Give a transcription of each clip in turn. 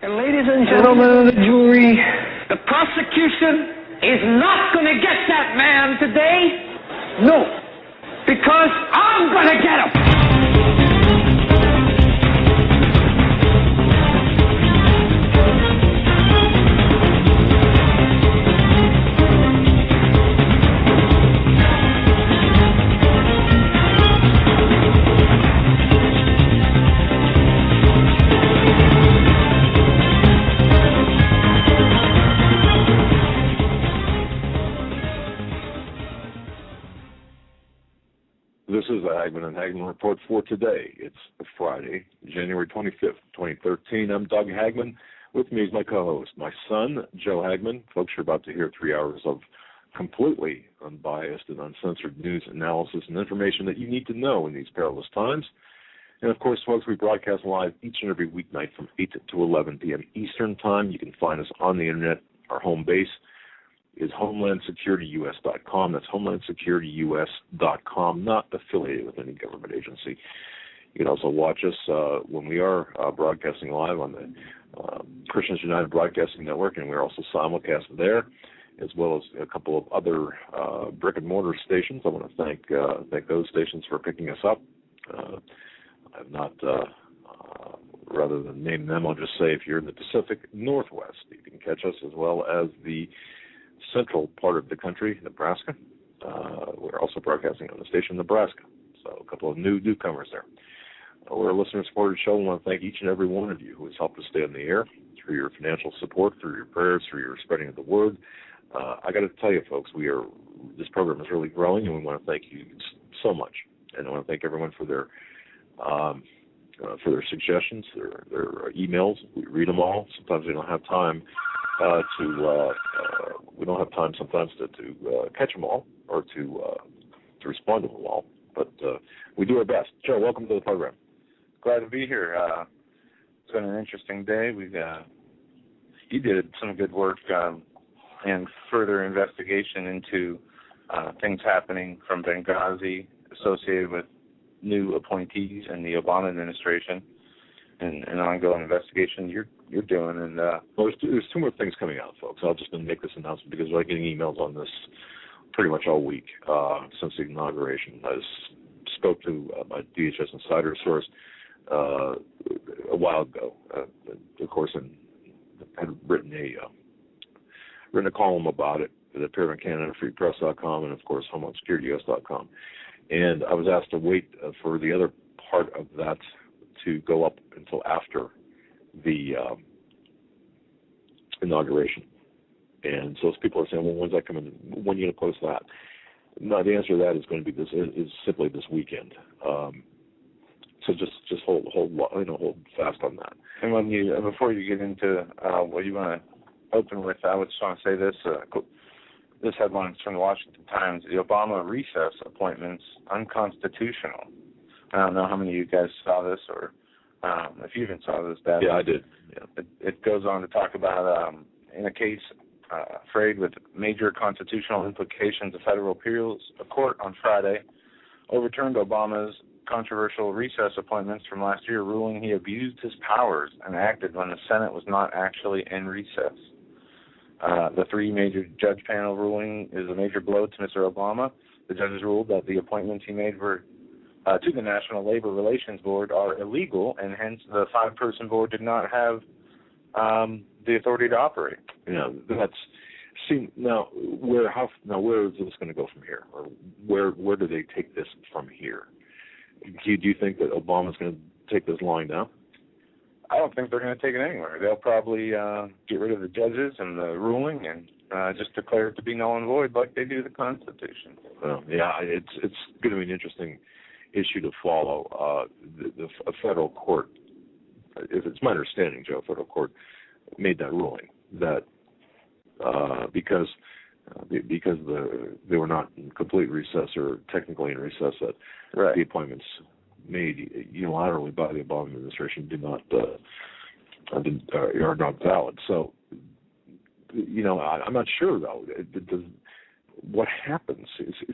And ladies and gentlemen of the jury, the prosecution is not going to get that man today. No, because I'm going to get him. This is the Hagmann and Hagmann Report for today. It's Friday, January 25th, 2013. I'm Doug Hagmann. With me is my co-host, my son, Joe Hagmann. Folks, you're about to hear 3 hours of completely unbiased and uncensored news, analysis, and information that you need to know in these perilous times. And, of course, folks, we broadcast live each and every weeknight from 8 to 11 p.m. Eastern Time. You can find us on the Internet. Our home base is HomelandSecurityUS.com. That's HomelandSecurityUS.com, not affiliated with any government agency. You can also watch us when we are broadcasting live on the Christians United Broadcasting Network, and we're also simulcast there, as well as a couple of other brick-and-mortar stations. I want to thank those stations for picking us up. I've not, rather than name them, I'll just say if you're in the Pacific Northwest, you can catch us, as well as the central part of the country, Nebraska. We're also broadcasting on the station Nebraska, so a couple of newcomers there. We're a listener-supported show. I want to thank each and every one of you who has helped us stay on the air through your financial support, through your prayers, through your spreading of the word. I got to tell you, folks, this program is really growing, and we want to thank you so much. And I want to thank everyone for their suggestions, their emails. We read them all. Sometimes we don't have time sometimes to catch them all or to respond to them all, but we do our best. Joe, welcome to the program. Glad to be here. It's been an interesting day. You did some good work and further investigation into things happening from Benghazi associated with new appointees in the Obama administration, and an ongoing investigation you're doing. And well, there's two more things coming out, folks. I'll just make this announcement because we're getting emails on this pretty much all week since the inauguration. I spoke to my DHS insider source a while ago, of course, and had written a column about it that appeared on CanadaFreePress.com and, of course, HomelandSecurityUS.com. And I was asked to wait for the other part of that to go up until after the inauguration. And so people are saying, well, when's that coming? When are you going to post that? No, the answer to that is going to be is simply this weekend. So just hold fast on that. And before you get into what you want to open with, I would just want to say this. This headline is from the Washington Times. The Obama recess appointments unconstitutional. I don't know how many of you guys saw this, or if you even saw this, Dad. Yeah, I did. Yeah. It goes on to talk about, in a case frayed with major constitutional implications, the federal appeals court on Friday overturned Obama's controversial recess appointments from last year, ruling he abused his powers and acted when the Senate was not actually in recess. The three-major judge panel ruling is a major blow to Mr. Obama. The judges ruled that the appointments he made to the National Labor Relations Board are illegal, and hence the five-person board did not have the authority to operate. Yeah, now where is this going to go from here, or where do they take this from here? Do you think that Obama's going to take this lying down? I don't think they're going to take it anywhere. They'll probably get rid of the judges and the ruling and just declare it to be null and void like they do the Constitution. Well, yeah, it's going to be an interesting issue to follow. A federal court, if it's my understanding, Joe, a federal court made that ruling that because they were not in complete recess or technically in recess, that right. The appointments made unilaterally by the Obama administration are not valid. So, I'm not sure though. What happens?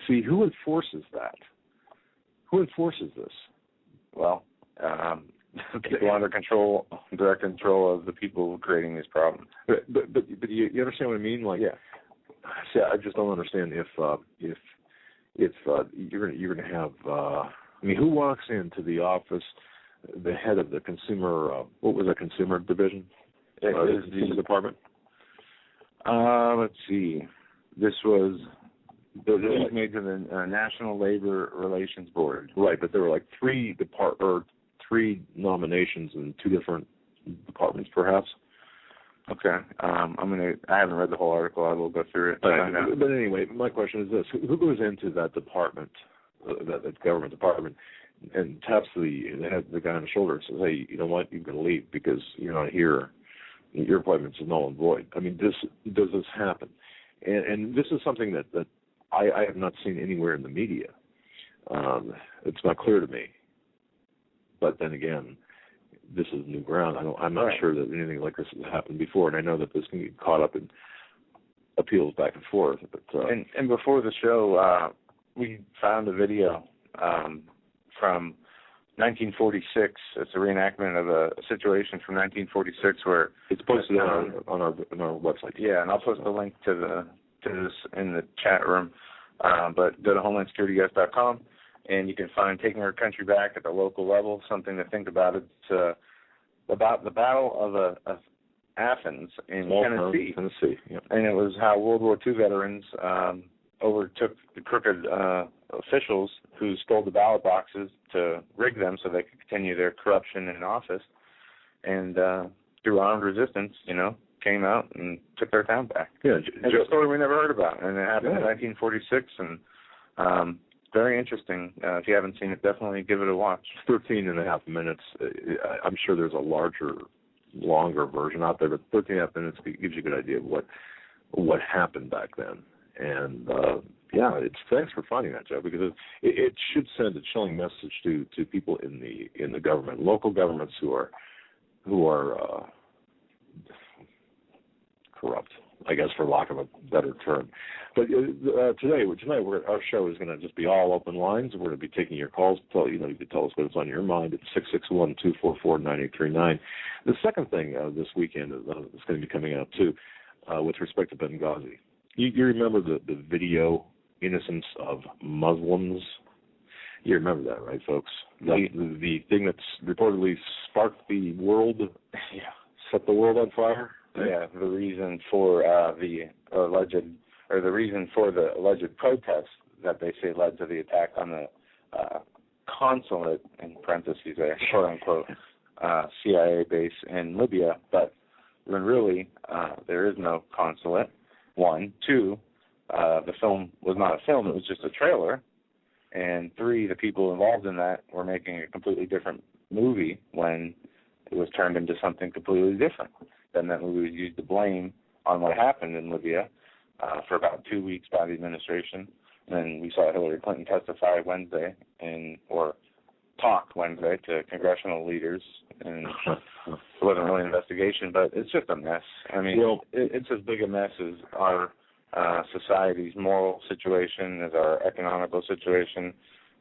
See, who enforces that? Who enforces this? Well, people under control, direct control of the people creating these problems. But you understand what I mean? Like, yeah. See, I just don't understand if you're gonna have. I mean, who walks into the office? The head of the consumer. What was the consumer division? It is the consumer department. Let's see. This was made to the National Labor Relations Board. Right, but there were like three nominations in two different departments, perhaps. Okay. I haven't read the whole article. I will go through it. But anyway, my question is this: who goes into that department, that government department, and taps the guy on the shoulder and says, "Hey, you know what? You're going to leave because you're not here. Your appointment is null and void." I mean, does this happen? And this is something that I have not seen anywhere in the media. It's not clear to me. But then again, this is new ground. I'm not sure that anything like this has happened before, and I know that this can get caught up in appeals back and forth. But and before the show, we found a video from 1946. It's a reenactment of a situation from 1946 where it's posted on our website. Yeah, and I'll post a link to this in the chat room. But go to HomelandSecurityGuest.com, and you can find Taking Our Country Back at the local level. Something to think about. It's about the Battle of Athens in Tennessee. Yep. And it was how World War II veterans overtook the crooked officials who stole the ballot boxes to rig them so they could continue their corruption in office, and through armed resistance, came out and took their town back. Yeah, it's a story we never heard about, and it happened in 1946, and very interesting. If you haven't seen it, definitely give it a watch. 13 and a half minutes. I'm sure there's a longer version out there, but 13 and a half minutes gives you a good idea of what happened back then. And thanks for finding that, Joe, because it should send a chilling message to people in the government, local governments who are corrupt, I guess, for lack of a better term. But tonight, our show is going to just be all open lines. We're going to be taking your calls. You can tell us what's on your mind at 661-244-9839. The second thing this weekend is going to be coming out too, with respect to Benghazi. You remember the video "Innocence of Muslims"? You remember that, right, folks? The thing that's reportedly sparked the world, set the world on fire. Yeah, the reason for the alleged protest that they say led to the attack on the consulate, in parentheses there, quote unquote, CIA base in Libya, but when really there is no consulate. 1, 2, the film was not a film; it was just a trailer. And 3, the people involved in that were making a completely different movie when it was turned into something completely different. Then that movie was used to blame on what happened in Libya for about 2 weeks by the administration. And then we saw Hillary Clinton testify Wednesday, or talk Wednesday to congressional leaders. And it wasn't really an investigation, but it's just a mess. I mean, it's as big a mess as our society's moral situation, as our economical situation,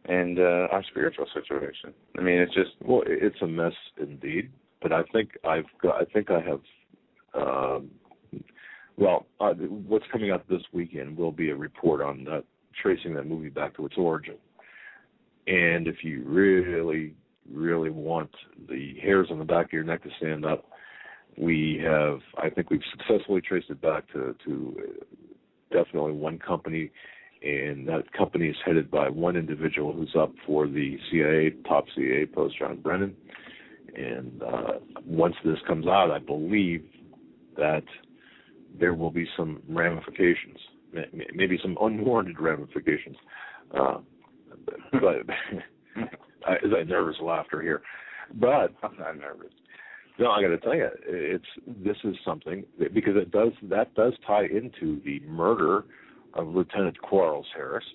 and our spiritual situation. I mean, it's just it's a mess indeed. But I think I have. What's coming out this weekend will be a report on that, tracing that movie back to its origin. And if you really, really want the hairs on the back of your neck to stand up, I think we've successfully traced it back to definitely one company, and that company is headed by one individual who's up for the top CIA post, John Brennan. And once this comes out, I believe that there will be some ramifications, maybe some unwarranted ramifications. But is that nervous laughter here? But I'm not nervous. No, I got to tell you, this is something because that does tie into the murder of Lieutenant Quarles Harris.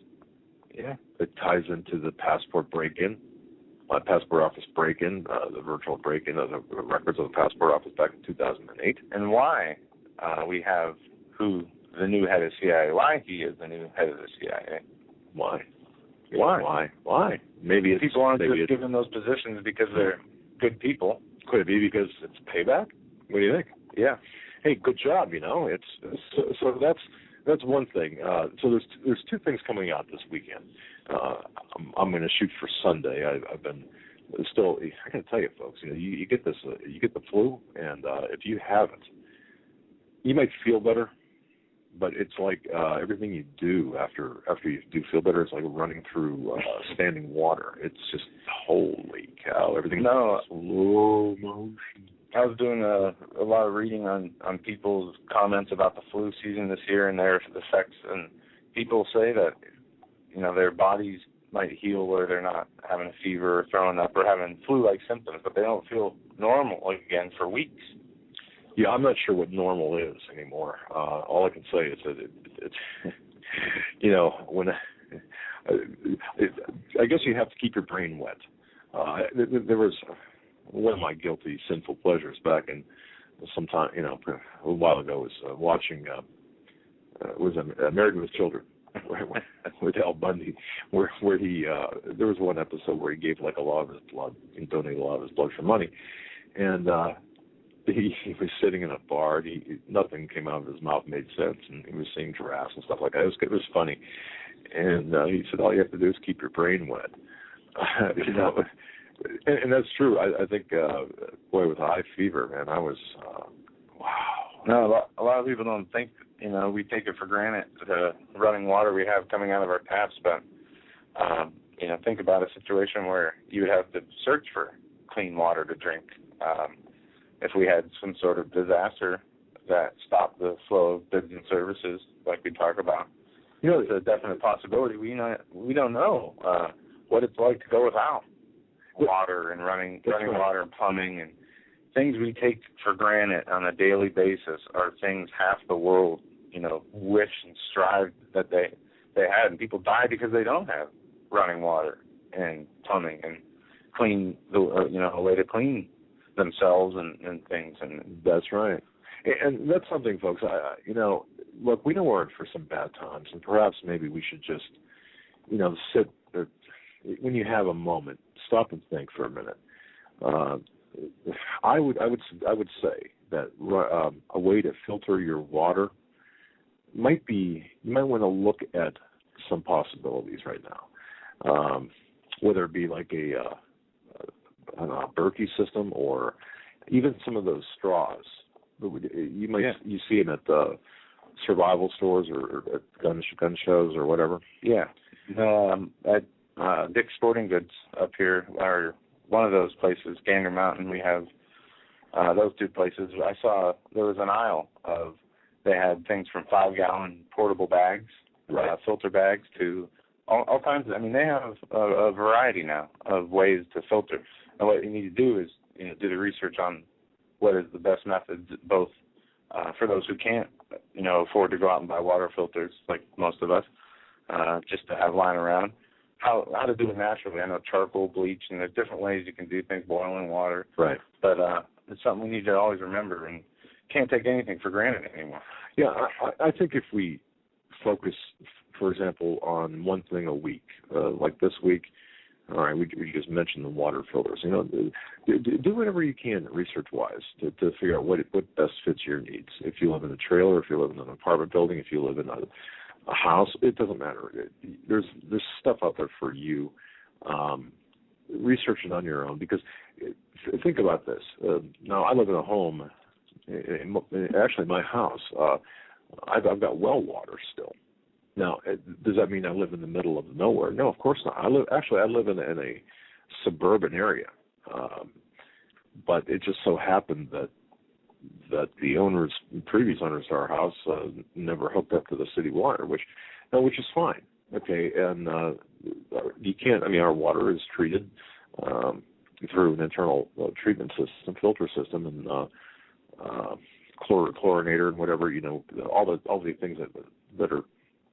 Yeah, it ties into the passport break-in. Passport office break-in, the virtual break-in of the records of the passport office back in 2008. And why we have the new head of CIA, why he is the new head of the CIA. Why? Maybe people aren't just given those positions because good people. Could it be because it's payback? What do you think? Yeah. Hey, good job. So that's one thing. So there's two things coming out this weekend. I'm going to shoot for Sunday. I've been still. I got to tell you, folks. You get this. You get the flu, and if you haven't, you might feel better, but it's like everything you do after you do feel better, it's like running through standing water. It's just holy cow. Everything's slow motion. I was doing a lot of reading on people's comments about the flu season this year and their effects, and people say that their bodies might heal where they're not having a fever or throwing up or having flu-like symptoms, but they don't feel normal again for weeks. Yeah, I'm not sure what normal is anymore. All I can say is that it's when I guess you have to keep your brain wet. There was one of my guilty, sinful pleasures back in sometime, a while ago was watching, was Married with Children with Al Bundy, where he, there was one episode where he gave like a lot of his blood, he donated a lot of his blood for money, and he was sitting in a bar, and nothing came out of his mouth made sense, and he was seeing giraffes and stuff like that. It was funny, and he said, all you have to do is keep your brain wet. And that's true. I think, boy, with high fever, man, I was, wow. No, a lot of people don't think, we take it for granted, the running water we have coming out of our taps, but, think about a situation where you would have to search for clean water to drink. If we had some sort of disaster that stopped the flow of goods and services, like we talk about, it's a definite possibility. We don't know what it's like to go without water and running water and plumbing, and things we take for granted on a daily basis are things half the world, wish and strive that they had, and people die because they don't have running water and plumbing and clean a way to clean themselves and things. And that's right. And that's something, folks. Look, we know we're in for some bad times, and perhaps maybe we should just, sit when you have a moment, stop and think for a minute. I would say that a way to filter your water might be, you might want to look at some possibilities right now, whether it be like a Berkey system or even some of those straws. You might you see them at the survival stores or at gun shows or whatever. Yeah. At Dick's Sporting Goods up here are one of those places, Gander Mountain. We have those two places. I saw there was an aisle of, they had things from 5-gallon portable bags, right. Filter bags, to all kinds of, they have a variety now of ways to filter. And what you need to do is do the research on what is the best methods, both for those who can't, afford to go out and buy water filters like most of us, just to have lying around. How to do it naturally. I know charcoal, bleach, and there's different ways you can do things, boiling water. Right. But it's something we need to always remember, and can't take anything for granted anymore. Yeah, I think if we focus, for example, on one thing a week, like this week, all right, we just mentioned the water filters. Do whatever you can research-wise to figure out what best fits your needs. If you live in a trailer, if you live in an apartment building, if you live in a house, it doesn't matter. There's stuff out there for you. Research it on your own, because think about this. Now, I live in a home, actually my house. I've got well water still. Now, does that mean I live in the middle of nowhere? No, of course not. I live in a suburban area, but it just so happened that the previous owners of our house never hooked up to the city water, which is fine. Okay, and you can't. Our water is treated through an internal treatment system, filter system, and chlorinator and whatever, all the things that are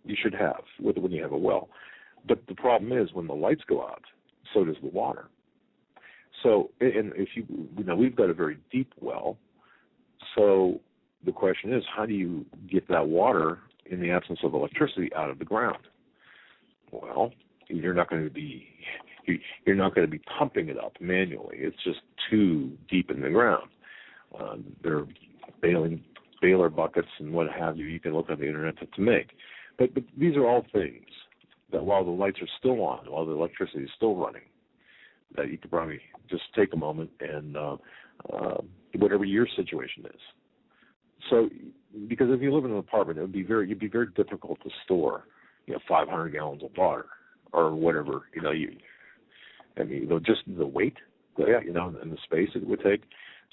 you should have when you have a well. But the problem is when the lights go out, so does the water. So, and if we've got a very deep well. So the question is, how do you get that water in the absence of electricity out of the ground? Well, you're not going to be You're not going to be pumping it up manually. It's just too deep in the ground. There are baler buckets and what have you. You can look on the internet to make. But these are all things that while the lights are still on, while the electricity is still running, that you could probably just take a moment and whatever your situation is. So, because if you live in an apartment, it'd be very difficult to store, 500 gallons of water or whatever, just the weight, and the space it would take.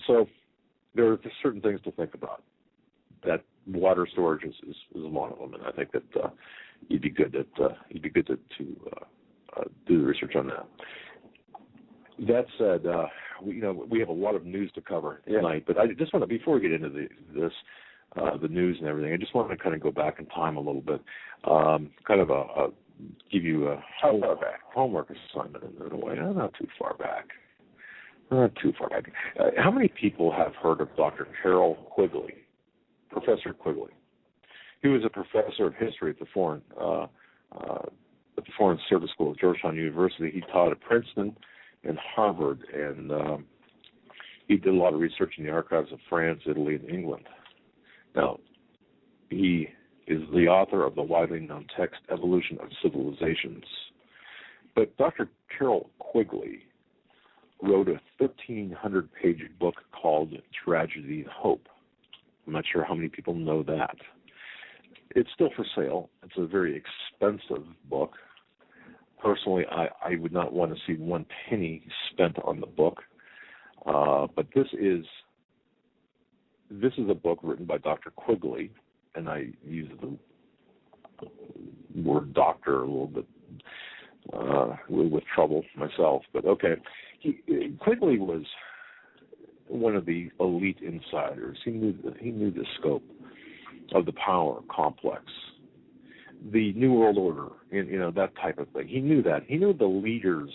So there are just certain things to think about. That water storage is one of them, and I think that you'd be good to do the research on that. That said, we have a lot of news to cover tonight, but I just want to, before we get into the news and everything, I just want to kind of go back in time a little bit, give you a homework assignment in a way. Not too far back. How many people have heard of Dr. Carroll Quigley, Professor Quigley? He was a professor of history at the Foreign Service School at Georgetown University. He taught at Princeton and Harvard, and he did a lot of research in the archives of France, Italy, and England. Now, he is the author of the widely known text, Evolution of Civilizations. But Dr. Carroll Quigley wrote a 1,300-page book called Tragedy and Hope. I'm not sure how many people know that. It's still for sale. It's a very expensive book. Personally, I would not want to see one penny spent on the book. But this is a book written by Dr. Quigley, and I use the word doctor a little bit with trouble myself. But okay, Quigley was one of the elite insiders. He knew the scope of the power complex, the New World Order, that type of thing. He knew that. He knew the leaders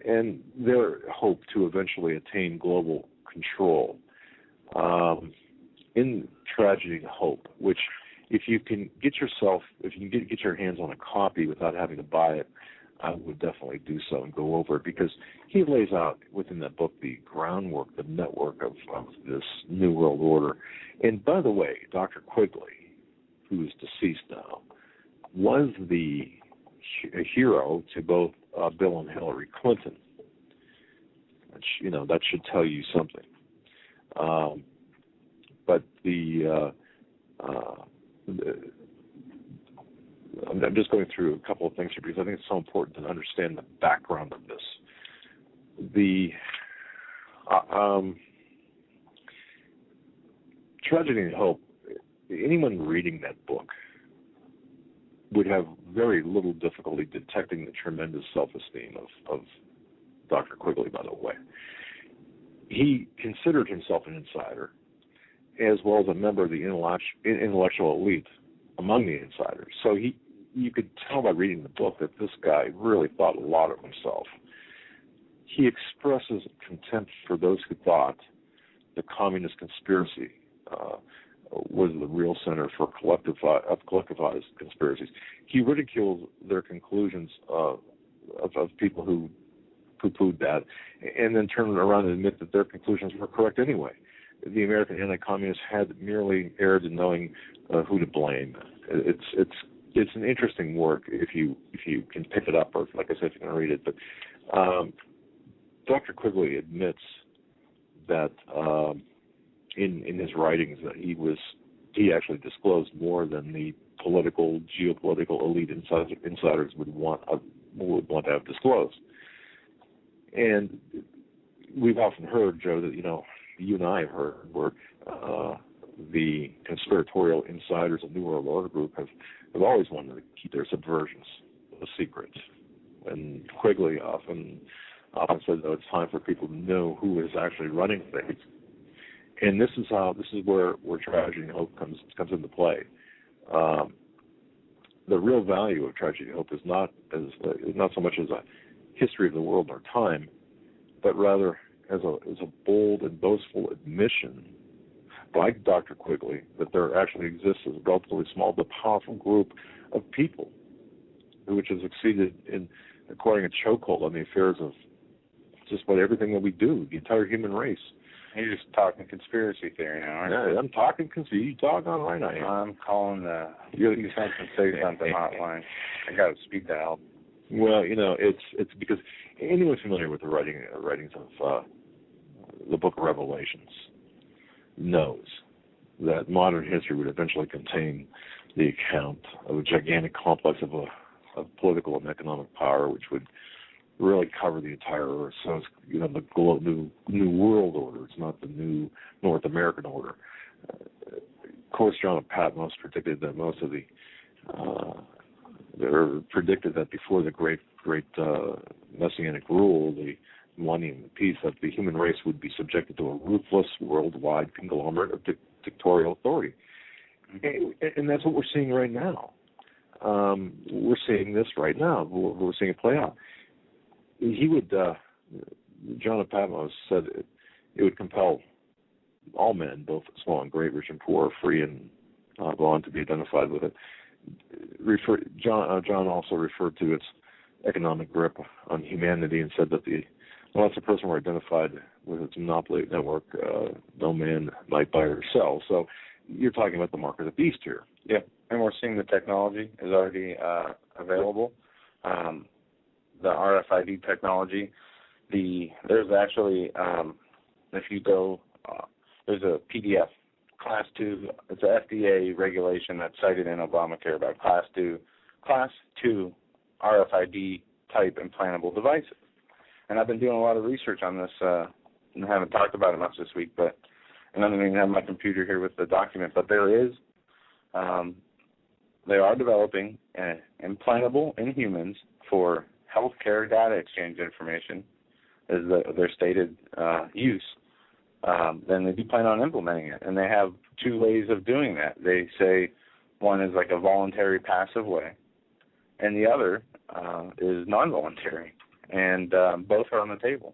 and their hope to eventually attain global control. In Tragedy and Hope, which if you can get your hands on a copy without having to buy it, I would definitely do so and go over it, because he lays out within that book the groundwork, the network of this New World Order. And by the way, Dr. Quigley, who is deceased now, was a hero to both Bill and Hillary Clinton. That should tell you something. But I'm just going through a couple of things here because I think it's so important to understand the background of this. The Tragedy and Hope, anyone reading that book would have very little difficulty detecting the tremendous self-esteem of Dr. Quigley, by the way. He considered himself an insider, as well as a member of the intellectual elite among the insiders. So you could tell by reading the book that this guy really thought a lot of himself. He expresses contempt for those who thought the communist conspiracy was the real center for collectivized conspiracies. He ridicules their conclusions of people who poo-pooed that, and then turn around and admit that their conclusions were correct anyway. The American anti-communists had merely erred in knowing who to blame. It's an interesting work if you can pick it up, or like I said, if you can read it. But Dr. Quigley admits that in his writings that he actually disclosed more than the geopolitical elite insiders would want to have disclosed. And we've often heard, Joe, that you and I have heard where the conspiratorial insiders of New World Order group have always wanted to keep their subversions a secret. And Quigley often said that it's time for people to know who is actually running things. And this is where Tragedy and Hope comes into play. The real value of Tragedy and Hope is not so much as a history of the world or time, but rather as a bold and boastful admission by Dr. Quigley that there actually exists a relatively small but powerful group of people which has succeeded in acquiring a chokehold on the affairs of just about everything that we do, the entire human race. You're just talking conspiracy theory now, aren't you? Yeah, I'm talking conspiracy. You talk on right I am. I'm calling the Speak Something, Say Something hotline. I got to speak to help. Well, it's because anyone familiar with the writings of the Book of Revelations knows that modern history would eventually contain the account of a gigantic complex of political and economic power, which would really cover the entire Earth. So it's the new World Order. It's not the new North American order. Of course, John of Patmos predicted that most of the predicted that before the great messianic rule, the millennium of peace, that the human race would be subjected to a ruthless worldwide conglomerate of dictatorial authority. And that's what we're seeing right now. We're seeing this right now. We're seeing it play out. John of Patmos said it would compel all men, both small and great, rich and poor, free and bond, to be identified with it. John also referred to its economic grip on humanity and said that unless a person were identified with its monopoly network, no man might buy or sell. So you're talking about the mark of the beast here. Yeah, and we're seeing the technology is already available. The RFID technology. There's actually, if you go, there's a PDF, Class 2. It's an FDA regulation that's cited in Obamacare about Class 2 RFID type implantable devices. And I've been doing a lot of research on this, and haven't talked about it much this week, and I don't even have my computer here with the document, but they are developing implantable in humans for healthcare data exchange information is their stated use. Then they do plan on implementing it, and they have two ways of doing that. They say one is like a voluntary passive way, and the other is non-voluntary, and both are on the table.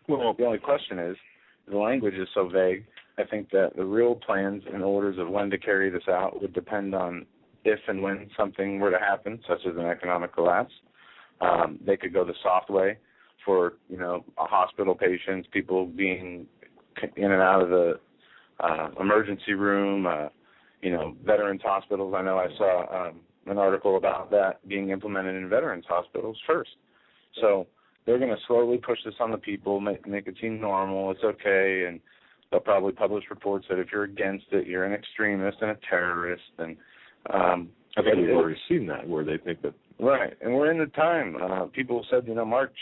Well, the only question is the language is so vague. I think that the real plans and orders of when to carry this out would depend on if and when something were to happen, such as an economic collapse. They could go the soft way for, hospital patients, people being in and out of the emergency room, veterans hospitals. I know I saw an article about that being implemented in veterans hospitals first. So they're going to slowly push this on the people, make it seem normal, it's okay, and they'll probably publish reports that if you're against it, you're an extremist and a terrorist. And I think we've already seen that, where they think that. Right, and we're in the time. People said, March,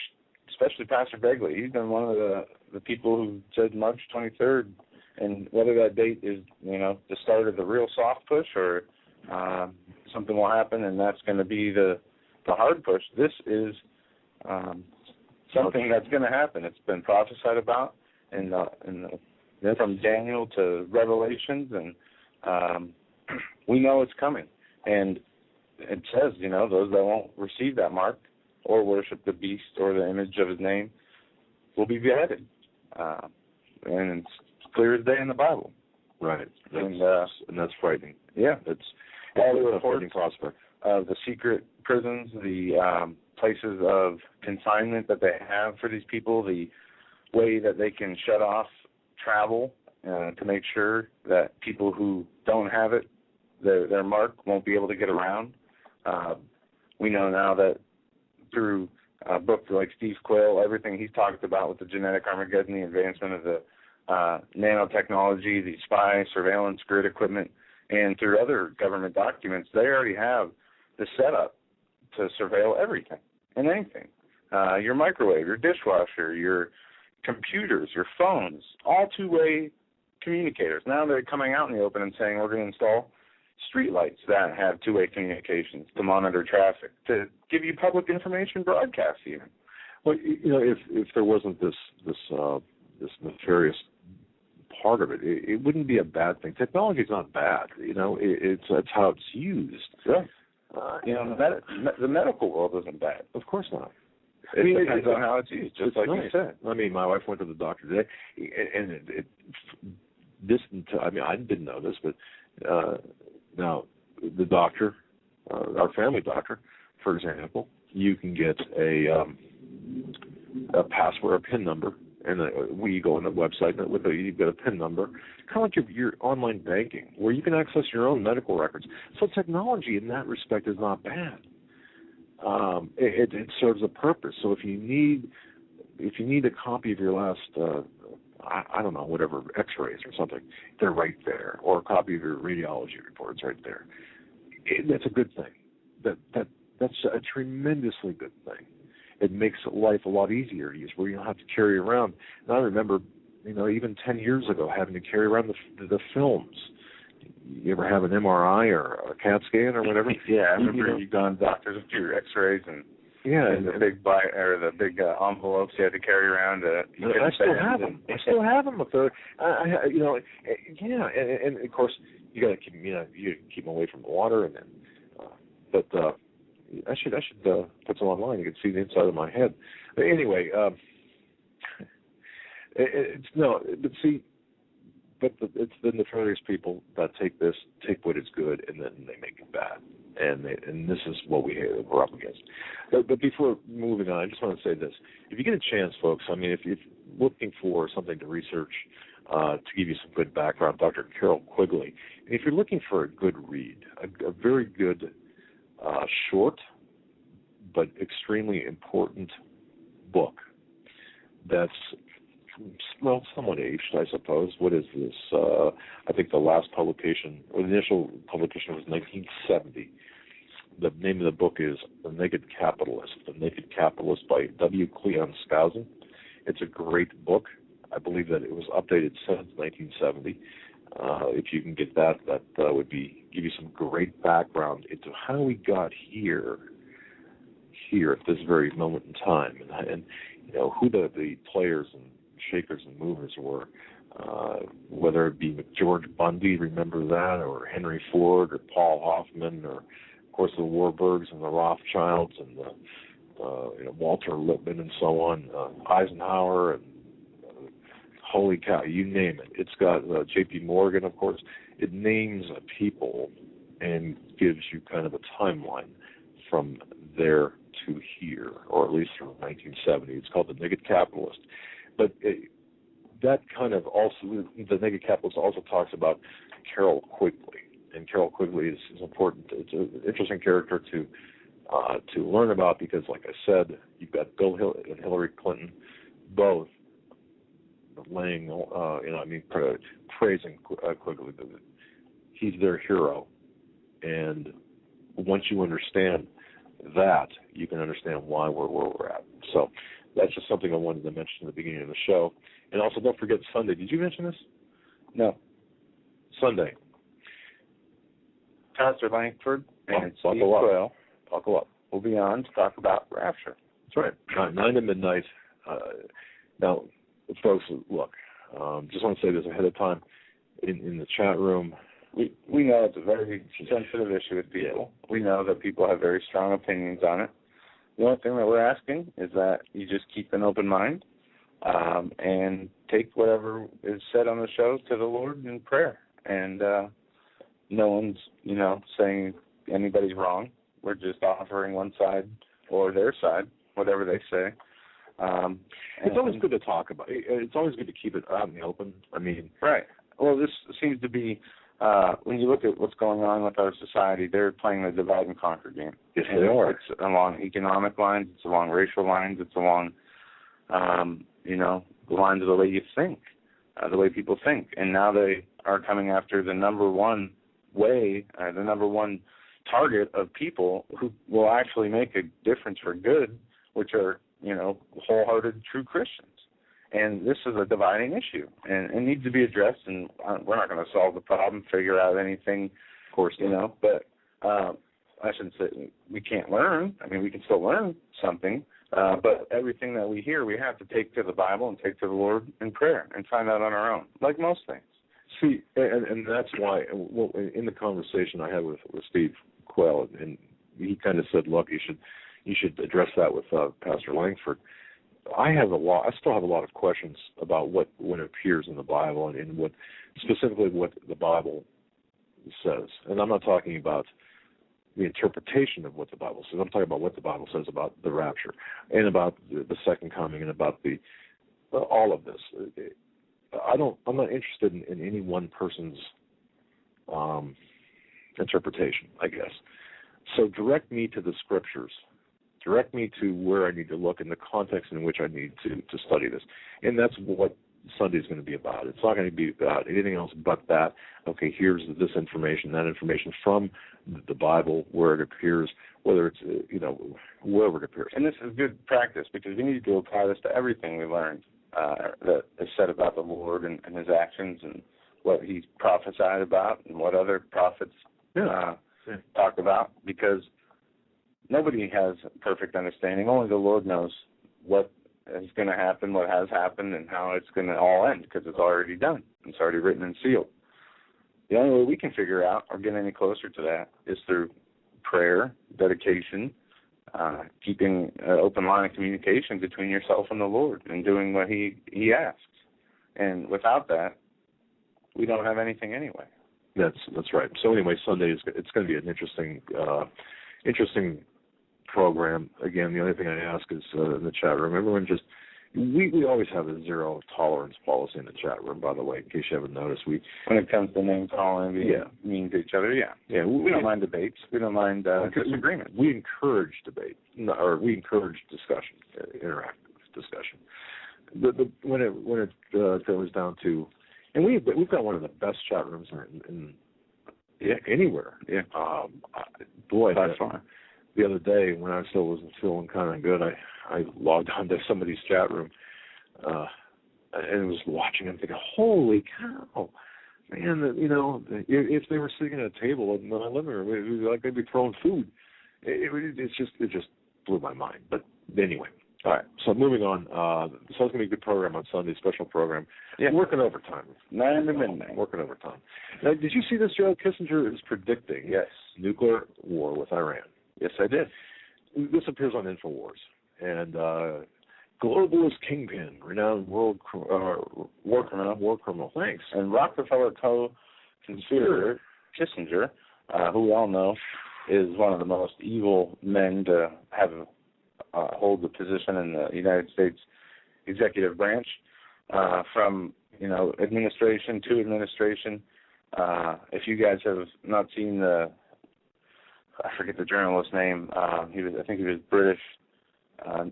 especially Pastor Begley, he's been one of the people who said March 23rd, and whether that date is, the start of the real soft push or something will happen, and that's going to be the hard push. This is something that's going to happen. It's been prophesied about from Daniel to Revelations, and we know it's coming. And it says, those that won't receive that mark or worship the beast or the image of his name will be beheaded. And it's clear as day in the Bible. Right. And that's frightening. Yeah. It's all the a frightening prospect. The secret prisons, the places of confinement that they have for these people, the way that they can shut off travel to make sure that people who don't have it, their mark, won't be able to get around. We know now that through books like Steve Quayle, everything he's talked about with the genetic Armageddon, the advancement of the nanotechnology, the spy, surveillance, grid equipment, and through other government documents, they already have the setup to surveil everything and anything. Your microwave, your dishwasher, your computers, your phones, all two-way communicators. Now they're coming out in the open and saying we're going to install streetlights that have two-way communications to monitor traffic, to give you public information broadcasts even. Well, if there wasn't this nefarious part of it, it wouldn't be a bad thing. Technology is not bad. It's how it's used. Sure. The medical world isn't bad. Of course not. It depends on how it's used, just like nice. you said. I mean, my wife went to the doctor today, and I didn't know this, but now the doctor, our family doctor, for example, you can get a password, a PIN number, and when you go on the website, you get a PIN number, kind of like your online banking, where you can access your own medical records. So technology in that respect is not bad. It serves a purpose. So if you need a copy of your last, I don't know, whatever, X-rays or something, they're right there, or a copy of your radiology reports right there. That's a good thing. That's a tremendously good thing. It makes life a lot easier to use, where you don't have to carry around. And I remember, even 10 years ago, having to carry around the films. You ever have an MRI or a CAT scan or whatever? Yeah, I remember you gone to doctors with your X-rays and the big envelopes you had to carry around. I still have them. I still have them. And of course you got to keep them away from the water, and then. But I should put some online. You can see the inside of my head. But anyway, it's the nefarious people that take what is good, and then they make it bad. And this is what we're up against. But before moving on, I just want to say this: if you get a chance, folks, I mean, if you're looking for something to research to give you some good background, Dr. Carol Quigley. And if you're looking for a good read, a very good short but extremely important book that's, well, somewhat aged, I suppose. What is this? I think the last publication, or the initial publication, was 1970. The name of the book is The Naked Capitalist. The Naked Capitalist by W. Cleon Skousen. It's a great book. I believe that it was updated since 1970. If you can get that would give you some great background into how we got here at this very moment in time, and who the players and shakers and movers were, whether it be George Bundy, remember that, or Henry Ford, or Paul Hoffman, or of course the Warburgs and the Rothschilds and the Walter Lippmann and so on, Eisenhower, and holy cow, you name it. It's got J.P. Morgan, of course. It names people and gives you kind of a timeline from there to here, or at least from 1970. It's called The Naked Capitalist. But that kind of also, The Naked Capitalist also talks about Carol Quigley. And Carol Quigley is important. It's an interesting character to learn about because, like I said, you've got Bill and Hillary Clinton both laying, praising Quigley. He's their hero. And once you understand that, you can understand why we're where we're at. So that's just something I wanted to mention at the beginning of the show. And also, don't forget Sunday. Did you mention this? No. Sunday. Pastor Langford and Steve Quayle will be on to talk about rapture. That's right. 9 to midnight. Now, folks, look, just want to say this ahead of time. In the chat room, we know it's a very sensitive issue with people. Yeah. We know that people have very strong opinions on it. The only thing that we're asking is that you just keep an open mind and take whatever is said on the show to the Lord in prayer. And no one's, saying anybody's wrong. We're just offering one side or their side, whatever they say. It's always good to talk about it. It's always good to keep it out in the open. Right. Well, this seems to be, when you look at what's going on with our society, they're playing the divide and conquer game. Yes, they are. It's along economic lines, it's along racial lines, it's along, the lines of the way you think, the way people think. And now they are coming after the number one way, the number one target of people who will actually make a difference for good, which are, wholehearted true Christians. And this is a dividing issue, and it needs to be addressed, and we're not going to solve the problem, figure out anything, of course, but I shouldn't say we can't learn. We can still learn something, but everything that we hear, we have to take to the Bible and take to the Lord in prayer and find out on our own, like most things. See, and that's why, in the conversation I had with Steve Quayle, and he kind of said, look, you should address that with Pastor Langford. I still have a lot of questions about when it appears in the Bible and what specifically what the Bible says. And I'm not talking about the interpretation of what the Bible says. I'm talking about what the Bible says about the rapture and about the second coming and about all of this. I'm not interested in any one person's interpretation, I guess. So direct me to the scriptures. Direct me to where I need to look in the context in which I need to study this. And that's what Sunday is going to be about. It's not going to be about anything else but that. Okay, here's this information, that information from the Bible, where it appears, whether it's, wherever it appears. And this is good practice because we need to apply this to everything we learned that is said about the Lord and his actions and what he's prophesied about and what other prophets talk about, because nobody has perfect understanding. Only the Lord knows what is going to happen, what has happened, and how it's going to all end, because it's already done. It's already written and sealed. The only way we can figure out or get any closer to that is through prayer, dedication, keeping an open line of communication between yourself and the Lord, and doing what He asks. And without that, we don't have anything anyway. That's right. So anyway, Sunday it's going to be an interesting program. Again, the only thing I ask is in the chat room, everyone just we always have a zero tolerance policy in the chat room, by the way, in case you haven't noticed. When it comes to name calling, being mean to each other, we don't mind debates. We don't mind disagreement. We encourage debate, or we encourage discussion, interactive discussion. When it goes down to, and we've got one of the best chat rooms in anywhere. Yeah. Boy, that's fine. The other day, when I still wasn't feeling kind of good, I logged onto somebody's chat room and was watching them, thinking, "Holy cow, man! If they were sitting at a table in my living room, it was like they'd be throwing food. It just blew my mind." But anyway, all right. So moving on. So it's going to be a good program on Sunday, special program. Yeah, working overtime, 9 to midnight. Working overtime. Now, did you see this? Joe Kissinger is predicting nuclear war with Iran. Yes, I did. This appears on InfoWars. And globalist kingpin, renowned war criminal. Thanks. And Rockefeller co-conspirator Kissinger, who we all know is one of the most evil men to have hold the position in the United States executive branch, from administration to administration. If you guys have not seen I forget the journalist's name. I think he was British.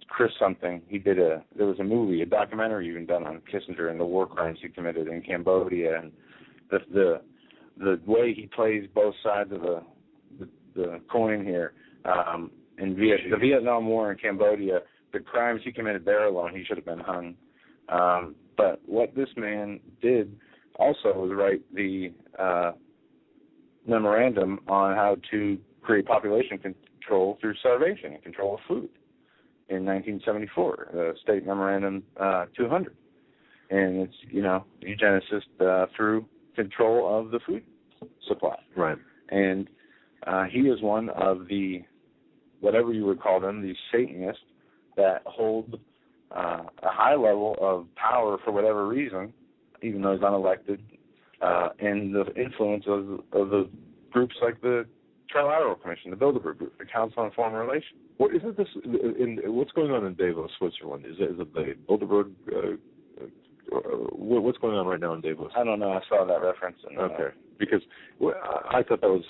Chris something. There was a movie, a documentary even done on Kissinger and the war crimes he committed in Cambodia, and the way he plays both sides of the coin here. In the Vietnam War in Cambodia, the crimes he committed there alone, he should have been hung. But what this man did also was write the memorandum on how to create population control through starvation and control of food in 1974, the State Memorandum 200. And it's, eugenicist through control of the food supply. Right. And he is one of the, whatever you would call them, these Satanists that hold a high level of power for whatever reason, even though he's unelected, and the influence of the groups like the Trilateral Commission, the Bilderberg Group, the Council on Foreign Relations. Well, isn't this what's going on in Davos, Switzerland? Is it the Bilderberg? What's going on right now in Davos? I don't know. I saw that reference. Okay, because I thought that was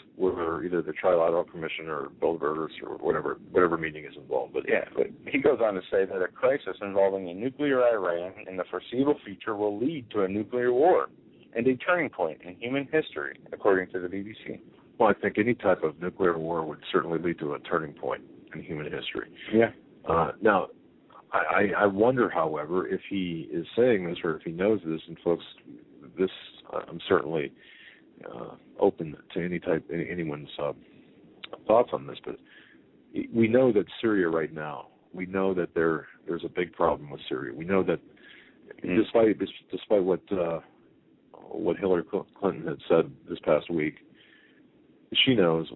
either the Trilateral Commission or Bilderbergers or whatever meeting is involved. But he goes on to say that a crisis involving a nuclear Iran in the foreseeable future will lead to a nuclear war and a turning point in human history, according to the BBC. Well, I think any type of nuclear war would certainly lead to a turning point in human history. Yeah. Now, I wonder, however, if he is saying this or if he knows this, and folks, I'm certainly open to anyone's thoughts on this, but we know that Syria right now, we know that there's a big problem with Syria. We know that despite what Hillary Clinton had said this past week,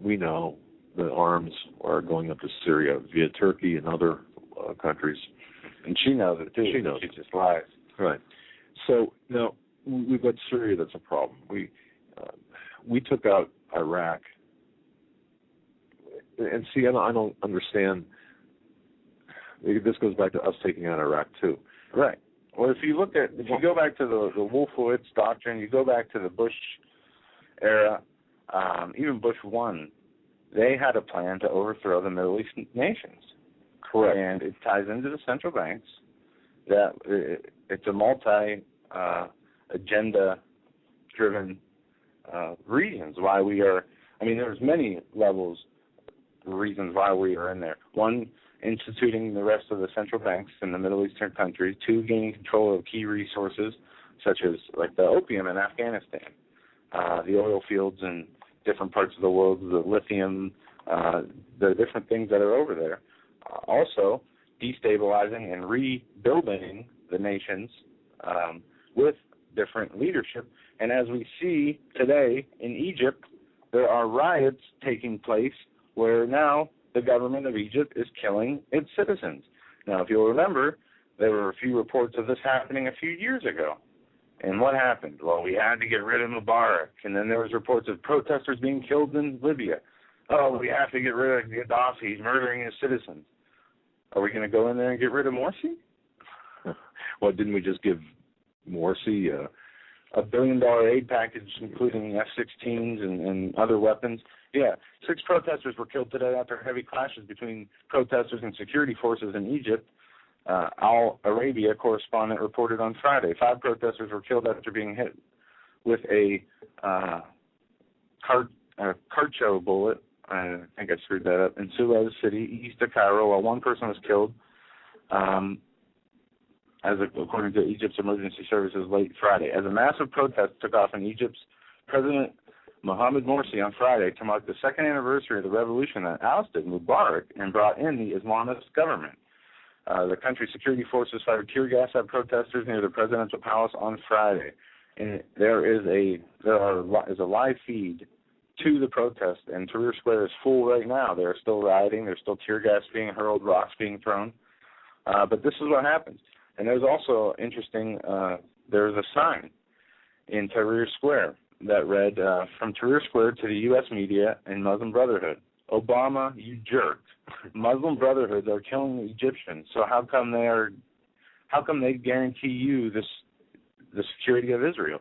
we know that arms are going up to Syria via Turkey and other countries. And she knows it too. She knows. She just lies. Right. So now we've got Syria that's a problem. We took out Iraq And see, I don't understand. This goes back to us taking on Iraq too. Right. Well, if you go back to the Wolfowitz doctrine, you go back to the Bush era, even Bush 1, they had a plan to overthrow the Middle East nations. Correct. And it ties into the central banks. That it's a multi-agenda-driven reasons why we are. I mean, there's many levels, reasons why we are in there. One, instituting the rest of the central banks in the Middle Eastern countries. 2, gaining control of key resources, such as like the opium in Afghanistan, the oil fields in different parts of the world, the lithium, the different things that are over there. Also, destabilizing and rebuilding the nations with different leadership. And as we see today in Egypt, there are riots taking place where now the government of Egypt is killing its citizens. Now, if you'll remember, there were a few reports of this happening a few years ago. And what happened? Well, we had to get rid of Mubarak. And then there was reports of protesters being killed in Libya. Oh, we have to get rid of Gaddafi. He's murdering his citizens. Are we going to go in there and get rid of Morsi? Well, didn't we just give Morsi $1 billion aid package, including F-16s and other weapons? Yeah, 6 protesters were killed today after heavy clashes between protesters and security forces in Egypt. Al Arabia correspondent reported on Friday 5 protesters were killed after being hit with a Carcho bullet. I think I screwed that up. In Suez City, east of Cairo, while 1 person was killed, according to Egypt's emergency services late Friday. As a massive protest took off in Egypt's President Mohamed Morsi on Friday to mark the 2nd anniversary of the revolution that ousted Mubarak and brought in the Islamist government. The country's security forces fired tear gas at protesters near the presidential palace on Friday. And there is a live feed to the protest, and Tahrir Square is full right now. They're still rioting. There's still tear gas being hurled, rocks being thrown. But this is what happens. And there's also interesting, there's a sign in Tahrir Square that read, from Tahrir Square to the U.S. media and Muslim Brotherhood. Obama, you jerk. Muslim Brotherhoods are killing the Egyptians. So how come they guarantee you the security of Israel?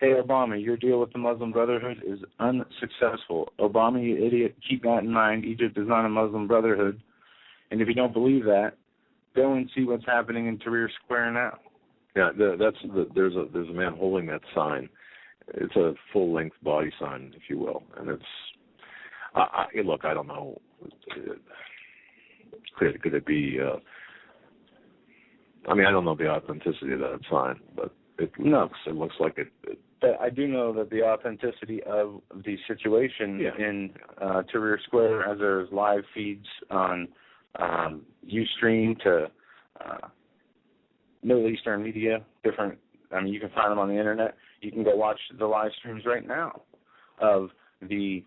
Hey, Obama, your deal with the Muslim Brotherhood is unsuccessful. Obama, you idiot, keep that in mind. Egypt is not a Muslim Brotherhood. And if you don't believe that, go and see what's happening in Tahrir Square now. Yeah, there's a man holding that sign. It's a full-length body sign, if you will, and it's. Look, I don't know. Could it be? I mean, I don't know the authenticity of that sign, but it looks like it. But I do know that the authenticity of the situation in Tahrir Square, as there's live feeds on Ustream to Middle Eastern media, different. I mean, you can find them on the internet. You can go watch the live streams right now of the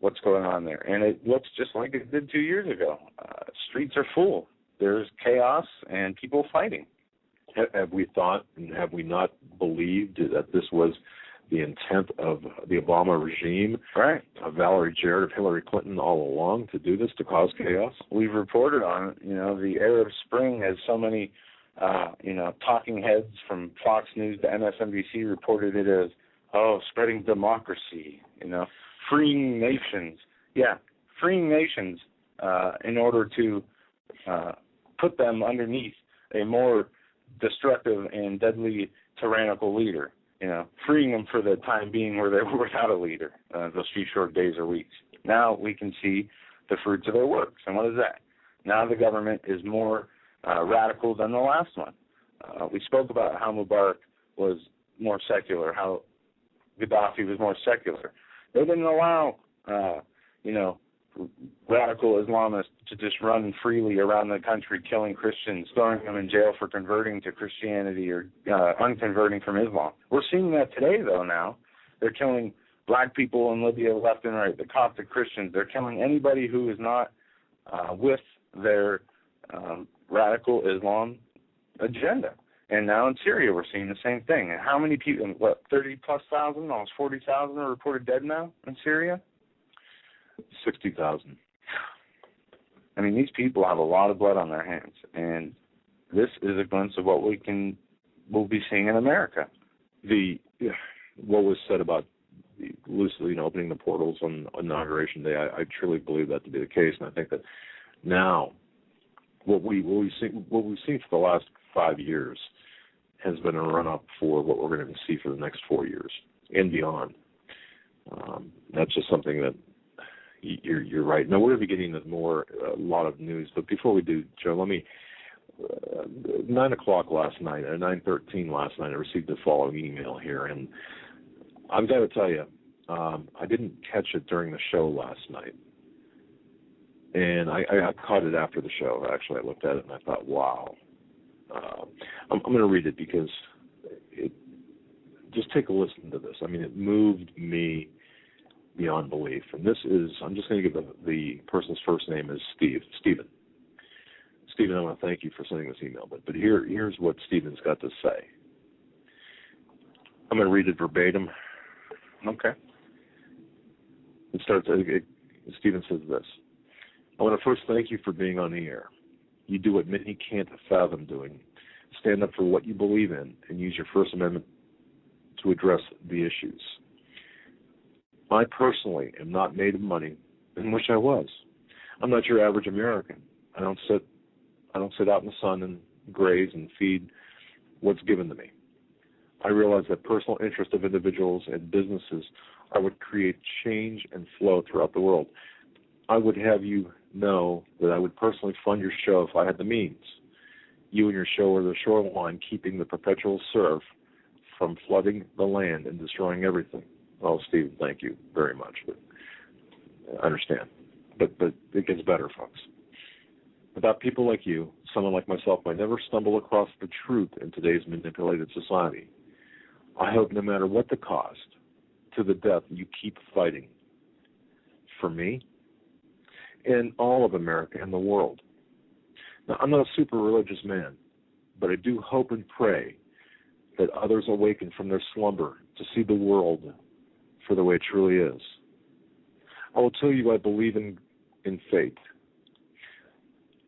what's going on there, and it looks just like it did 2 years ago. Streets are full. There's chaos and people fighting. Have we thought and have we not believed that this was the intent of the Obama regime, right? Of Valerie Jarrett, of Hillary Clinton all along to do this, to cause chaos? We've reported on it. You know, the Arab Spring has so many, talking heads from Fox News to MSNBC reported it as, spreading democracy, freeing nations. Yeah, freeing nations in order to put them underneath a more destructive and deadly tyrannical leader, freeing them for the time being where they were without a leader, those few short days or weeks. Now we can see the fruits of their works. And what is that? Now the government is more radical than the last one. We spoke about how Mubarak was more secular, how Gaddafi was more secular. They didn't allow, radical Islamists to just run freely around the country, killing Christians, throwing them in jail for converting to Christianity or unconverting from Islam. We're seeing that today, though, now. They're killing black people in Libya left and right, the Coptic Christians. They're killing anybody who is not with their radical Islam agenda. And now in Syria, we're seeing the same thing. And how many people, 30-plus thousand, almost 40,000 are reported dead now in Syria? 60,000. I mean, these people have a lot of blood on their hands, and this is a glimpse of what we'll be seeing in America. What was said about loosely, opening the portals on Inauguration Day, I truly believe that to be the case, and I think that now what we've seen for the last 5 years has been a run-up for what we're going to see for the next 4 years and beyond. That's just something that you're right. Now, we're going to be getting a lot of news, but before we do, Joe, let me, 9 o'clock last night, at 9:13 last night, I received the following email here, and I've got to tell you, I didn't catch it during the show last night, and I caught it after the show. Actually, I looked at it and I thought, wow. I'm going to read it because just take a listen to this. I mean, it moved me beyond belief. And this is, I'm just going to give the person's first name is Stephen. Stephen, I want to thank you for sending this email, but here's what Stephen's got to say. I'm going to read it verbatim. Okay. It starts, Stephen says this: I want to first thank you for being on the air. You do what many can't fathom doing. Stand up for what you believe in and use your First Amendment to address the issues. I personally am not made of money and wish I was. I'm not your average American. I don't sit out in the sun and graze and feed what's given to me. I realize that personal interest of individuals and businesses are what create change and flow throughout the world. I would have you know that I would personally fund your show if I had the means. You and your show are the shoreline keeping the perpetual surf from flooding the land and destroying everything. Oh, Steve, thank you very much. But I understand. But it gets better, folks. Without people like you, someone like myself might never stumble across the truth in today's manipulated society. I hope no matter what the cost, to the death, you keep fighting. For me and all of America and the world. Now, I'm not a super religious man, but I do hope and pray that others awaken from their slumber to see the world for the way it truly is. I will tell you I believe in fate.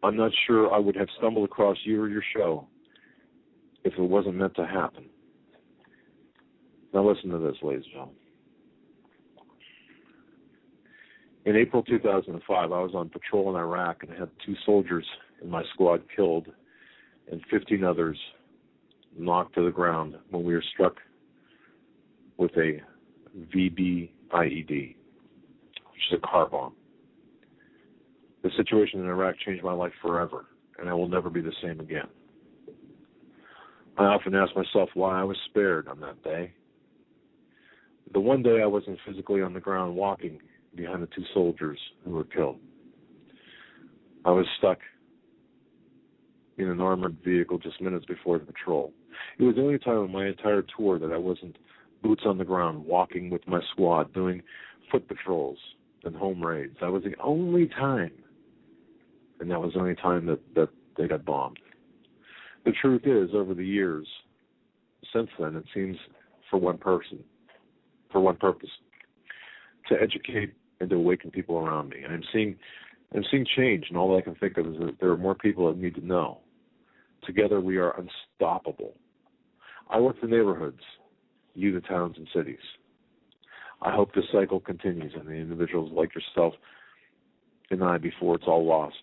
I'm not sure I would have stumbled across you or your show if it wasn't meant to happen. Now listen to this, ladies and gentlemen. In April 2005, I was on patrol in Iraq and I had 2 soldiers in my squad killed and 15 others knocked to the ground when we were struck with a VB IED, which is a car bomb. The situation in Iraq changed my life forever, and I will never be the same again. I often ask myself why I was spared on that day. The one day I wasn't physically on the ground walking behind the 2 soldiers who were killed. I was stuck in an armored vehicle just minutes before the patrol. It was the only time in my entire tour that I wasn't boots on the ground, walking with my squad, doing foot patrols and home raids. That was the only time, and that was the only time that they got bombed. The truth is, over the years, since then, it seems for one purpose, to educate and to awaken people around me. And I'm seeing change, and all I can think of is that there are more people that need to know. Together we are unstoppable. I work the neighborhoods, you the towns and cities. I hope this cycle continues and the individuals like yourself and I before it's all lost.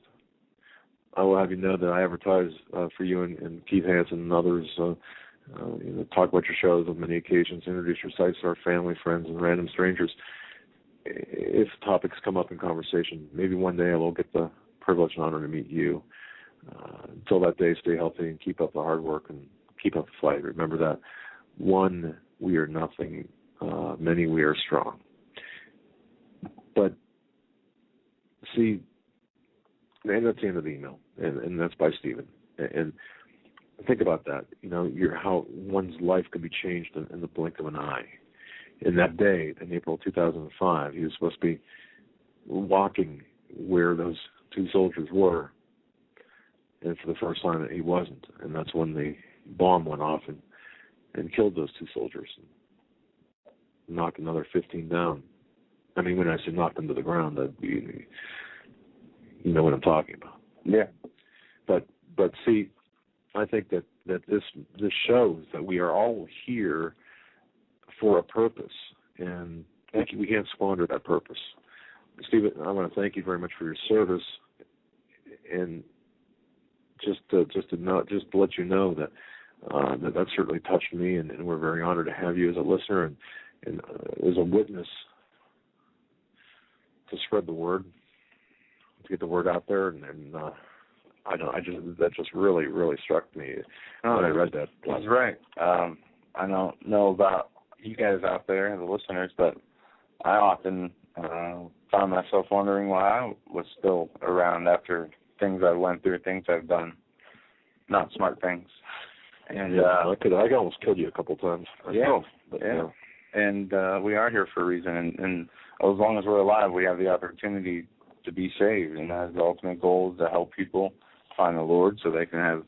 I will have you know that I advertise for you and Keith Hansen and others, talk about your shows on many occasions, introduce your sites to our family, friends, and random strangers. If topics come up in conversation, maybe one day I will get the privilege and honor to meet you. Until that day, stay healthy and keep up the hard work and keep up the fight. Remember that one, we are nothing, many, we are strong. But see, and that's the end of the email, and that's by Stephen. And think about that. How one's life could be changed in the blink of an eye. In that day, in April 2005, he was supposed to be walking where those 2 soldiers were, and for the first time he wasn't. And that's when the bomb went off and killed those 2 soldiers and knocked another 15 down. I mean, when I say knocked them to the ground, that'd be, You know what I'm talking about. Yeah. But see, I think that this shows that we are all here for a purpose, and we can't squander that purpose. Stephen, I want to thank you very much for your service, and just to let you know that that certainly touched me, and we're very honored to have you as a listener and as a witness to spread the word, to get the word out there, and that just really, really struck me when I read that. That's right. I don't know about you guys out there, the listeners, but I often found myself wondering why I was still around after things I went through, things I've done, not smart things. And I almost killed you a couple times. And we are here for a reason, and as long as we're alive, we have the opportunity to be saved, and that's the ultimate goal, is to help people find the Lord so they can have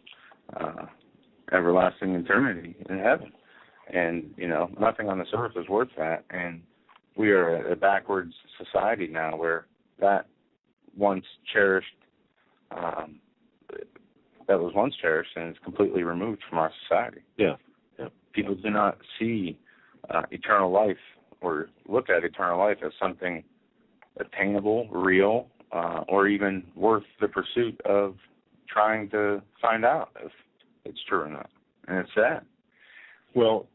everlasting eternity in heaven. And, nothing on this earth is worth that. And we are a backwards society now where that once cherished, and is completely removed from our society. Yeah. People do not see eternal life or look at eternal life as something attainable, real, or even worth the pursuit of trying to find out if it's true or not. And it's sad. Well,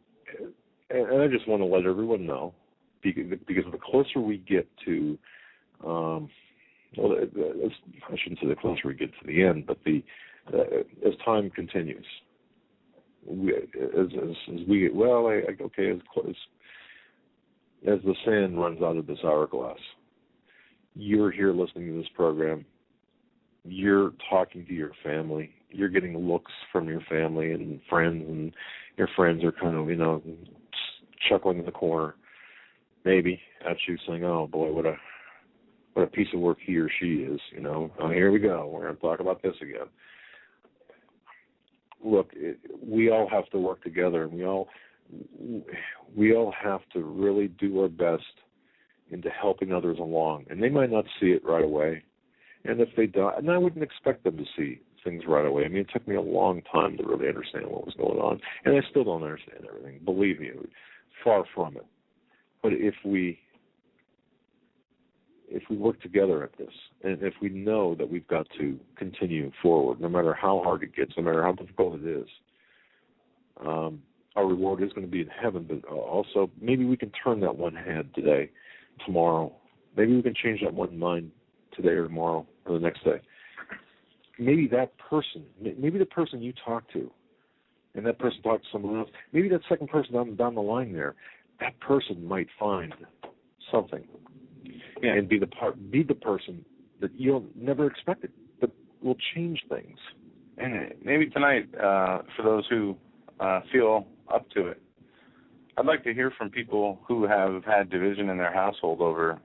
and I just want to let everyone know, because the closer we get to, I shouldn't say the closer we get to the end, but as time continues, as the sand runs out of this hourglass, you're here listening to this program, you're talking to your family, you're getting looks from your family and friends, and your friends are kind of, chuckling in the corner, maybe at you, saying, "Oh boy, what a piece of work he or she is." Oh, here we go. We're going to talk about this again. Look, we all have to work together, and we all have to really do our best into helping others along. And they might not see it right away, and if they don't, and I wouldn't expect them to see things right away. I mean, it took me a long time to really understand what was going on, and I still don't understand everything. Believe me, far from it. But if we work together at this, and if we know that we've got to continue forward, no matter how hard it gets, no matter how difficult it is, our reward is going to be in heaven. But also, maybe we can turn that one head today, tomorrow. Maybe we can change that one mind today or tomorrow or the next day. Maybe that person, maybe the person you talk to, and that person talked to someone else, maybe that second person down the line there, that person might find something, and be the person that you'll never expected, but will change things. And maybe tonight, for those who feel up to it, I'd like to hear from people who have had division in their household over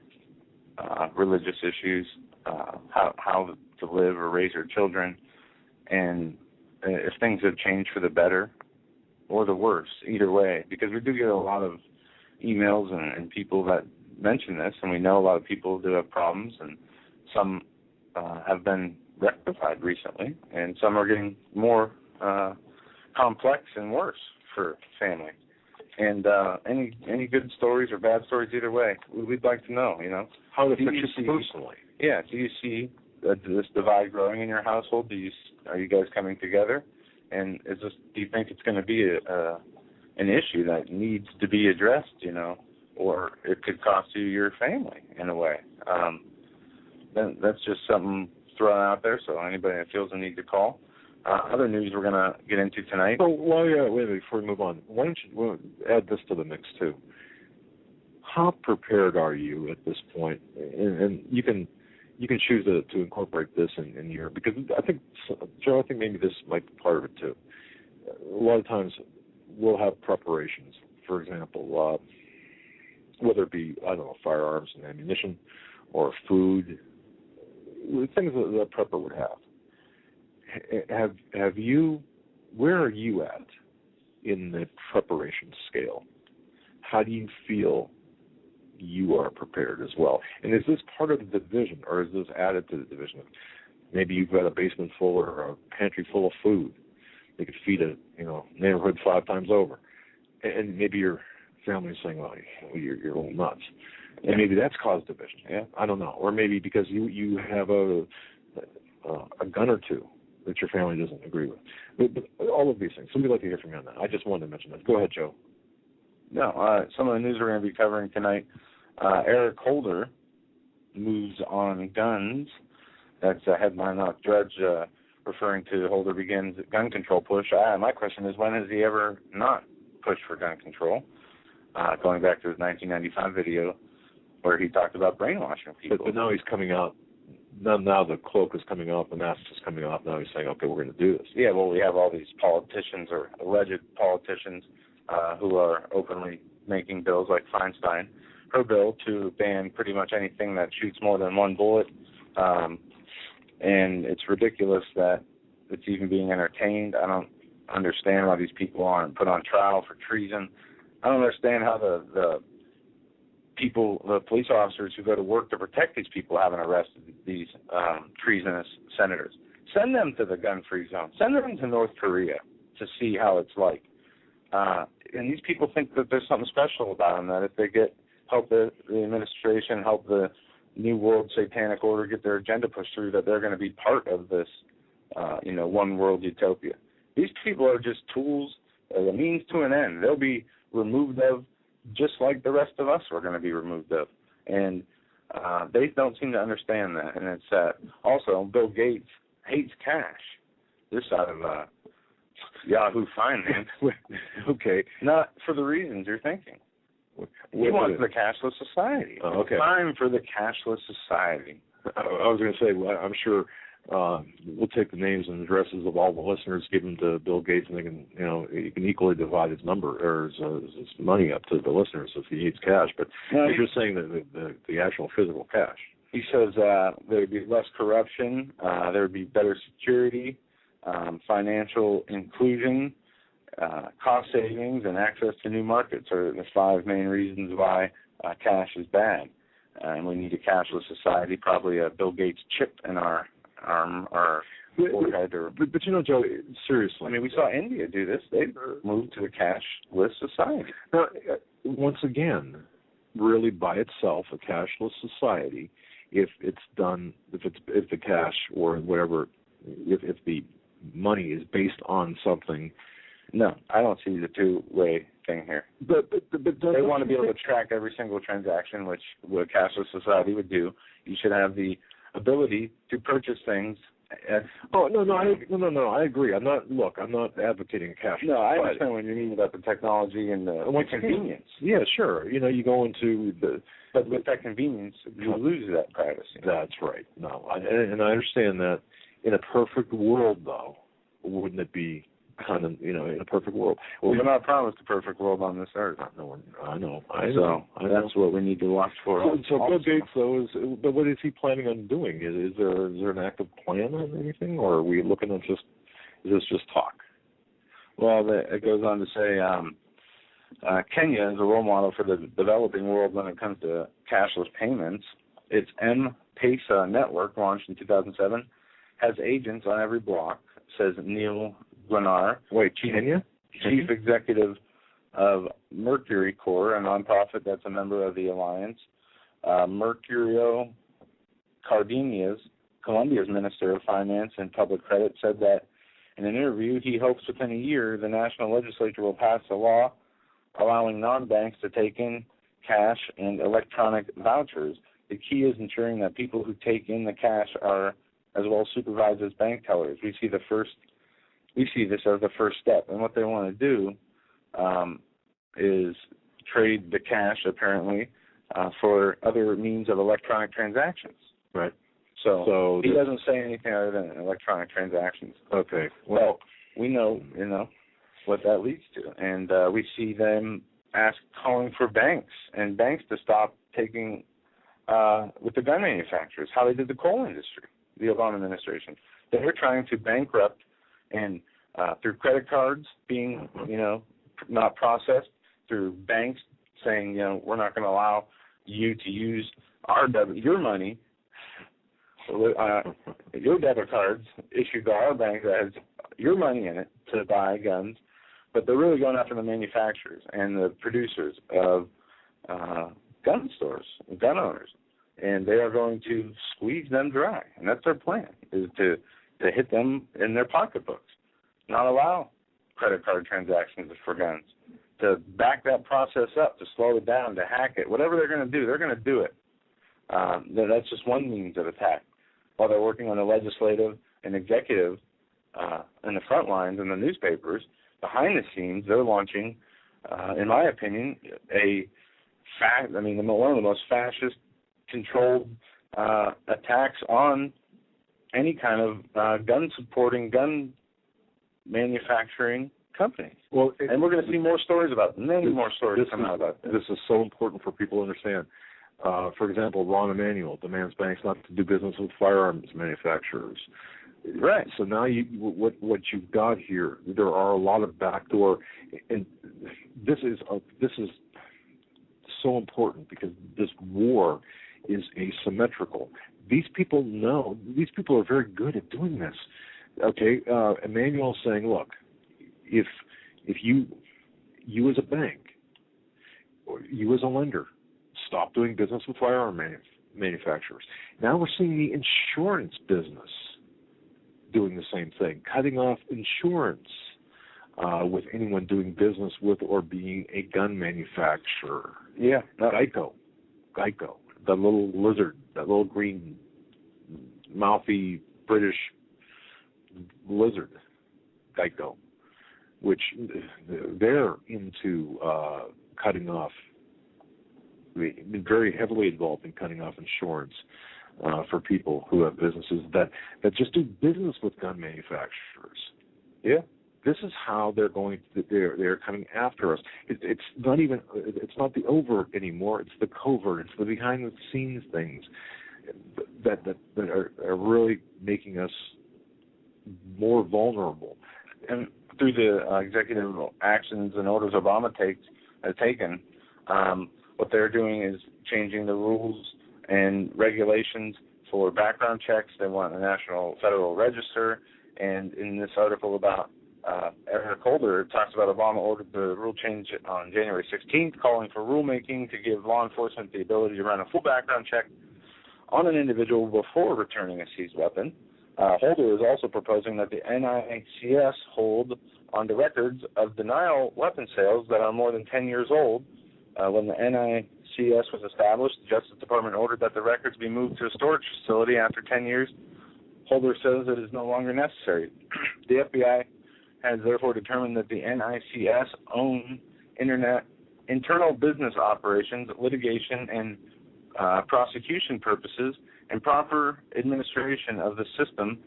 religious issues, how to live or raise their children, and if things have changed for the better or the worse, either way, because we do get a lot of emails and people that mention this, and we know a lot of people do have problems, and some have been rectified recently, and some are getting more complex and worse for family. And any good stories or bad stories, either way, we'd like to know, How it affects you personally. Yeah, do you see this divide growing in your household? Are you guys coming together? And do you think it's going to be an issue that needs to be addressed, or it could cost you your family in a way? Then that's just something thrown out there, so anybody that feels the need to call. Other news we're going to get into tonight. Oh, well, yeah, wait a minute, before we move on, why don't you add this to the mix, too? How prepared are you at this point? And you can choose to incorporate this in your, because I think, Joe, I think maybe this might be part of it, too. A lot of times we'll have preparations. For example, whether it be, firearms and ammunition or food, things that a prepper would have. Have you, where are you at in the preparation scale? How do you feel you are prepared as well. And is this part of the division, or is this added to the division? Maybe you've got a basement full or a pantry full of food. They could feed a neighborhood 5 times over. And maybe your family's saying, well, you're a little nuts. And maybe that's caused division. Yeah, I don't know. Or maybe because you have a gun or two that your family doesn't agree with. But all of these things. Somebody would like to hear from you on that. I just wanted to mention that. Go ahead, Joe. No, some of the news we're going to be covering tonight, Eric Holder moves on guns. That's a headline off Drudge referring to Holder begins gun control push. My question is, when has he ever not pushed for gun control? Going back to his 1995 video where he talked about brainwashing people. But now he's coming out. Now the cloak is coming off, the mask is coming off. Now he's saying, okay, we're going to do this. Yeah, well, we have all these politicians or alleged politicians who are openly making bills like Feinstein, her bill to ban pretty much anything that shoots more than one bullet. And it's ridiculous that it's even being entertained. I don't understand why these people aren't put on trial for treason. I don't understand how the police officers who go to work to protect these people haven't arrested these treasonous senators. Send them to the gun-free zone. Send them to North Korea to see how it's like. And these people think that there's something special about them, that if they help the administration, help the New World Satanic Order get their agenda pushed through, that they're going to be part of this, one world utopia. These people are just tools, a means to an end. They'll be removed of just like the rest of us are going to be removed of. And they don't seem to understand that. And it's sad. Also, Bill Gates hates cash. This side of Yahoo Finance. Okay. Not for the reasons you're thinking. He wants the cashless society. Oh, okay. Time for the cashless society. I was going to say, well, I'm sure we'll take the names and addresses of all the listeners, give them to Bill Gates, and they can, you can equally divide his number or his money up to the listeners if he needs cash. But if you're saying that the actual physical cash. He says there would be less corruption, there would be better security, financial inclusion, cost savings, and access to new markets are the 5 main reasons why cash is bad. And we need a cashless society, probably a Bill Gates chip in our arm or forehead. But Joe, seriously. I mean, we saw India do this. They moved to a cashless society. Now, once again, really by itself, a cashless society, if the cash or whatever, if the money is based on something. No, I don't see the two-way thing here. But they want to be able to track every single transaction, which what a cashless society would do. You should have the ability to purchase things. I agree. I'm not advocating cash. No, I understand what you mean about the technology and the convenience. Yeah, sure. You go into but with that convenience, you lose that privacy. That's right. No, and I understand that. In a perfect world, though, wouldn't it be kind of, in a perfect world? Well, we're not promised a perfect world on this earth. I know. That's what we need to watch for. So Bill Gates, though, but what is he planning on doing? Is there an active plan on anything, or are we looking at is this just talk? Well, it goes on to say Kenya is a role model for the developing world when it comes to cashless payments. Its M-Pesa network, launched in 2007, has agents on every block, says Neil Gwenar. Kenya? Chief Executive of Mercury Corps, a nonprofit that's a member of the Alliance. Mercurio Cardenas, Colombia's Minister of Finance and Public Credit, said that in an interview he hopes within a year the national legislature will pass a law allowing non-banks to take in cash and electronic vouchers. The key is ensuring that people who take in the cash are as well supervised as bank tellers. We see this as the first step, and what they want to do is trade the cash, apparently, for other means of electronic transactions. Right. So he doesn't say anything other than electronic transactions. Okay. Well, we know, what that leads to, and we see them calling for banks to stop taking with the gun manufacturers, how they did the coal industry. The Obama administration. They were trying to bankrupt and through credit cards being, not processed, through banks saying, we're not going to allow you to use your money, your debit cards issued by our bank that has your money in it to buy guns, but they're really going after the manufacturers and the producers of gun stores, gun owners, and they are going to squeeze them dry, and that's their plan, is to hit them in their pocketbooks, not allow credit card transactions for guns, to back that process up, to slow it down, to hack it, whatever they're going to do, they're going to do it. That's just one means of attack. While they're working on the legislative and executive in the front lines in the newspapers, behind the scenes, they're launching, in my opinion, one of the most fascist-controlled attacks on any kind of gun-supporting, gun manufacturing companies. Well, and we're going to see more stories about many more stories come out about this. This is so important for people to understand. For example, Ron Emanuel demands banks not to do business with firearms manufacturers. Right. So now what you've got here, there are a lot of backdoor, and this is so important because this war is asymmetrical. These people know. These people are very good at doing this. Okay, Emanuel's saying, look, if you as a bank or you as a lender stop doing business with firearm manufacturers. Now we're seeing the insurance business doing the same thing, cutting off insurance with anyone doing business with or being a gun manufacturer. Yeah. Geico, the little lizard, that little green, mouthy British lizard, Geico, which they're into cutting off, been very heavily involved in cutting off insurance for people who have businesses that just do business with gun manufacturers. Yeah. This is how they're going to, they're coming after us. It's not the overt anymore. It's the covert. It's the behind the scenes things that are really making us more vulnerable. And through the executive actions and orders Obama has taken, what they're doing is changing the rules and regulations for background checks. They want a national federal register. And in this article about Eric Holder, it talks about Obama ordered the rule change on January 16th, calling for rulemaking to give law enforcement the ability to run a full background check on an individual before returning a seized weapon. Holder is also proposing that the NICS hold on the records of denial weapon sales that are more than 10 years old. When the NICS was established, the Justice Department ordered that the records be moved to a storage facility after 10 years. Holder says it is no longer necessary. The FBI has therefore determined that the NICS own internal business operations, litigation, and prosecution purposes, and proper administration of the system.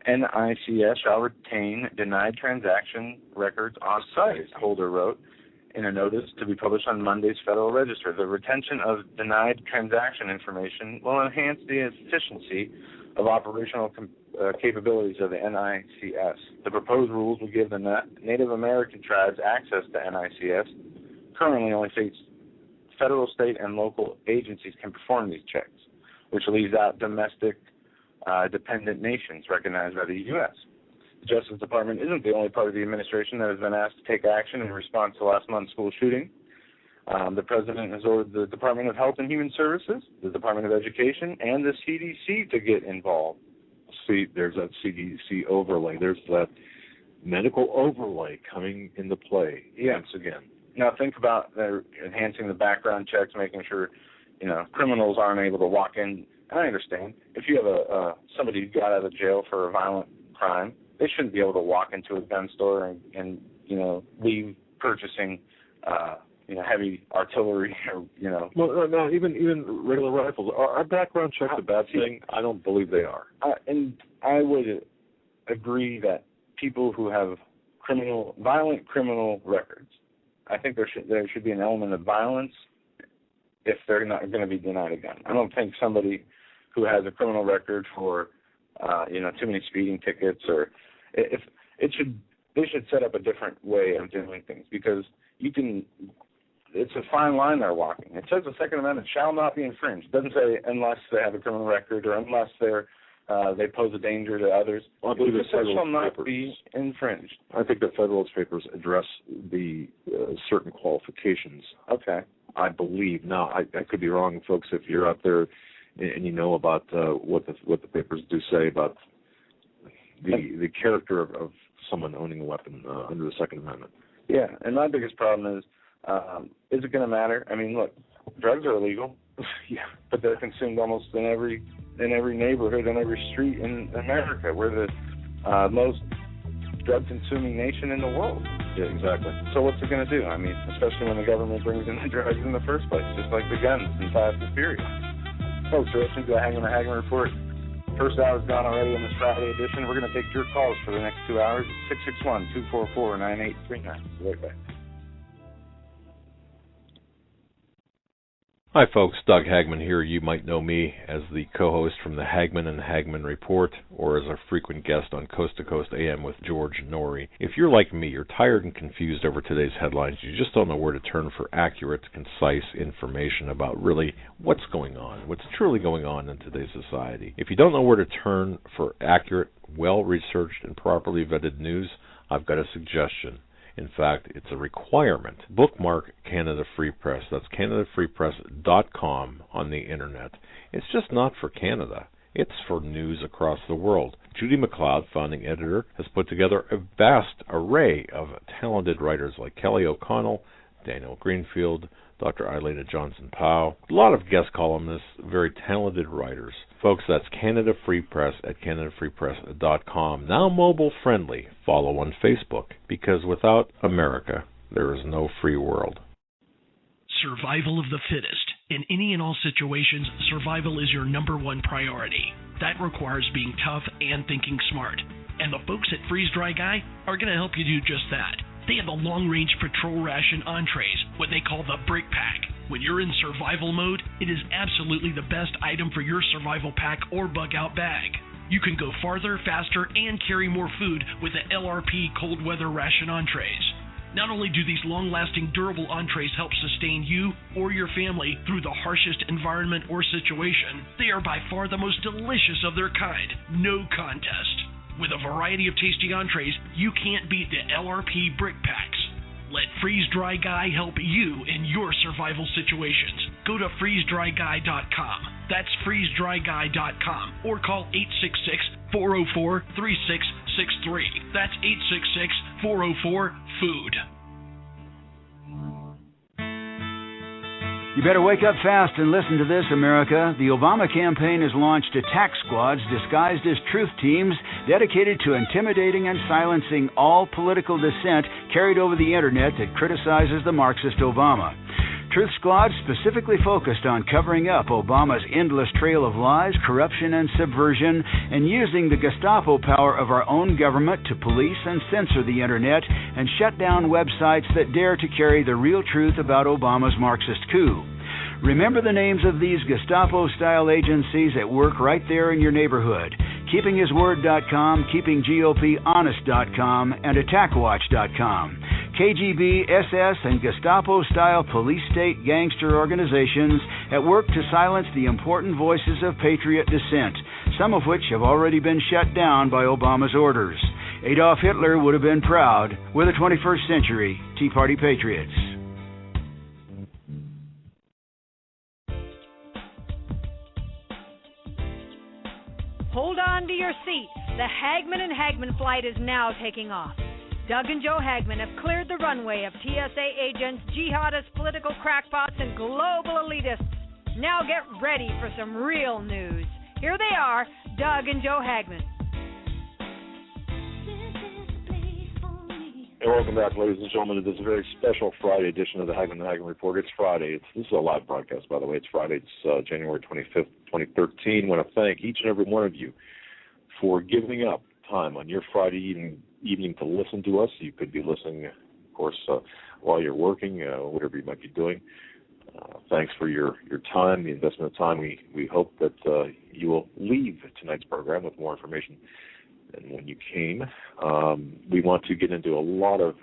NICS shall retain denied transaction records on site, Holder wrote in a notice to be published on Monday's Federal Register. The retention of denied transaction information will enhance the efficiency of operational capabilities of the NICS. The proposed rules will give the Native American tribes access to NICS. Currently, only federal, state, and local agencies can perform these checks, which leaves out domestic dependent nations recognized by the U.S. The Justice Department isn't the only part of the administration that has been asked to take action in response to last month's school shooting. The President has ordered the Department of Health and Human Services, the Department of Education, and the CDC to get involved. See, there's that CDC overlay. There's that medical overlay coming into play once again. Now think about enhancing the background checks, making sure, criminals aren't able to walk in. And I understand if you have somebody who got out of jail for a violent crime, they shouldn't be able to walk into a gun store and leave purchasing heavy artillery or Well, no, even regular rifles. Are background checks a bad thing? I don't believe they are. And I would agree that people who have violent criminal records, I think there should be an element of violence if they're not going to be denied a gun. I don't think somebody who has a criminal record for too many speeding tickets they should set up a different way of doing things, because it's a fine line they're walking. It says the Second Amendment shall not be infringed. It doesn't say unless they have a criminal record or unless they pose a danger to others. Well, I believe it shall not be infringed. I think the Federalist Papers address the certain qualifications. Okay. I believe. Now, I could be wrong, folks. If you're out there and you know about what the papers do say about the character of someone owning a weapon under the Second Amendment. Yeah, and my biggest problem is it going to matter? I mean, look, drugs are illegal, yeah, but they're consumed almost in every neighborhood, in every street in America. We're the most drug-consuming nation in the world. Yeah, exactly. So what's it going to do? I mean, especially when the government brings in the drugs in the first place, just like the guns in Fast and Furious. Folks, you're listening to the Hagmann Report. First hour's gone already on this Friday edition. We're going to take your calls for the next 2 hours at 661-244-9839. Right back. Hi folks, Doug Hagmann here. You might know me as the co-host from the Hagmann and Hagmann Report, or as a frequent guest on Coast to Coast AM with George Norrie. If you're like me, you're tired and confused over today's headlines. You just don't know where to turn for accurate, concise information about really what's going on, what's truly going on in today's society. If you don't know where to turn for accurate, well-researched, and properly vetted news, I've got a suggestion. In fact, it's a requirement. Bookmark Canada Free Press. That's CanadaFreePress.com on the internet. It's just not for Canada. It's for news across the world. Judy McLeod, founding editor, has put together a vast array of talented writers like Kelly O'Connell, Daniel Greenfield, Dr. Eileen Johnson-Powell, a lot of guest columnists, very talented writers. Folks, that's Canada Free Press at CanadaFreePress.com. Now mobile friendly. Follow on Facebook, because without America, there is no free world. Survival of the fittest. In any and all situations, survival is your number one priority. That requires being tough and thinking smart. And the folks at Freeze Dry Guy are going to help you do just that. They have the long-range patrol ration entrees, what they call the Brick Pack. When you're in survival mode, it is absolutely the best item for your survival pack or bug-out bag. You can go farther, faster, and carry more food with the LRP cold weather ration entrees. Not only do these long-lasting, durable entrees help sustain you or your family through the harshest environment or situation, they are by far the most delicious of their kind. No contest. With a variety of tasty entrees, you can't beat the LRP Brick Packs. Let Freeze Dry Guy help you in your survival situations. Go to freezedryguy.com. That's freezedryguy.com. Or call 866-404-3663. That's 866-404-FOOD. You better wake up fast and listen to this, America. The Obama campaign has launched attack squads disguised as truth teams dedicated to intimidating and silencing all political dissent carried over the internet that criticizes the Marxist Obama. Truth squads specifically focused on covering up Obama's endless trail of lies, corruption, and subversion, and using the Gestapo power of our own government to police and censor the internet and shut down websites that dare to carry the real truth about Obama's Marxist coup. Remember the names of these Gestapo-style agencies at work right there in your neighborhood. KeepingHisWord.com, KeepingGOPHonest.com, and AttackWatch.com. KGB, SS, and Gestapo-style police-state gangster organizations at work to silence the important voices of patriot dissent, some of which have already been shut down by Obama's orders. Adolf Hitler would have been proud. We're the 21st century Tea Party patriots. Hold on to your seats. The Hagmann and Hagmann flight is now taking off. Doug and Joe Hagmann have cleared the runway of TSA agents, jihadists, political crackpots, and global elitists. Now get ready for some real news. Here they are, Doug and Joe Hagmann. And welcome back, ladies and gentlemen, to this very special Friday edition of the Hagmann and Hagmann Report. It's Friday. This is a live broadcast, by the way. It's Friday. It's January 25th, 2013. I want to thank each and every one of you for giving up time on your Friday evening to listen to us. You could be listening, of course, while you're working, whatever you might be doing. Thanks for your time, the investment of time. We hope that you will leave tonight's program with more information than when you came. We want to get into a lot of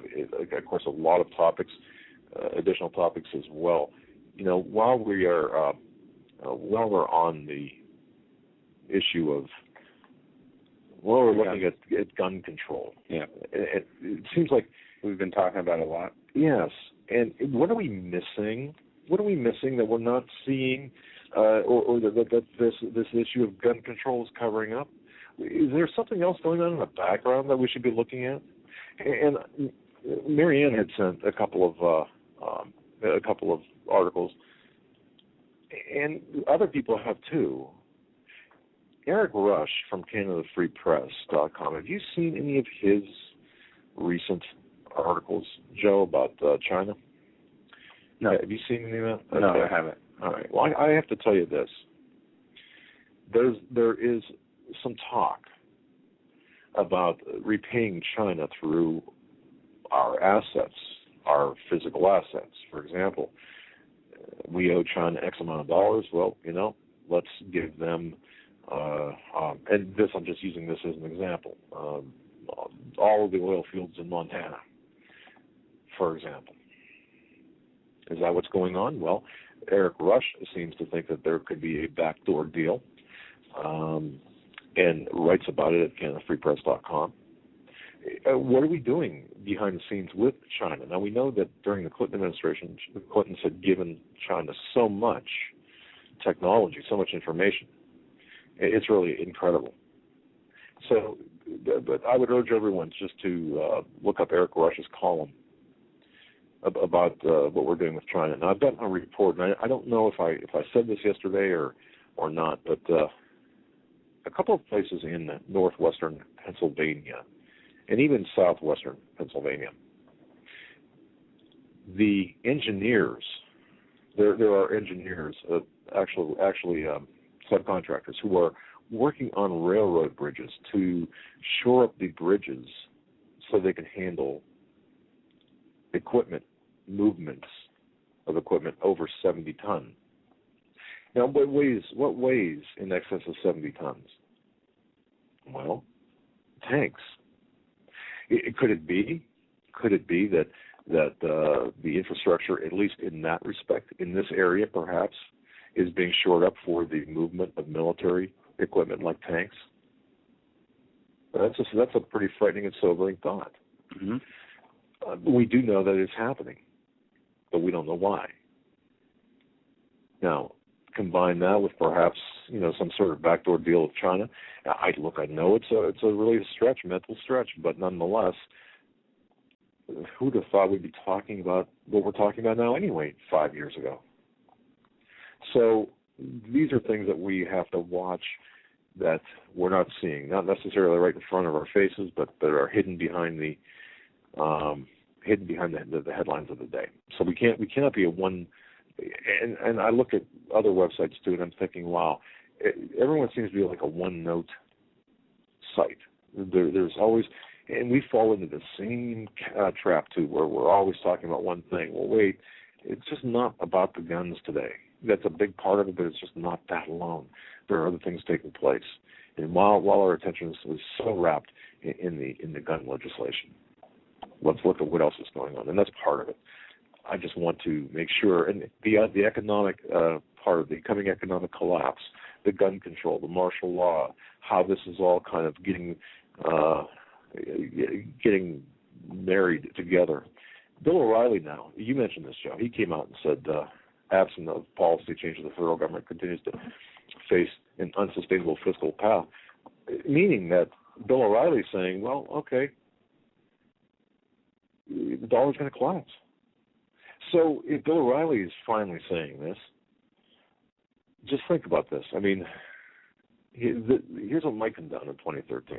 topics. additional topics as well. While we're on the issue of, we're looking at gun control. Yeah. It seems like we've been talking about it a lot. Yes. And what are we missing? What are we missing that we're not seeing, or that this issue of gun control is covering up? Is there something else going on in the background that we should be looking at? And Marianne had sent a couple of articles, and other people have too. Eric Rush from CanadaFreePress.com. Have you seen any of his recent articles, Joe, about China? No. Have you seen any of that? No, Okay. I haven't. All right. Well, I have to tell you this. There is some talk about repaying China through our assets, our physical assets. For example, we owe China X amount of dollars. Well, let's give them, and this, I'm just using this as an example, all of the oil fields in Montana, for example. Is that what's going on? Well, Eric Rush seems to think that there could be a backdoor deal, and writes about it at CanadaFreePress.com. What are we doing behind the scenes with China? Now, we know that during the Clinton administration, the Clintons had given China so much technology, so much information. It's really incredible. So, but I would urge everyone just to look up Eric Rush's column about what we're doing with China. Now, I've gotten a report, and I don't know if I said this yesterday or not, but a couple of places in northwestern Pennsylvania and even southwestern Pennsylvania, the engineers, there are engineers, actually subcontractors who are working on railroad bridges to shore up the bridges so they can handle movements of equipment over 70 tons. Now, what weighs in excess of 70 tons? Well, tanks. Could it be that the infrastructure, at least in that respect, in this area perhaps, is being shored up for the movement of military equipment like tanks? That's a pretty frightening and sobering thought. Mm-hmm. We do know that it's happening, but we don't know why. Now, combine that with perhaps some sort of backdoor deal with China. I know it's a really mental stretch, but nonetheless, who would have thought we'd be talking about what we're talking about now anyway 5 years ago? So these are things that we have to watch that we're not seeing, not necessarily right in front of our faces, but that are hidden behind the headlines of the day. So we cannot be a one. And I look at other websites too, and I'm thinking, wow, everyone seems to be like a one-note site. There's always, and we fall into the same trap too, where we're always talking about one thing. Well, wait, it's just not about the guns today. That's a big part of it, but it's just not that alone. There are other things taking place, and while our attention is so wrapped in the gun legislation, let's look at what else is going on, and that's part of it. I just want to make sure, and the economic part of the coming economic collapse, the gun control, the martial law, how this is all kind of getting married together. Bill O'Reilly now, you mentioned this, Joe, he came out and said, absent of policy change, the federal government continues to face an unsustainable fiscal path, meaning that Bill O'Reilly is saying, well, okay, the dollar's going to collapse. So if Bill O'Reilly is finally saying this, just think about this. I mean, here's what might come down in 2013.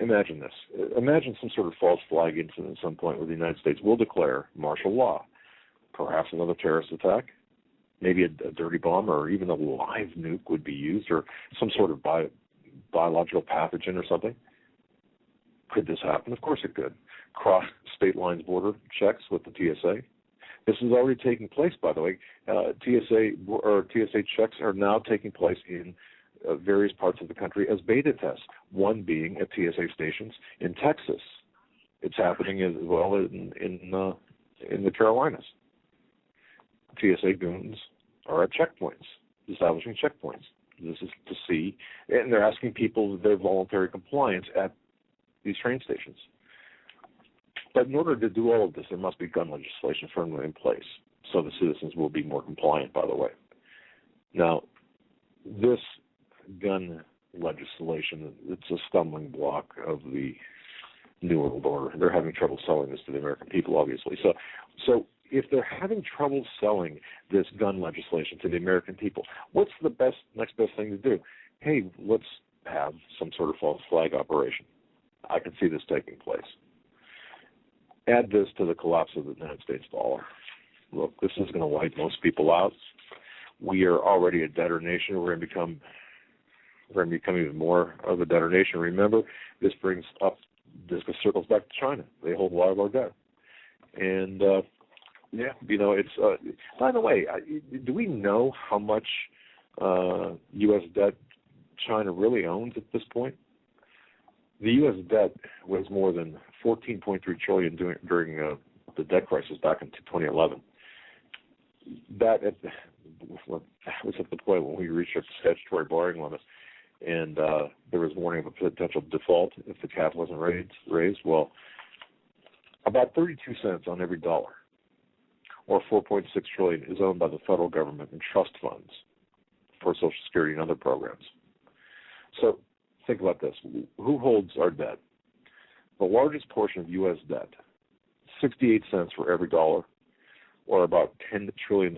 Imagine this. Imagine some sort of false flag incident at some point where the United States will declare martial law, perhaps another terrorist attack, maybe a dirty bomb, or even a live nuke would be used, or some sort of biological pathogen or something. Could this happen? Of course it could. Cross state lines border checks with the TSA. This is already taking place, by the way. TSA checks are now taking place in various parts of the country as beta tests, one being at TSA stations in Texas. It's happening as well in in the Carolinas. TSA goons are at checkpoints, establishing checkpoints. This is to see, and they're asking people their voluntary compliance at these train stations. But in order to do all of this, there must be gun legislation firmly in place, so the citizens will be more compliant, by the way. Now, this gun legislation, it's a stumbling block of the New World Order. They're having trouble selling this to the American people, obviously. So if they're having trouble selling this gun legislation to the American people, what's the next best thing to do? Hey, let's have some sort of false flag operation. I can see this taking place. Add this to the collapse of the United States dollar. Look, this is going to wipe most people out. We are already a debtor nation. We're going to become even more of a debtor nation. Remember, this circles back to China. They hold a lot of our debt. And, it's, by the way, do we know how much U.S. debt China really owns at this point? The U.S. debt was more than $14.3 trillion during the debt crisis back in 2011. That was at the point when we reached our statutory borrowing limit, and there was warning of a potential default if the cap wasn't raised. Well, about 32 cents on every dollar, or $4.6 trillion, is owned by the federal government in trust funds for Social Security and other programs. So think about this. Who holds our debt? The largest portion of U.S. debt, 68 cents for every dollar, or about $10 trillion,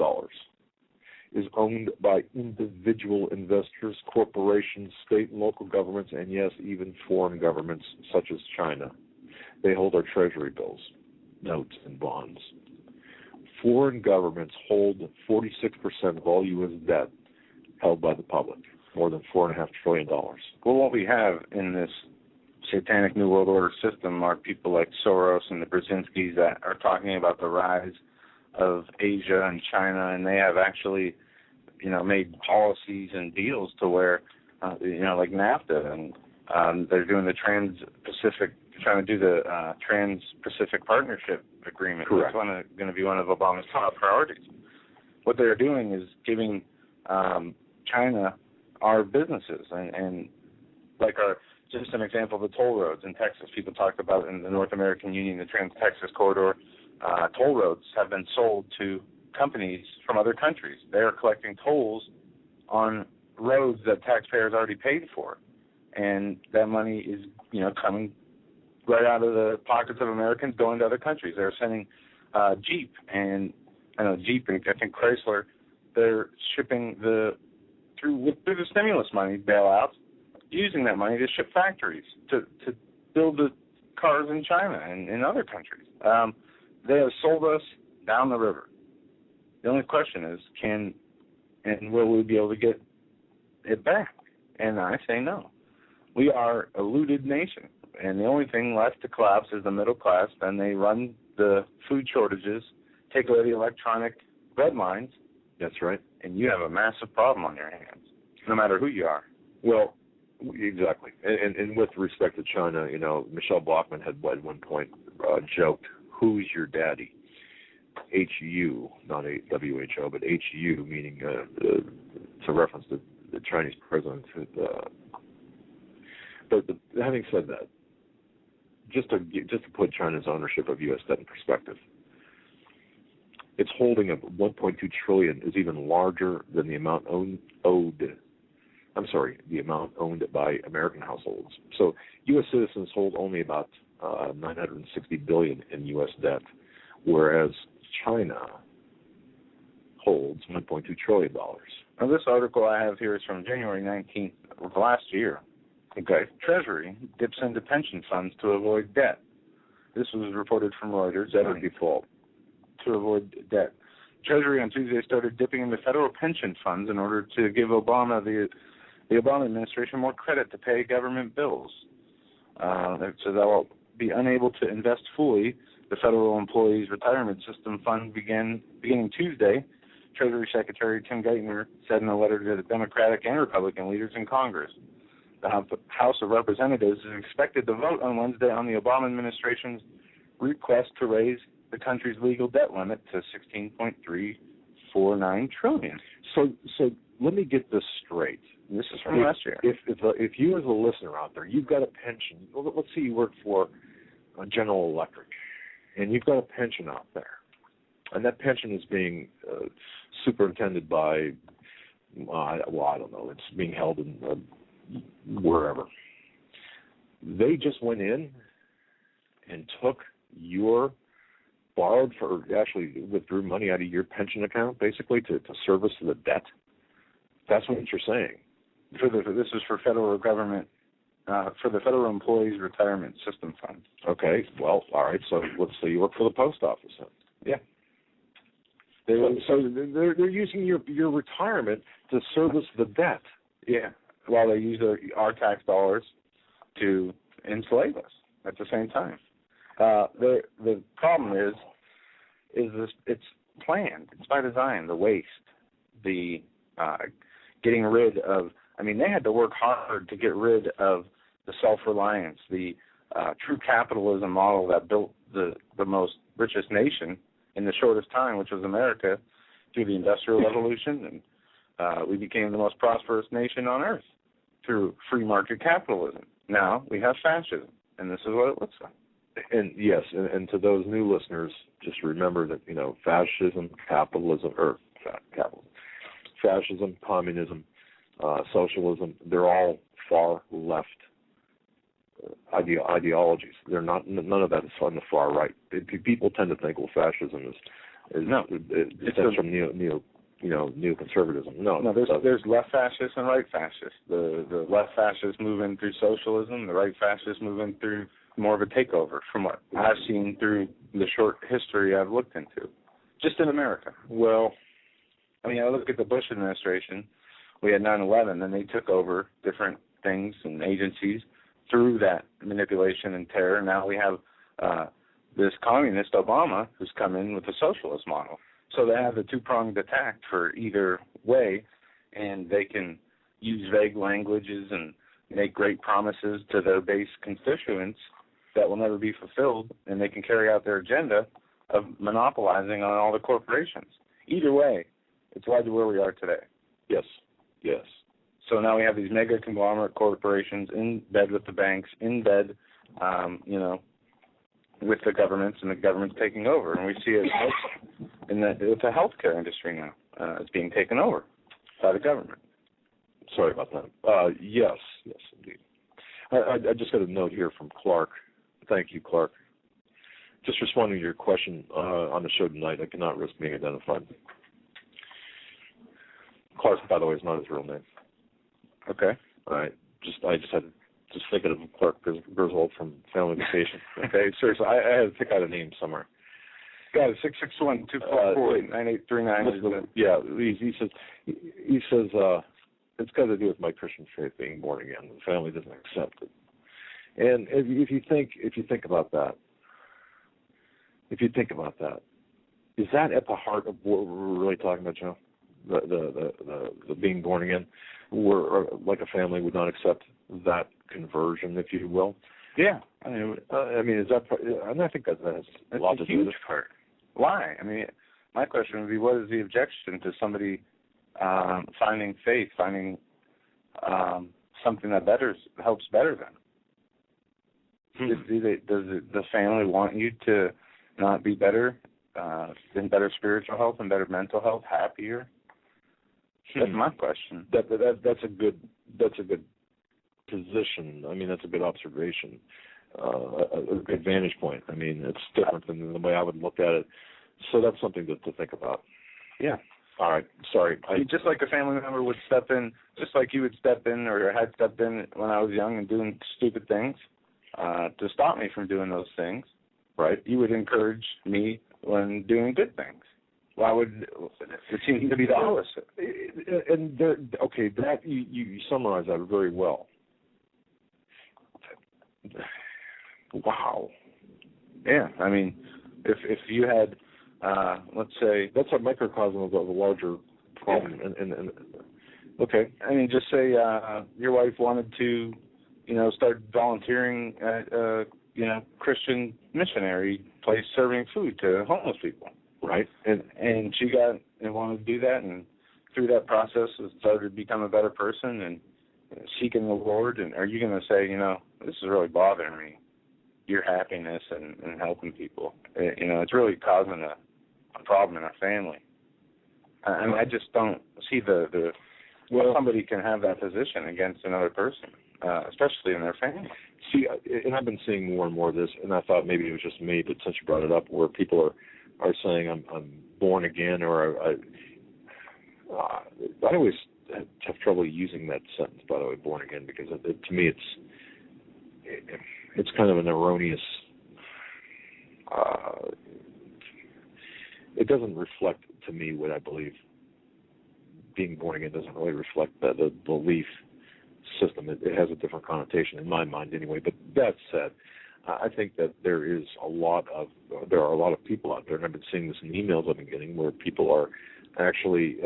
is owned by individual investors, corporations, state and local governments, and yes, even foreign governments such as China. They hold our treasury bills, notes, and bonds. Foreign governments hold 46% of all U.S. debt held by the public, more than $4.5 trillion. Well, what we have in this satanic New World Order system are people like Soros and the Brzezinskis that are talking about the rise of Asia and China, and they have actually, made policies and deals to where, like NAFTA, and they're doing the Trans-Pacific, trying to do the Trans-Pacific Partnership Agreement. Correct. That's going to be one of Obama's top priorities. What they're doing is giving China our businesses, and like just an example of the toll roads in Texas. People talked about in the North American Union, the Trans-Texas Corridor. Toll roads have been sold to companies from other countries. They are collecting tolls on roads that taxpayers already paid for, and that money is, coming right out of the pockets of Americans going to other countries. They're sending Jeep and Jeep and I think Chrysler. They're shipping through the stimulus money bailouts, using that money to ship factories to build the cars in China and in other countries. They have sold us down the river. The only question is, will we be able to get it back? And I say no. We are a looted nation, and the only thing left to collapse is the middle class. Then they run the food shortages, take away the electronic bread lines. That's right. And you have a massive problem on your hands, no matter who you are. Well, exactly. And with respect to China, Michelle Bachmann had at one point joked, "Who's your daddy?" H-U, not W-H-O, but H-U, meaning it's a reference to the Chinese president. But having said that, just to put China's ownership of U.S. debt in perspective, its holding of $1.2 trillion is even larger than the amount the amount owned by American households. So U.S. citizens hold only about $960 billion in U.S. debt, whereas China holds $1.2 trillion. Now, this article I have here is from January 19th of last year. Okay. Treasury dips into pension funds to avoid debt. This was reported from Reuters. Debt or default. To avoid debt. Treasury on Tuesday started dipping into federal pension funds in order to give the Obama administration more credit to pay government bills. So that will be unable to invest fully. The Federal Employees Retirement System Fund beginning Tuesday. Treasury Secretary Tim Geithner said in a letter to the Democratic and Republican leaders in Congress. The House of Representatives is expected to vote on Wednesday on the Obama administration's request to raise the country's legal debt limit to $16.349 trillion. So let me get this straight. This is from last year. If you as a listener out there, you've got a pension. Let's say you work for General Electric, and you've got a pension out there, and that pension is being superintended by, I don't know, it's being held in wherever. They just went in and took your actually withdrew money out of your pension account, basically, to service the debt. That's what you're saying. This is for federal government, for the Federal Employees Retirement System Fund. Okay, well, all right, so let's say you work for the post office then. Yeah. So they're using your retirement to service the debt. Yeah, while they use our tax dollars to enslave us at the same time. The problem is this, it's planned. It's by design. The waste, the getting rid of. I mean, they had to work hard to get rid of the self-reliance, the true capitalism model that built the most richest nation in the shortest time, which was America, through the Industrial Revolution, and we became the most prosperous nation on earth through free market capitalism. Now we have fascism, and this is what it looks like. And yes, and to those new listeners, just remember that fascism, fascism, communism, socialism, they're all far left ideologies. They're not. None of that is on the far right. People tend to think, well, fascism is it stems from neoconservatism. No. There's left fascists and right fascists. The left fascists move in through socialism. The right fascists move in through more of a takeover, from what I've seen through the short history I've looked into, just in America. Well, I mean, I look at the Bush administration. We had 9/11, and they took over different things and agencies through that manipulation and terror. Now we have this communist Obama who's come in with a socialist model. So they have the two-pronged attack for either way, and they can use vague languages and make great promises to their base constituents that will never be fulfilled, and they can carry out their agenda of monopolizing on all the corporations. Either way, it's led to where we are today. Yes. So now we have these mega conglomerate corporations in bed with the banks, in bed, with the governments, and the government's taking over. And we see it with the healthcare industry now. It's being taken over by the government. Sorry about that. Yes, indeed. I just got a note here from Clark. Thank you, Clark. Just responding to your question on the show tonight, I cannot risk being identified. Clark, by the way, is not his real name. Okay. All right. I just had to think of Clark Griswold from Family Vacation. Okay. Seriously, I had to pick out a name somewhere. Got it. 661-244-9839. Yeah. He says it's got to do with my Christian faith, being born again. The family doesn't accept it. And if you think about that, is that at the heart of what we're really talking about, Joe? The being born again, where like a family would not accept that conversion, if you will. Yeah, I mean, is that? And I think that has a lot to do with it. Part. Why? I mean, my question would be, what is the objection to somebody finding faith, finding something that helps better them? Does the family want you to not be better, in better spiritual health and better mental health, happier? That's my question. That's a good position. I mean, that's a good observation, a good vantage point. I mean, it's different than the way I would look at it. So that's something to think about. Yeah. All right. Sorry. Just like a family member would step in, just like you would step in or had stepped in when I was young and doing stupid things to stop me from doing those things, right? You would encourage me when doing good things. Why would it seem to be the opposite? And that you summarize that very well. Wow. Yeah, I mean, if you had, let's say, that's a microcosm of a larger problem. Yeah. And okay, I mean, just say your wife wanted to, start volunteering at Christian missionary place serving food to homeless people. Right. And she got and wanted to do that, and through that process started to become a better person and seeking the Lord. And are you going to say, this is really bothering me, your happiness and helping people? It's really causing a problem in our family. I mean, I just don't see well, somebody can have that position against another person, especially in their family. See, and I've been seeing more and more of this, and I thought maybe it was just me, but since you brought it up, where people are saying I'm born again, or I always have trouble using that sentence, by the way, born again, because to me it's kind of an erroneous. It doesn't reflect to me what I believe. Being born again doesn't really reflect the belief system. It has a different connotation in my mind, anyway. But that said, I think that there are a lot of people out there, and I've been seeing this in emails I've been getting, where people are actually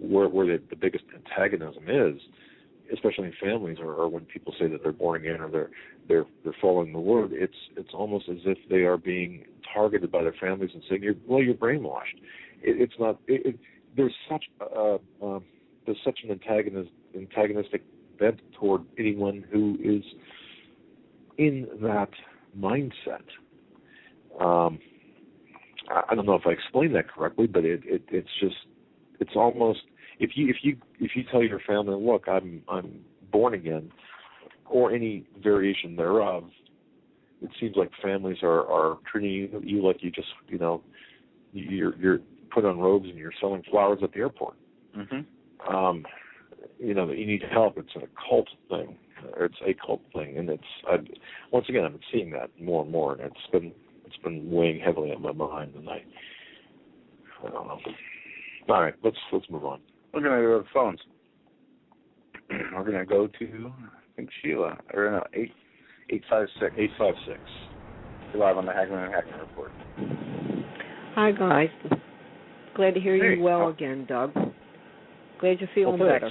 where the biggest antagonism is, especially in families, or when people say that they're born again or they're following the Lord. It's almost as if they are being targeted by their families and saying, you're brainwashed. It's not. There's such an antagonistic bent toward anyone who is in that mindset. I don't know if I explained that correctly, but it's almost if you tell your family, look, I'm born again, or any variation thereof, it seems like families are treating you like you just you're put on robes and you're selling flowers at the airport. Mm-hmm. That you need help. It's an occult thing. It's a cult thing, and once again I've been seeing that more and more, and it's been weighing heavily on my mind, and I don't know. All right, let's move on. We're going to go to the phones. We're going to go to, I think, Sheila, or no, 856. 856. You're live on the Hagmann and Hagmann Report. Hi, guys. Glad to hear you well again, Doug. Glad you're feeling better.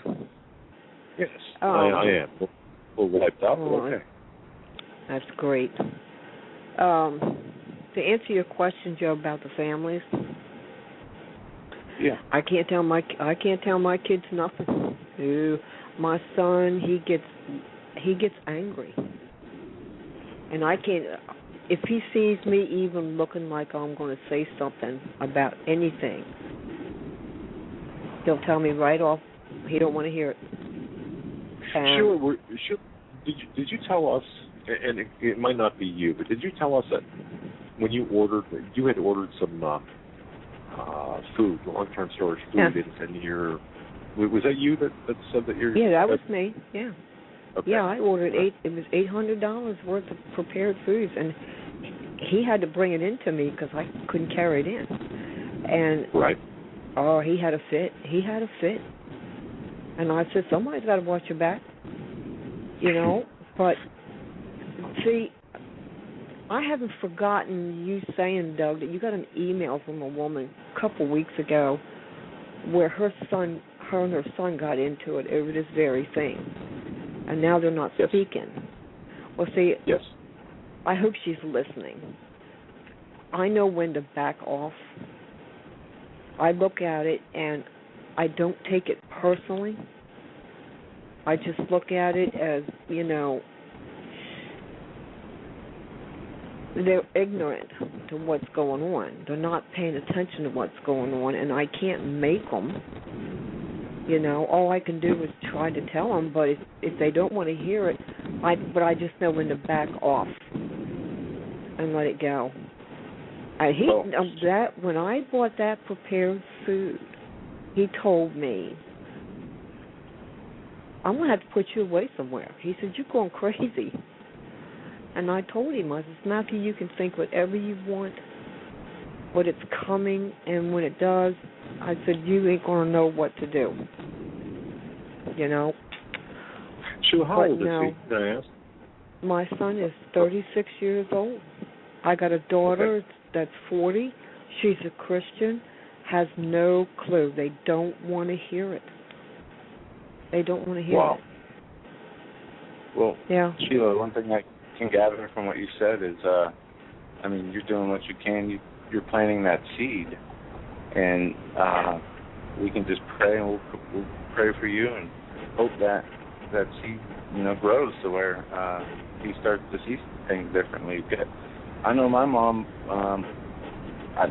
Yes, I am. A little wiped out, but okay. That's great. To answer your question, Joe, about the families, yeah, I can't tell my kids nothing. My son, he gets angry, and I can't. If he sees me even looking like I'm going to say something about anything, he'll tell me right off he don't want to hear it. Sure. Did you tell us, and it might not be you, but did you tell us that when you had ordered some food, long-term storage food, and was that you that said that you're... Yeah, that was me, yeah. Okay. Yeah, I ordered it was $800 worth of prepared foods, and he had to bring it in to me because I couldn't carry it in. And right. Oh, he had a fit. And I said, somebody's got to watch your back, But, see, I haven't forgotten you saying, Doug, that you got an email from a woman a couple weeks ago where her and her son got into it over this very thing. And now they're not speaking. Well, see, yes. I hope she's listening. I know when to back off. I look at it and I don't take it personally. I just look at it as, they're ignorant to what's going on. They're not paying attention to what's going on, and I can't make them. All I can do is try to tell them, but if they don't want to hear it, I just know when to back off and let it go. When I bought that prepared food, he told me, I'm going to have to put you away somewhere. He said, you're going crazy. And I told him, I said, Matthew, you can think whatever you want, but it's coming, and when it does, I said, you ain't going to know what to do. So how old is he, can I ask? My son is 36 years old. I got a daughter that's 40. She's a Christian, has no clue. They don't want to hear it. They don't want to hear it. Well, yeah. Sheila, one thing I can gather from what you said is, I mean, you're doing what you can. You're planting that seed, and we can just pray, and we'll pray for you and hope that seed, grows to where he starts to see things differently. I know my mom.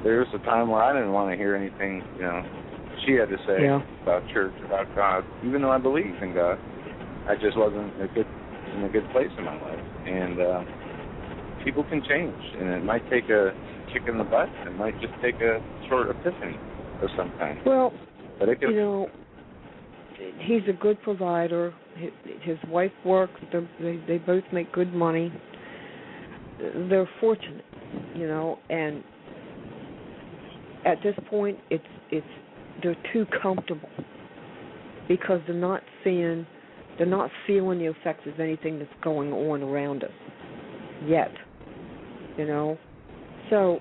There was a time where I didn't want to hear anything, she had to say about church, about God. Even though I believed in God, I just wasn't in a good place in my life. And people can change, and it might take a kick in the butt. It might just take a short epiphany of some kind. Well, but it can, he's a good provider. His wife works. They both make good money. They're fortunate, and at this point, they're too comfortable because they're not feeling the effects of anything that's going on around us yet, So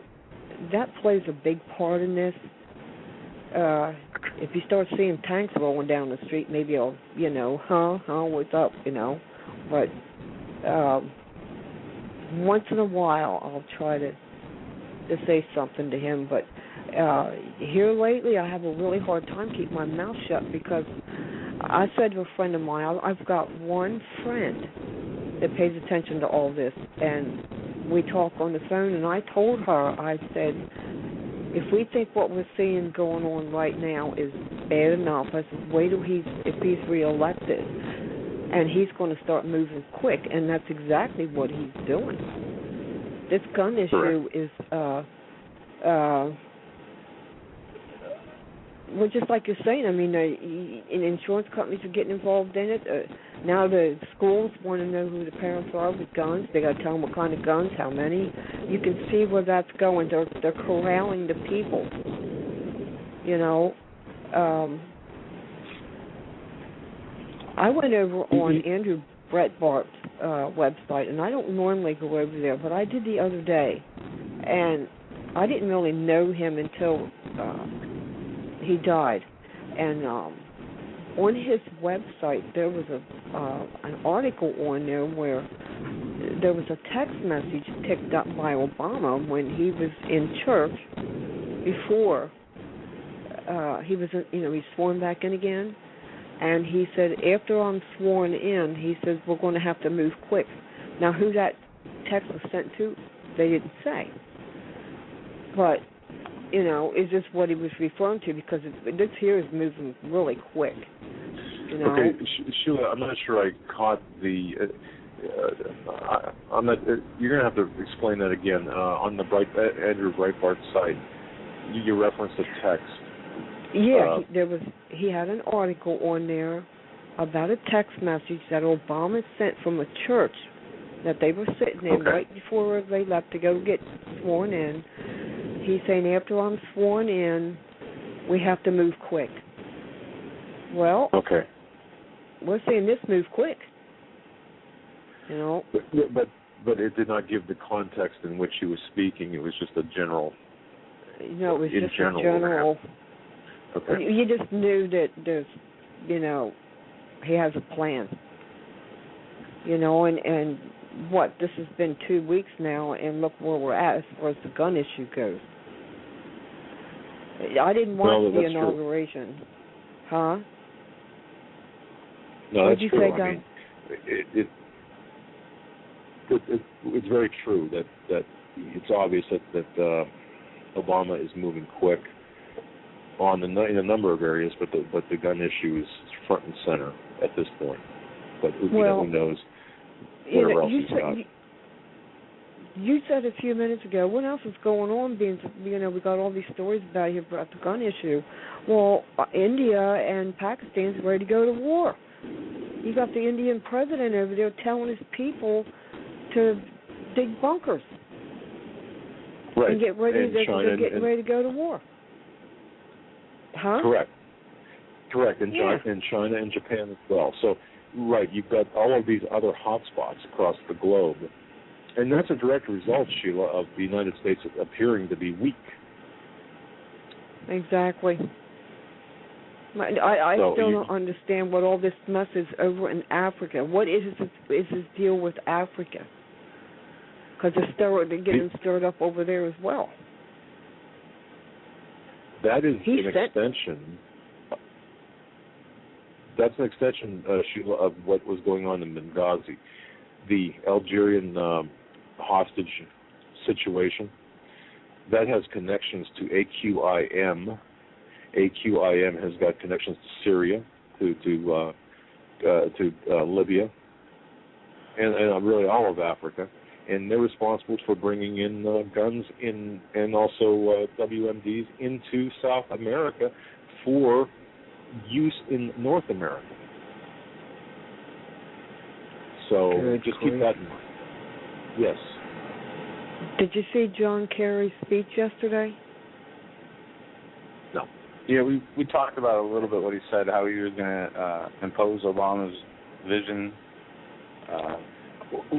that plays a big part in this. If you start seeing tanks rolling down the street, maybe I'll, what's up, But once in a while, I'll try to say something to him. But here lately, I have a really hard time keeping my mouth shut because I said to a friend of mine, I've got one friend that pays attention to all this, and we talk on the phone, and I told her, I said, if we think what we're seeing going on right now is bad enough, I said, wait till if he's reelected, and he's going to start moving quick, and that's exactly what he's doing. This gun issue is, well, just like you're saying, I mean, insurance companies are getting involved in it. Now the schools want to know who the parents are with guns. They got to tell them what kind of guns, how many. You can see where that's going. They're corralling the people. I went over on Andrew Breitbart's website, and I don't normally go over there, but I did the other day, and I didn't really know him until he died. And on his website, there was an article on there where there was a text message picked up by Obama when he was in church before he was, he's sworn back in again. And he said, after I'm sworn in, he says, we're going to have to move quick. Now, who that text was sent to, they didn't say. But, is this what he was referring to? Because this here is moving really quick. Okay, Sheila, I'm not sure I caught the... I'm not. You're going to have to explain that again. On the Andrew Breitbart site, you referenced a text. Yeah, he had an article on there about a text message that Obama sent from a church that they were sitting in right before they left to go get sworn in. He's saying, after I'm sworn in, we have to move quick. Well, we're seeing this move quick. But it did not give the context in which he was speaking. It was just a general. It was just a general. Okay. You just knew that there's, he has a plan. And what, this has been 2 weeks now, and look where we're at as far as the gun issue goes. I didn't watch the inauguration. True. Huh? No, what that's did you true. say, I mean, it's very true that it's obvious that Obama is moving quick in a number of areas, but the gun issue is front and center at this point. But who knows whatever else he's got. You said a few minutes ago, what else is going on? We got all these stories about the gun issue. Well, India and Pakistan's ready to go to war. You got the Indian president over there telling his people to dig bunkers and get ready. They're getting ready to go to war. Huh? Correct. In China and Japan as well. So, you've got all of these other hotspots across the globe. And that's a direct result, Sheila, of the United States appearing to be weak. Exactly. I still don't understand what all this mess is over in Africa. What is his deal with Africa? because they're getting stirred up over there as well. That is extension. That's an extension, Sheila, of what was going on in Benghazi. The Algerian hostage situation, that has connections to AQIM. AQIM has got connections to Syria, to Libya, and really all of Africa. And they're responsible for bringing in guns and also WMDs into South America for use in North America. So just keep that in mind. Yes. Did you see John Kerry's speech yesterday? No. Yeah, we talked about a little bit what he said, how he was going to impose Obama's vision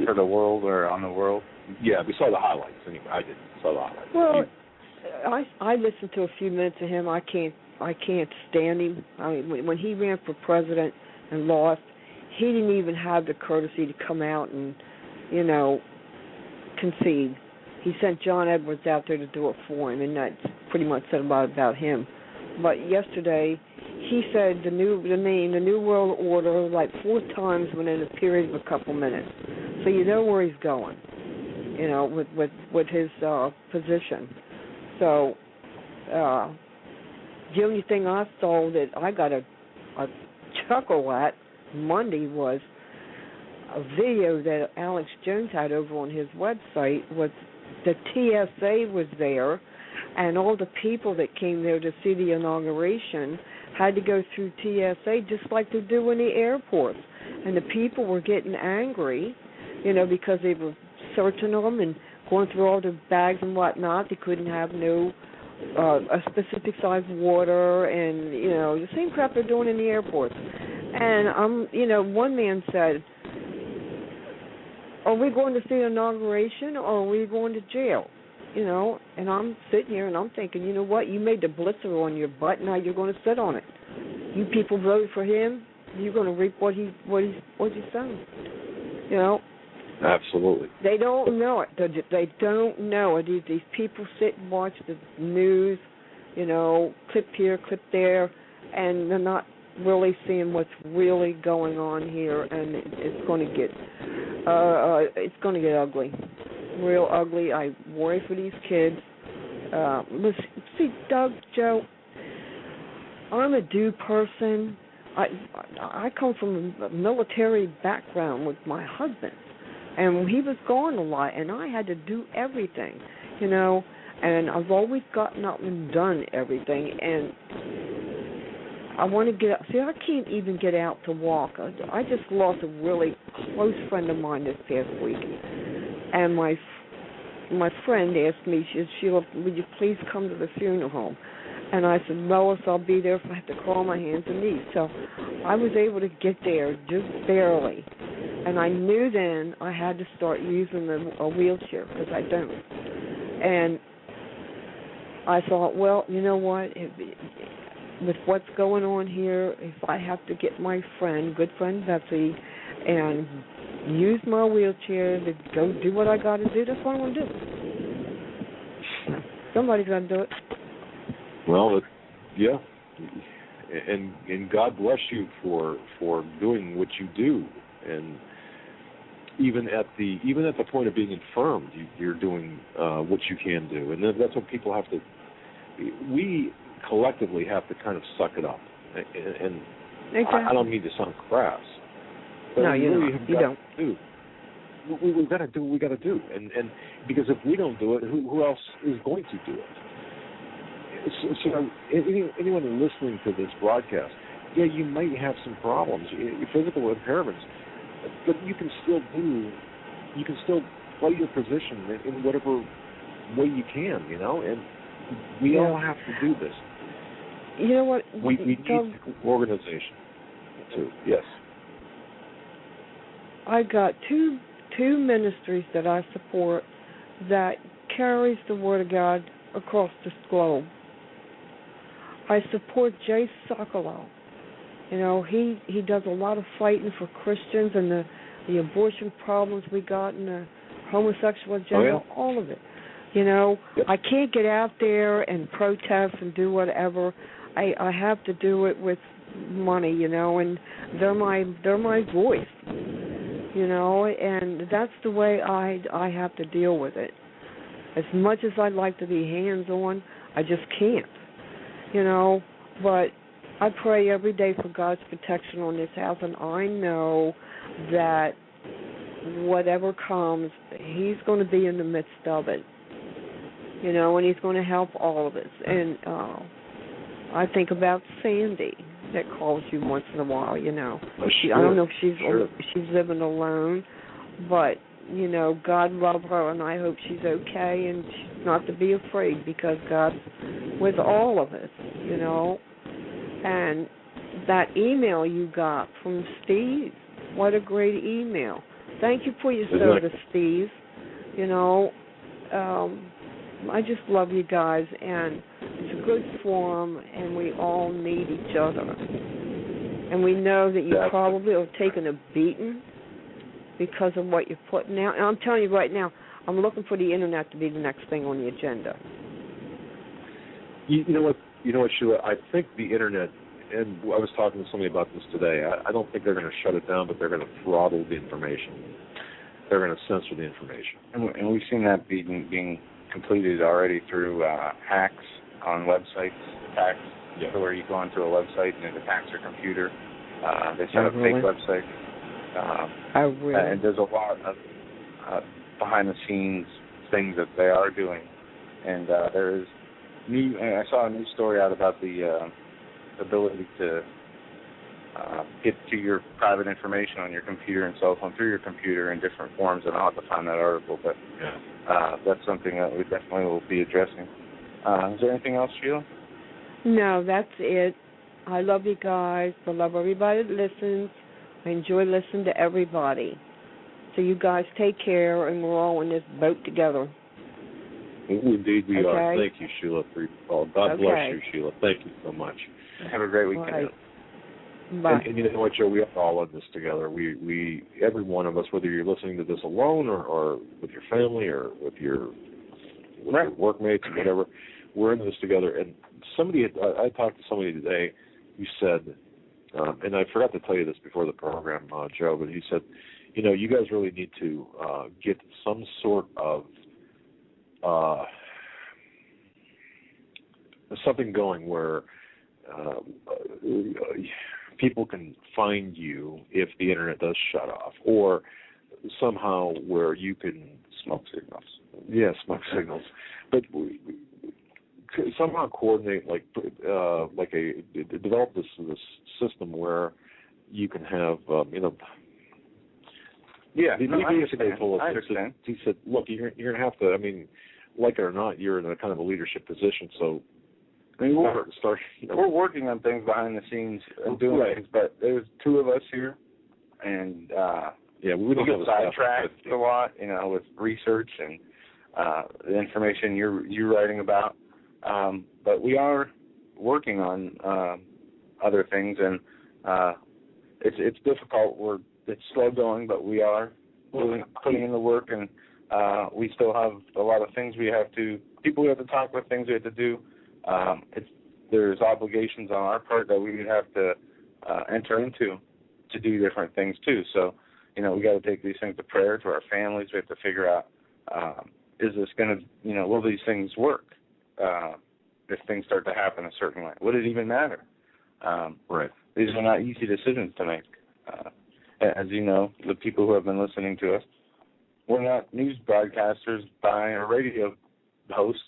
for the world or on the world. Yeah, we saw the highlights anyway. I did. Saw the highlights. Well, I listened to a few minutes of him. I can't stand him. I mean, when he ran for president and lost, he didn't even have the courtesy to come out and, concede. He sent John Edwards out there to do it for him, and that's pretty much said about him. But yesterday, he said the New World Order, like 4 times within a period of a couple minutes. So you know where he's going, with his position. So the only thing I saw that I got a chuckle at Monday was a video that Alex+Jones had over on his website. Was the TSA was there, and all the people that came there to see the inauguration had to go through TSA just like they do in the airports. And the people were getting angry, because they were searching them and going through all the bags and whatnot. They couldn't have a specific size water and, the same crap they're doing in the airports. And, one man said, are we going to see an inauguration or are we going to jail? And I'm sitting here and I'm thinking, you know what? You made the blitzer on your butt, now you're going to sit on it. You people voted for him, you're going to reap what he's sown. Absolutely. They don't know it. They don't know it. These people sit and watch the news, clip here, clip there, and they're not really seeing what's really going on here, and it's going to get ugly, real ugly. I worry for these kids. See, Doug, Joe, I'm a do person. I come from a military background with my husband, and he was gone a lot, and I had to do everything, and I've always gotten up and done everything, and I want to get out. See, I can't even get out to walk. I just lost a really close friend of mine this past week, and my friend asked me, Sheila, would you please come to the funeral home? And I said, Lois, I'll be there if I have to crawl on my hands and knees. So I was able to get there just barely, and I knew then I had to start using a wheelchair because I don't. And I thought, well, you know what? With what's going on here, if I have to get my good friend Betsy, and use my wheelchair to go do what I got to do, that's what I'm going to do. Somebody's got to do it. Well, yeah, and God bless you for doing what you do, and even at the point of being infirmed, you're doing what you can do, and that's what people have to. We collectively have to kind of suck it up, and exactly. I don't mean to sound crass. But no, you don't. We've got to do what we got to do, and because if we don't do it, who else is going to do it? So anyone listening to this broadcast, yeah, you might have some problems, your physical impairments, but you can still play your position in whatever way you can, and we all have to do this. You know what? We need organization, too. Yes. I got two ministries that I support that carries the Word of God across this globe. I support Jay Sekulow. He does a lot of fighting for Christians and the abortion problems we got in homosexual agenda, all of it. You know, I can't get out there and protest and do whatever. I have to do it with money, you know, and they're my voice, you know, and that's the way I have to deal with it. As much as I'd like to be hands-on, I just can't, you know, but I pray every day for God's protection on this house, and I know that whatever comes, He's going to be in the midst of it, you know, and He's going to help all of us. And I think about Sandy that calls you once in a while, you know. I don't know if she's living alone, but, you know, God love her, and I hope she's okay and she's not to be afraid, because God's with all of us, you know. And that email you got from Steve, what a great email. Thank you for your service, Steve. You know, I just love you guys, and it's a good forum, and we all need each other. And we know that you probably have taken a beating because of what you're putting out. And I'm telling you right now, I'm looking for the Internet to be the next thing on the agenda. You know what, Sheila? I think the Internet, and I was talking to somebody about this today, I don't think they're going to shut it down, but they're going to throttle the information. They're going to censor the information. And we've seen that being completed already through hacks on websites, attacks, so where you go onto a website and it attacks your computer. They set up fake websites. And there's a lot of behind-the-scenes things that they are doing. And there is I saw a news story out about the ability to get to your private information on your computer and cell phone through your computer in different forms, and I'll have to find that article, but that's something that we definitely will be addressing. Is there anything else, Sheila? No, that's it. I love you guys. I love everybody that listens. I enjoy listening to everybody. So you guys take care, and we're all in this boat together. Indeed we are. Thank you, Sheila, for your call. God bless you, Sheila. Thank you so much. Have a great weekend. Bye. And you know what, Joe? We are all in this together. We every one of us, whether you're listening to this alone or with your family or with your workmates or whatever, we're in this together. And I talked to somebody today who said, and I forgot to tell you this before the program, Joe, but he said, you know, you guys really need to get some sort of something going where people can find you if the Internet does shut off, or somehow where you can smoke signals. Yeah, smoke signals. But somehow coordinate, develop this system where you can have, you know. Yeah, I understand. He said, look, you're going to have to, I mean, like it or not, you're in a kind of a leadership position, so I mean, we're working on things behind the scenes and doing things, but there's two of us here, and we don't get sidetracked a lot, you know, with research and the information you're writing about. But we are working on other things, and it's difficult. It's slow going, but we are putting in the work, and we still have a lot of things people we have to talk with, things we have to do. There's obligations on our part that we would have to enter into to do different things too. So, you know, we got to take these things to prayer, to our families. We have to figure out, is this going to, you know, will these things work if things start to happen a certain way? Would it even matter? These are not easy decisions to make. As you know, the people who have been listening to us, we're not news broadcasters by a radio host.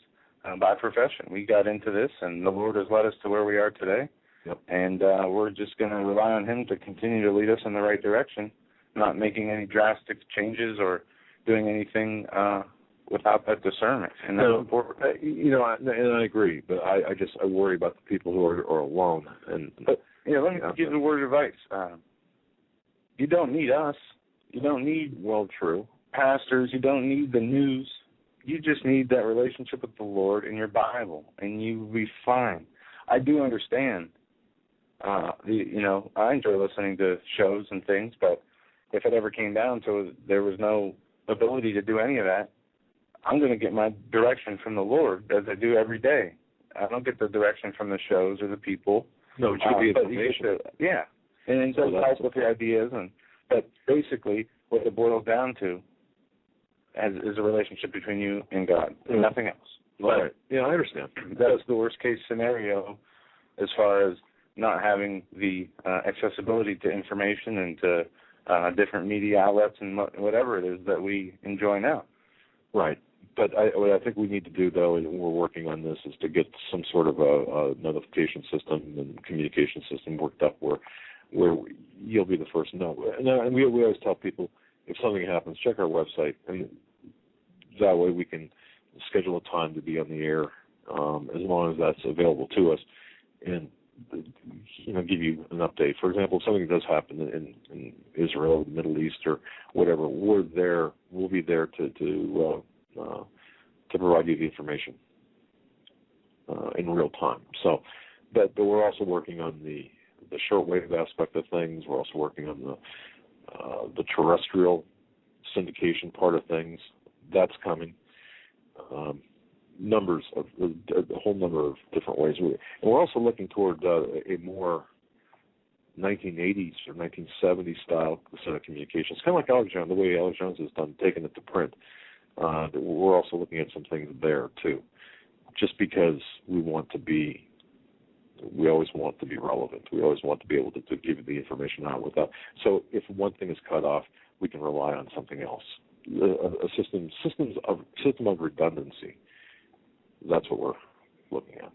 By profession. We got into this, and the Lord has led us to where we are today. Yep. And we're just going to rely on Him to continue to lead us in the right direction, not making any drastic changes or doing anything without that discernment. And that's important. You know, and I agree, but I worry about the people who are alone. But let me give you a word of advice. You don't need us. You don't need pastors. You don't need the news. You just need that relationship with the Lord in your Bible, and you'll be fine. I do understand. I enjoy listening to shows and things, but if it ever came down to it, there was no ability to do any of that. I'm going to get my direction from the Lord, as I do every day. I don't get the direction from the shows or the people. No, it should be information. Yeah, and it does help with the ideas, but basically what it boils down to is a relationship between you and God, nothing else. Right. Yeah, I understand. That's the worst case scenario as far as not having the accessibility to information and to different media outlets and whatever it is that we enjoy now. Right. But what I think we need to do, though, and we're working on this, is to get some sort of a notification system and communication system worked up where you'll be the first to know. And we always tell people, if something happens, check our website, and that way we can schedule a time to be on the air as long as that's available to us, and give you an update. For example, if something does happen in Israel, the Middle East, or whatever, we're there. We'll be there to provide you the information in real time. So, but we're also working on the shortwave aspect of things. We're also working on the terrestrial syndication part of things. That's coming. A whole number of different ways. And we're also looking toward a more 1980s or 1970s style set of communications, kind of like Alex Jones, the way Alex Jones has done, taking it to print. We're also looking at some things there too, just because we always want to be relevant. We always want to be able to give you the information out without. So if one thing is cut off, we can rely on something else. A system of redundancy. That's what we're looking at.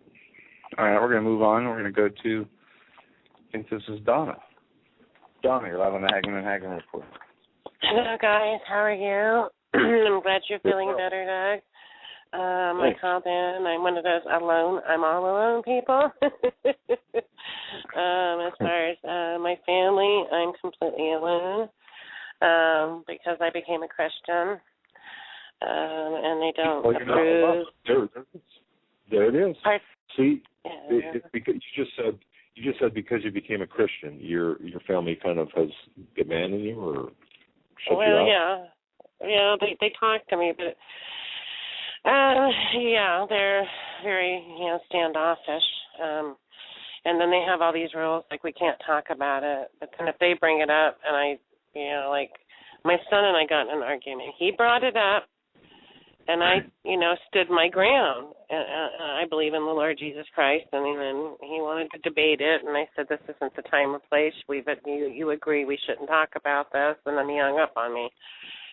All right, we're going to move on. We're going to go to, I think this is Donna. Donna, you're live on the Hagmann and Hagmann Report. Hello, guys. How are you? I'm glad you're feeling better, Doug. I called in. I'm one of those I'm all alone people. As far as my family, I'm completely alone because I became a Christian, and they don't approve. There it is. See, yeah. because you just said because you became a Christian, your family kind of has abandoned you or shut you out? Yeah, they talk to me, but they're very standoffish. And then they have all these rules, like we can't talk about it. But then if they bring it up, and like my son and I got in an argument. He brought it up, and I, stood my ground. I believe in the Lord Jesus Christ, and then he wanted to debate it, and I said, this isn't the time or place. You agree we shouldn't talk about this, and then he hung up on me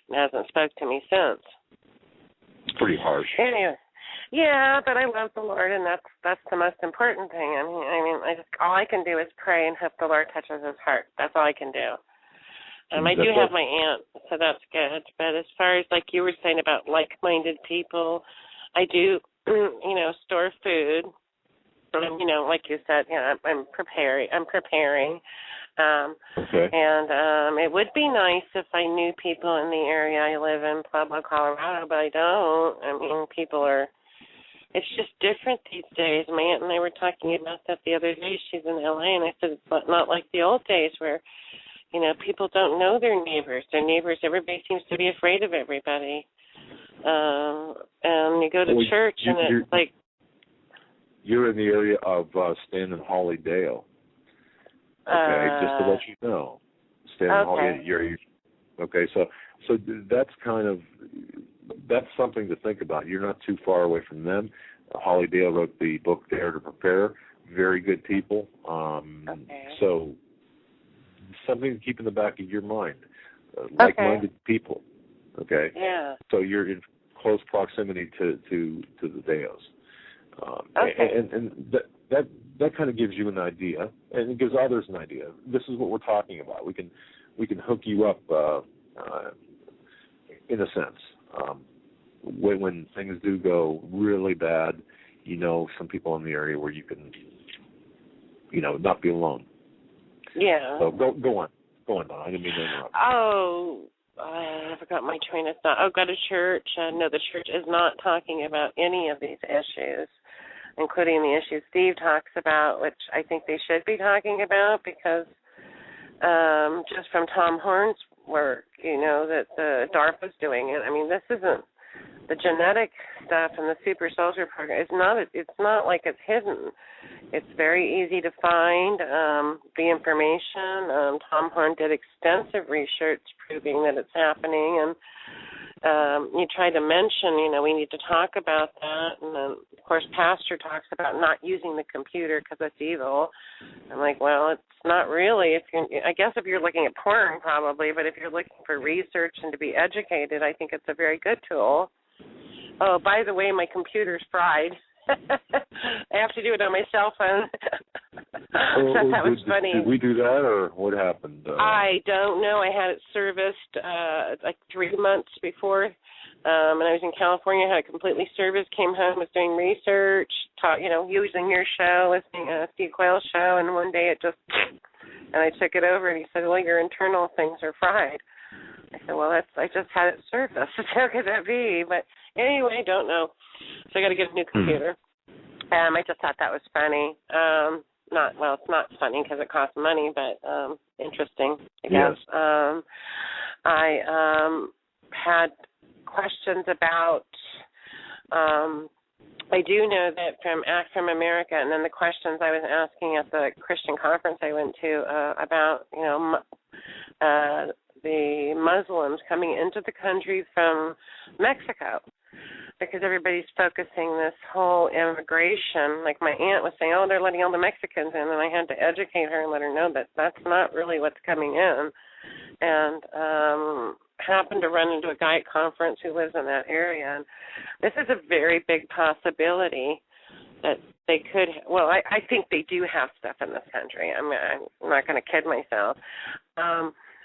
and hasn't spoke to me since. It's pretty harsh. Anyway, yeah, but I love the Lord, and that's the most important thing. All I can do is pray and hope the Lord touches his heart. That's all I can do. I do have my aunt, so that's good. But as far as like you were saying about like-minded people, I do, store food. Like you said, I'm preparing. Okay. And it would be nice if I knew people in the area. I live in Pueblo, Colorado, but I don't. People are. It's just different these days. My aunt and I were talking about that the other day. She's in LA, and I said it's not like the old days where, people don't know their neighbors. Everybody seems to be afraid of everybody. And you go to church, and it's like. You're in the area of Stan and Holly Dale. Okay, just to let you know. Stan and Holly. Okay, so that's something to think about. You're not too far away from them. Holly Dale wrote the book Dare to Prepare. Very good people. So something to keep in the back of your mind. Like-minded people. Okay. Yeah. So you're in close proximity to the Deos. And that kind of gives you an idea, and it gives others an idea. This is what we're talking about. We can hook you up in a sense. When things do go really bad, some people in the area where you can, not be alone. Yeah. So go on, Don. I didn't mean to interrupt. Oh, I forgot my train of thought. Go to church. No, the church is not talking about any of these issues, including the issues Steve talks about, which I think they should be talking about because just from Tom Horn's work, that the DARPA's doing it. I mean, this isn't the genetic stuff and the super soldier program. It's not like it's hidden. It's very easy to find the information. Tom Horn did extensive research proving that it's happening, and you tried to mention, we need to talk about that. And then, of course, Pastor talks about not using the computer because it's evil. I'm like, well, it's not really. I guess if you're looking at porn, probably, but if you're looking for research and to be educated, I think it's a very good tool. Oh, by the way, my computer's fried. I have to do it on my cell phone. That was funny. Did we do that, or what happened? I don't know. I had it serviced like 3 months before, and I was in California. Had it completely serviced. Came home, was doing research, using your show, listening to Steve Quayle's show, and one day it just, and I took it over, and he said, "Well, your internal things are fried." I said, "Well, I just had it serviced. How could that be?" But anyway, don't know. So I got to get a new computer. I just thought that was funny. It's not funny because it costs money, but interesting, I guess. Yes. I had questions about. I do know that from Act from America, and then the questions I was asking at the Christian conference I went to about, the Muslims coming into the country from Mexico, because everybody's focusing this whole immigration. Like my aunt was saying, they're letting all the Mexicans in, and I had to educate her and let her know that that's not really what's coming in. And happened to run into a guy at conference who lives in that area. And this is a very big possibility that they could, I think they do have stuff in this country. I'm not going to kid myself.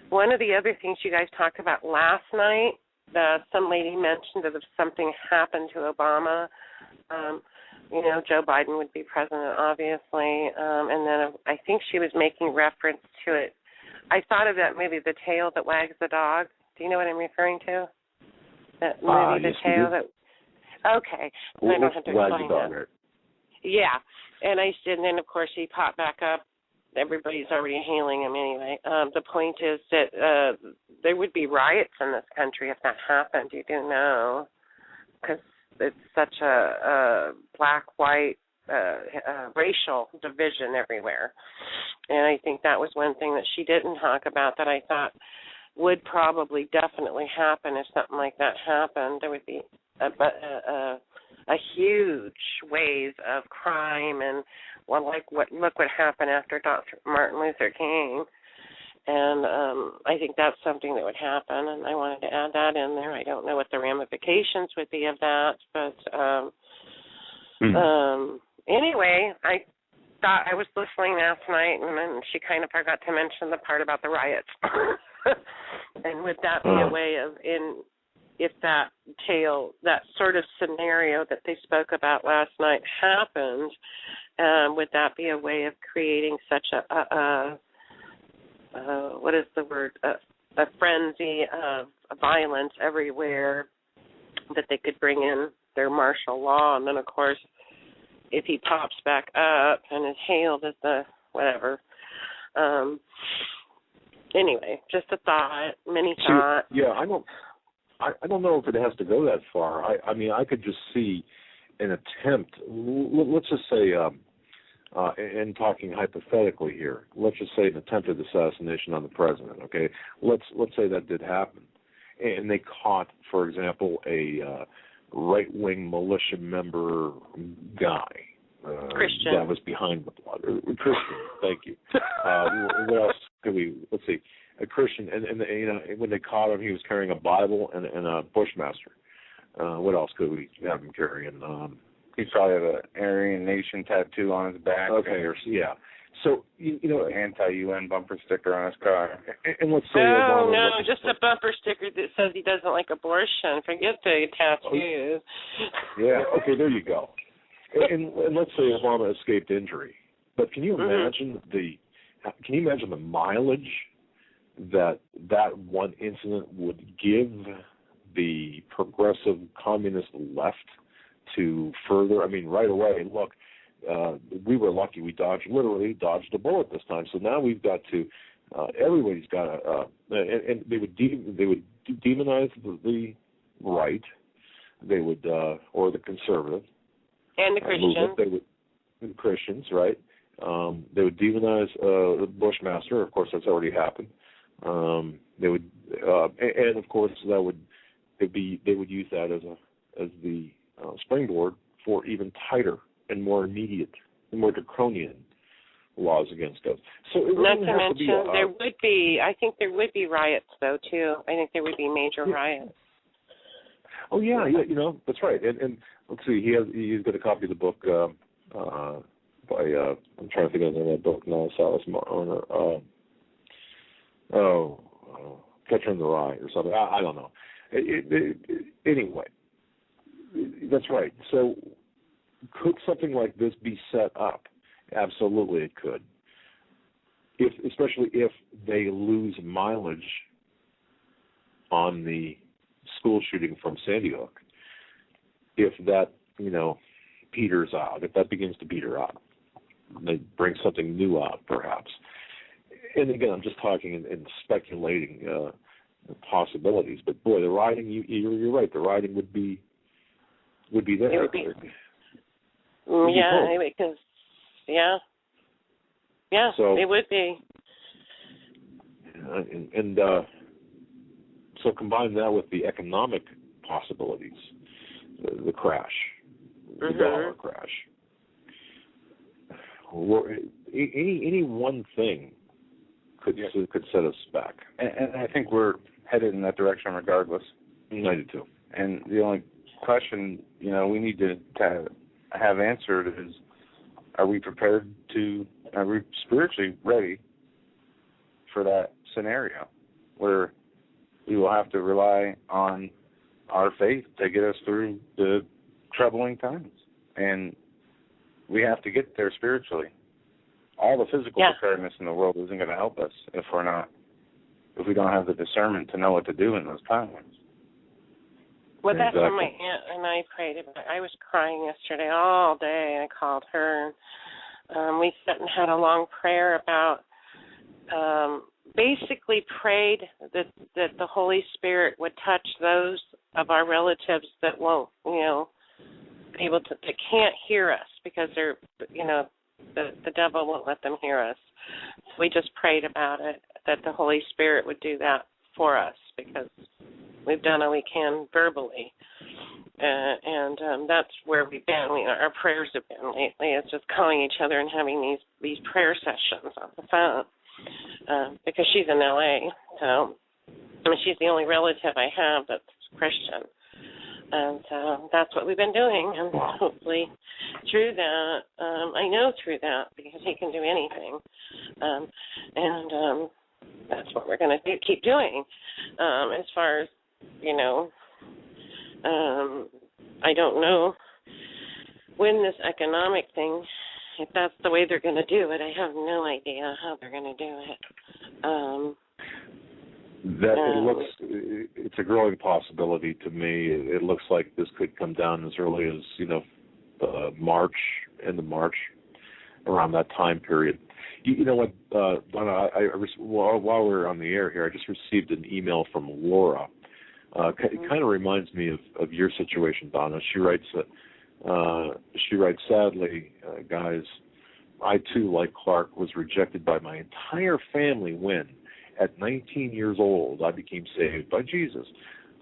One of the other things you guys talked about last night, some lady mentioned that if something happened to Obama, Joe Biden would be president, obviously. And then I think she was making reference to it. I thought of that movie, The Tail That Wags the Dog. Do you know what I'm referring to? That movie, The Tail That... Okay. Well, I don't have to explain that. Right? Yeah. And then, of course, he popped back up. Everybody's already hailing him anyway. The point is that there would be riots in this country if that happened. You do know, because it's such a black-white racial division everywhere. And I think that was one thing that she didn't talk about that I thought would probably definitely happen if something like that happened. There would be a huge wave of crime, and look what happened after Dr. Martin Luther King. And I think that's something that would happen, and I wanted to add that in there. I don't know what the ramifications would be of that, but anyway, I thought I was listening last night, and then she kind of forgot to mention the part about the riots. And would that be a way of, if that sort of scenario that they spoke about last night happened, would that be a way of creating such a what is the word, a frenzy of violence everywhere that they could bring in their martial law? And then, of course, if he pops back up and is hailed as the whatever. Anyway, just a thought, mini thought. Yeah, I don't know if it has to go that far. I mean, I could just see an attempt. Let's just say, and talking hypothetically here, let's just say an attempted assassination on the president. Okay, let's say that did happen, and they caught, for example, a right-wing militia member guy. Christian. That was behind the plot. Christian, thank you. What else could we? Let's see. A Christian, and when they caught him, he was carrying a Bible and a Bushmaster. What else could we have him carrying? He probably had an Aryan Nation tattoo on his back. Okay, yeah. So anti-UN bumper sticker on his car. And let's say just a bumper sticker that says he doesn't like abortion. Forget the tattoos. Yeah. Okay, there you go. And let's say Obama escaped injury, but can you imagine the mileage that one incident would give the progressive communist left to further? I mean, right away, look, we were lucky. We literally dodged a bullet this time. So now we've got to everybody's got and they would demonize the right. They would, or the conservative, and the Christians. The Christians, right? They would demonize the Bushmaster. Of course, that's already happened. They would, and of course, they would use that as the springboard for even tighter and more immediate, and more draconian laws against us. So not to mention, I think there would be riots though too. I think there would be major riots. Oh yeah, that's right. And let's see, he's got a copy of the book by I'm trying to think of the name of that book now, Silas Marner. Catcher in the Rye or something. I don't know. Anyway, that's right. So could something like this be set up? Absolutely, it could. Especially if they lose mileage on the school shooting from Sandy Hook. If that, peters out, if that begins to peter out, they bring something new out, perhaps. And again, I'm just talking and speculating possibilities. But boy, the rioting, you're right. The rioting would be there. It would be. Because so, it would be. And so combine that with the economic possibilities, the crash, the dollar crash. Any one thing could set us back. And I think we're headed in that direction regardless. I do too. And the only question, we need to have answered is, are we spiritually ready for that scenario where we will have to rely on our faith to get us through the troubling times? And we have to get there spiritually. All the physical preparedness in the world isn't going to help us if we don't have the discernment to know what to do in those times. Well, that's what my aunt and I prayed about. I was crying yesterday all day. I called her. We sat and had a long prayer about, basically prayed that the Holy Spirit would touch those of our relatives that won't, able to, that can't hear us because they're, the devil won't let them hear us. So we just prayed about it, that the Holy Spirit would do that for us because we've done all we can verbally. And that's where we've been. Our prayers have been lately. It's just calling each other and having these prayer sessions on the phone because she's in L.A. So she's the only relative I have that's Christian. And that's what we've been doing. And hopefully through that, I know through that because he can do anything. And that's what we're going to keep doing. As far as, I don't know when this economic thing, if that's the way they're going to do it. I have no idea how they're going to do it. It's a growing possibility to me. It looks like this could come down as early as, March, end of March, around that time period. You know what, Donna, while we're on the air here, I just received an email from Laura. It kind of reminds me of your situation, Donna. She writes, sadly, guys, I too, like Clark, was rejected by my entire family when, at 19 years old, I became saved by Jesus.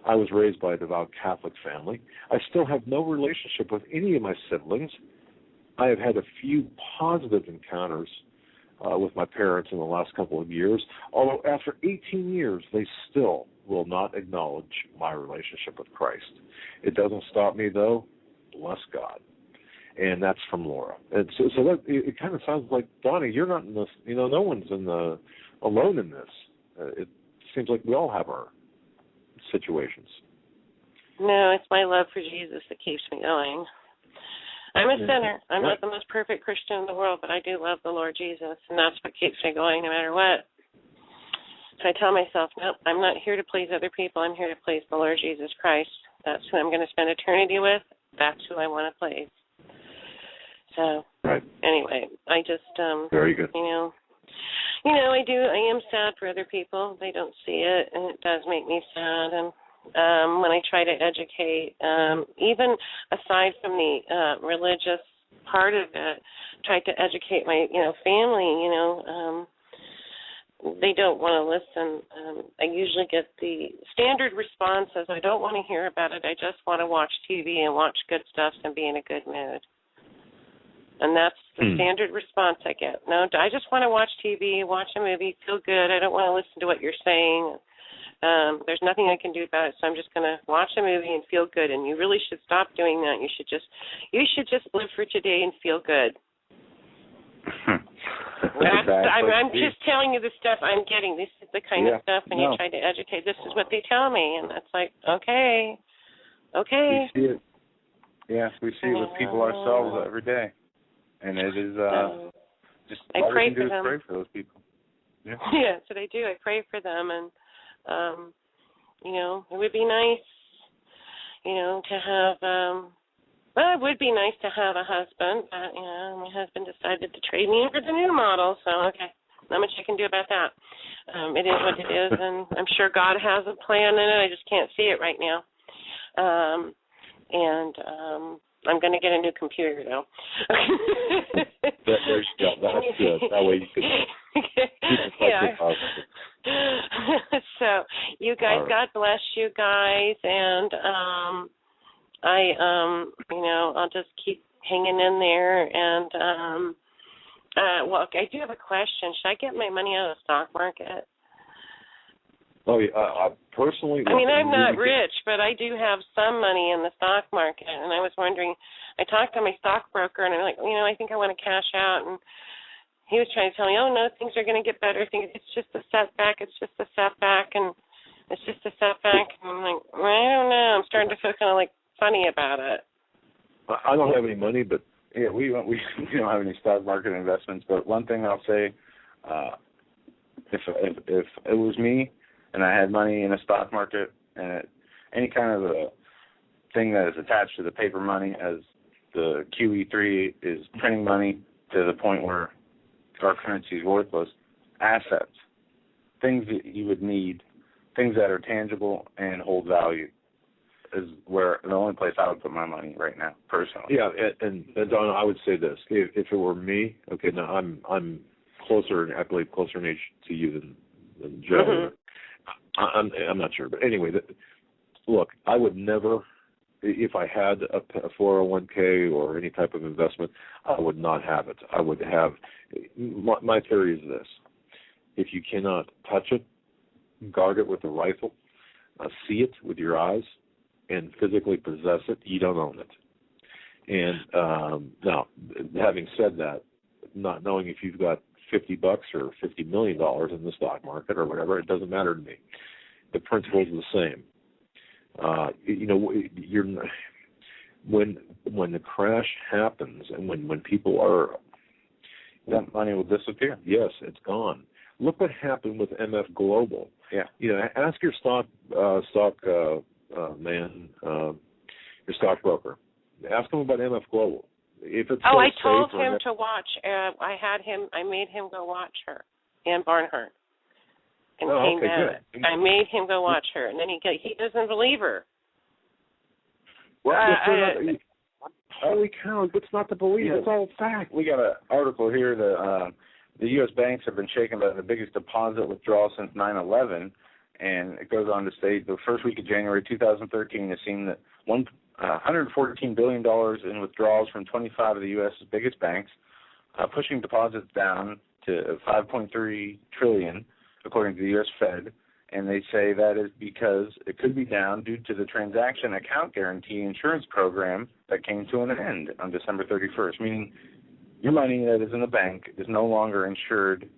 I was raised by a devout Catholic family. I still have no relationship with any of my siblings. I have had a few positive encounters with my parents in the last couple of years, although after 18 years, they still will not acknowledge my relationship with Christ. It doesn't stop me, though. Bless God. And that's from Laura. And so that it kind of sounds like, Donnie, you're not in this, no one's alone in this. It seems like we all have our situations. No, it's my love for Jesus that keeps me going. I'm a sinner. I'm not the most perfect Christian in the world, but I do love the Lord Jesus, and that's what keeps me going no matter what. So I tell myself, nope, I'm not here to please other people. I'm here to please the Lord Jesus Christ. That's who I'm going to spend eternity with. That's who I want to please. So, anyway, I just, very good. I am sad for other people. They don't see it, and it does make me sad. And when I try to educate, even aside from the religious part of it, try to educate my, family, they don't want to listen. I usually get the standard response is, I don't want to hear about it. I just want to watch TV and watch good stuff and be in a good mood. And that's the standard response I get. No, I just want to watch TV, watch a movie, feel good. I don't want to listen to what you're saying. There's nothing I can do about it, so I'm just going to watch a movie and feel good. And you really should stop doing that. You should just live for today and feel good. I'm just telling you the stuff I'm getting. This is the kind of stuff, and you try to educate. This is what they tell me, and it's like, okay. We see it. Yeah, we see it with people ourselves every day. And it is just all we can do is pray for those people. Yeah, that's what I do. I pray for them, and it would be nice, to have. It would be nice to have a husband, but my husband decided to trade me in for the new model. So not much I can do about that. It is what it is, and I'm sure God has a plan in it. I just can't see it right now. I'm going to get a new computer, though. That's good. That way you can keep it positive. So, you guys, right. God bless you guys, and I'll just keep hanging in there. And I do have a question. Should I get my money out of the stock market? Oh, yeah. Personally, I'm not rich, but I do have some money in the stock market, and I was wondering. I talked to my stockbroker, and I'm like, I think I want to cash out, and he was trying to tell me, oh no, things are going to get better. It's just a setback. It's just a setback, and it's just a setback. And I'm like, I don't know. I'm starting to feel kind of like funny about it. I don't have any money, but we don't have any stock market investments. But one thing I'll say, if it was me, and I had money in a stock market, and any kind of a thing that is attached to the paper money, as the QE3 is printing money to the point where our currency is worthless, assets, things that you would need, things that are tangible and hold value, is where the only place I would put my money right now, personally. Yeah, and Don, I would say this: if it were me, now I'm closer, I believe, closer in age to you than Joe. Mm-hmm. I'm not sure, but anyway, look, I would never, if I had a 401k or any type of investment, I would not have it. I would have, my theory is this: if you cannot touch it, guard it with a rifle, see it with your eyes, and physically possess it, you don't own it. And now, having said that, not knowing if you've got $50 or $50 million in the stock market or whatever, it doesn't matter to me. The principle is the same. When the crash happens and when people are, that money will disappear. Yes, it's gone. Look what happened with MF Global. Yeah. Ask your your stockbroker. Ask him about MF Global. If it's I told him to watch. I made him go watch her, Ann Barnhart, and came back. Good. I made him go watch her, and then he doesn't believe her. Well, holy cow! It's not to believe. It's all fact. We got an article here that the U.S. banks have been shaken by the biggest deposit withdrawal since 9/11, and it goes on to state the first week of January 2013 has seen that $114 billion in withdrawals from 25 of the U.S.'s biggest banks, pushing deposits down to $5.3 trillion, according to the U.S. Fed. And they say that is because it could be down due to the transaction account guarantee insurance program that came to an end on December 31st, meaning your money that is in the bank is no longer insured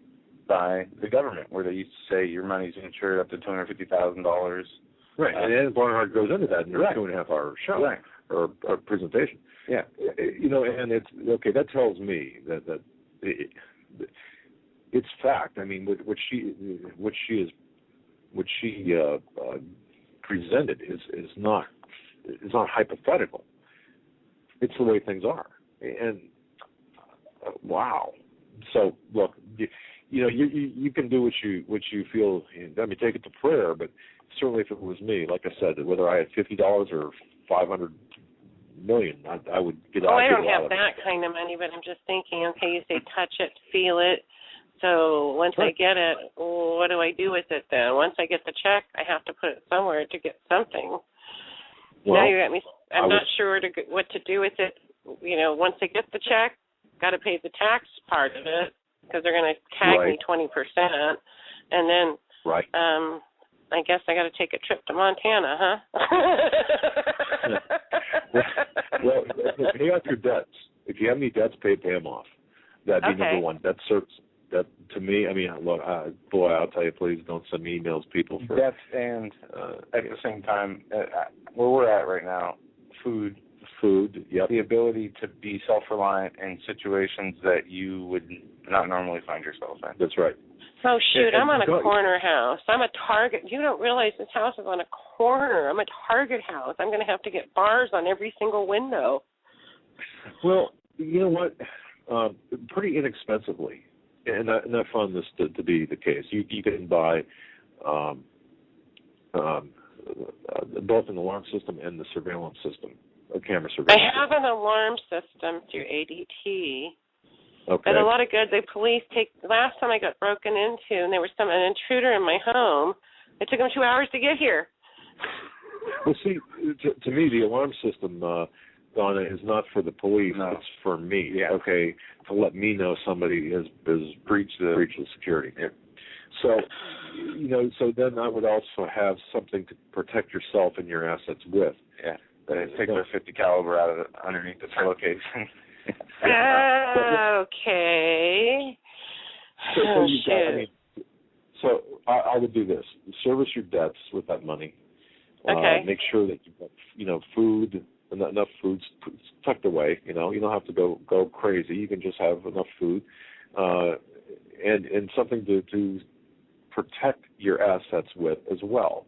by the government, where they used to say your money's insured up to $250,000. Right, and Barnhart goes into that in a 2.5-hour show or presentation. Yeah, and it's okay. That tells me that it's fact. I mean, what she presented is not hypothetical. It's the way things are, and wow. So look, you can do what you feel. I mean, take it to prayer, but certainly if it was me, like I said, whether I had $50 or $500 million, I would get out. Oh, I don't have that kind of money, but I'm just thinking. Okay, you say touch it, feel it. So once I get it, what do I do with it then? Once I get the check, I have to put it somewhere to get something. Well, now you got me. I'm not sure what to do with it. Once I get the check, got to pay the tax part of it because they're going to tag me 20%, and then I guess I got to take a trip to Montana, huh? well, pay off your debts. If you have any debts, pay them off. That'd be number one. That to me. I mean, look, boy, I'll tell you, please don't send me emails, people. For debts and at the same time, where we're at right now, food. Yep. The ability to be self-reliant in situations that you would not normally find yourself in. That's right. Oh, shoot, I'm on a corner house. I'm a Target. You don't realize this house is on a corner. I'm a Target house. I'm going to have to get bars on every single window. Well, you know what? Pretty inexpensively. And I found this to be the case. You can buy both an alarm system and the surveillance system, a camera surveillance. I have an alarm system through ADT. Okay. But a lot of good. The police last time I got broken into, and there was an intruder in my home. It took them 2 hours to get here. Well, see, to me, the alarm system, Donna, is not for the police. No. It's for me. Yeah. Okay, to let me know somebody has breached the security. Yeah. So, so then I would also have something to protect yourself and your assets with. Yeah. Take their 50 caliber out of underneath the pillowcase. Okay. So I would do this: service your debts with that money. Okay. Make sure that you've got food, enough food tucked away. You don't have to go crazy. You can just have enough food, and something to protect your assets with as well.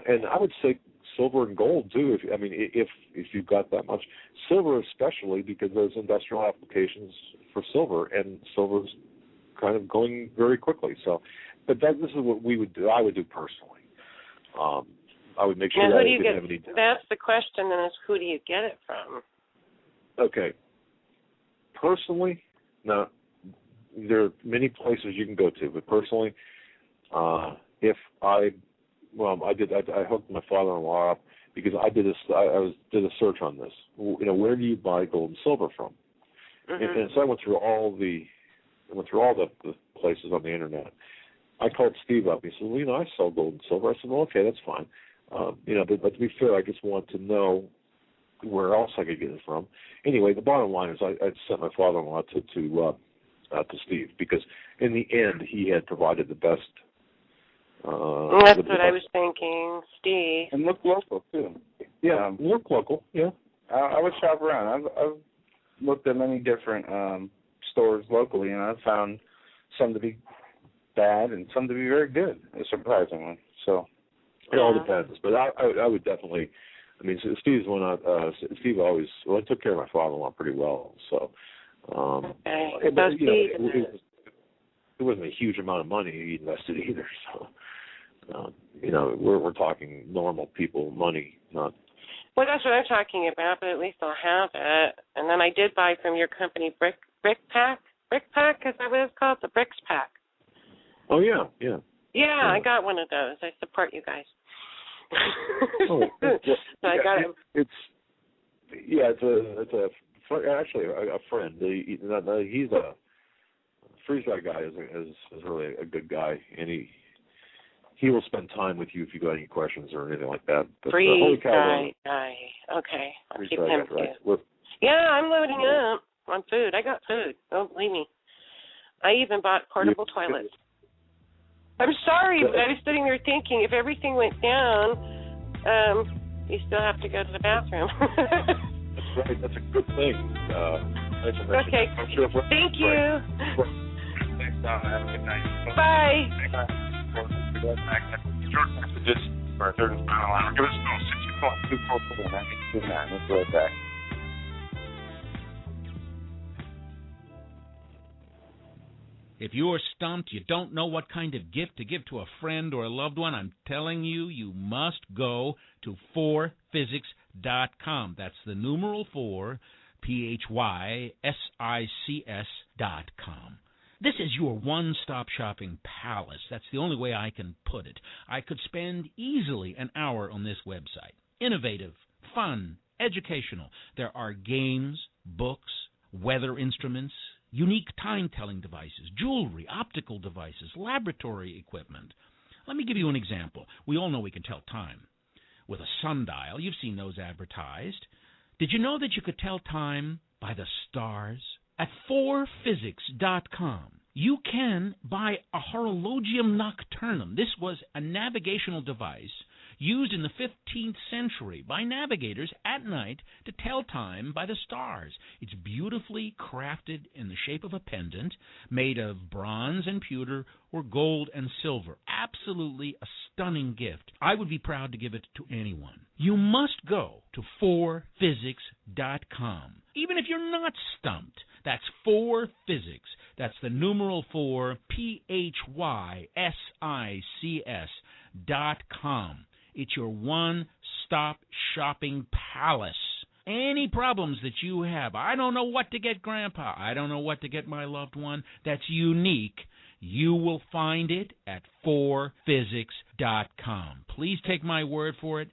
And I would say silver and gold too. If you've got that much silver, especially because there's industrial applications for silver, and silver's kind of going very quickly. So, but this is what we would do. I would do personally. I would make sure that I didn't have any. That's the question. Then is who do you get it from? Okay. Personally, now there are many places you can go to, but personally, I hooked my father-in-law up because I did a search on this. Where do you buy gold and silver from? Mm-hmm. And so I went through all the places on the internet. I called Steve up. He said, "Well, I sell gold and silver." I said, "Well, okay, that's fine." But to be fair, I just want to know where else I could get it from. Anyway, the bottom line is I sent my father-in-law to Steve because in the end he had provided the best. That's what I was thinking, Steve. And look local, too. Yeah, look local, yeah. I would shop around. I've looked at many different stores locally, and I've found some to be bad and some to be very good, surprisingly. So it all depends. But I would definitely, Steve's one. Steve always, I took care of my father-in-law pretty well. So, it wasn't a huge amount of money he invested either. So, we're talking normal people money, not. Well, that's what I'm talking about. But at least I'll have it. And then I did buy from your company Brick Pack. Brick Pack, is that what it's called? The Bricks Pack. Oh yeah, yeah. Yeah, I got one of those. I support you guys. So I got it. It's actually a friend. He's a freeze-dried guy. Is really a good guy, and he will spend time with you if you got any questions or anything like that. Freeze-dried guy. Okay, I'll keep him too. Yeah, I'm loading up on food. I got food. Don't believe me. I even bought portable toilets. I'm sorry, but I was sitting there thinking if everything went down, you still have to go to the bathroom. That's right. That's a good thing. Okay. I'm sure thank you. Thanks, Donna. Have a good night. Bye. Short messages for our third and final hour. Give us a call, 624-449-929. Let's go back. If you're stumped, you don't know what kind of gift to give to a friend or a loved one, I'm telling you, you must go to 4physics.com. That's the numeral 4, PHYSICS.com. This is your one-stop shopping palace. That's the only way I can put it. I could spend easily an hour on this website. Innovative, fun, educational. There are games, books, weather instruments, unique time-telling devices, jewelry, optical devices, laboratory equipment. Let me give you an example. We all know we can tell time with a sundial. You've seen those advertised. Did you know that you could tell time by the stars? At 4physics.com, you can buy a horologium nocturnum. This was a navigational device used in the 15th century by navigators at night to tell time by the stars. It's beautifully crafted in the shape of a pendant made of bronze and pewter or gold and silver. Absolutely a stunning gift. I would be proud to give it to anyone. You must go to 4physics.com. Even if you're not stumped, that's 4physics. That's the numeral 4, PHYSICS.com. It's your one-stop shopping palace. Any problems that you have, I don't know what to get Grandpa, I don't know what to get my loved one, that's unique, you will find it at 4physics.com. Please take my word for it.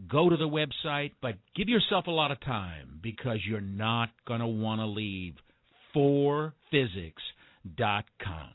Go to the website, but give yourself a lot of time because you're not going to want to leave. 4physics.com.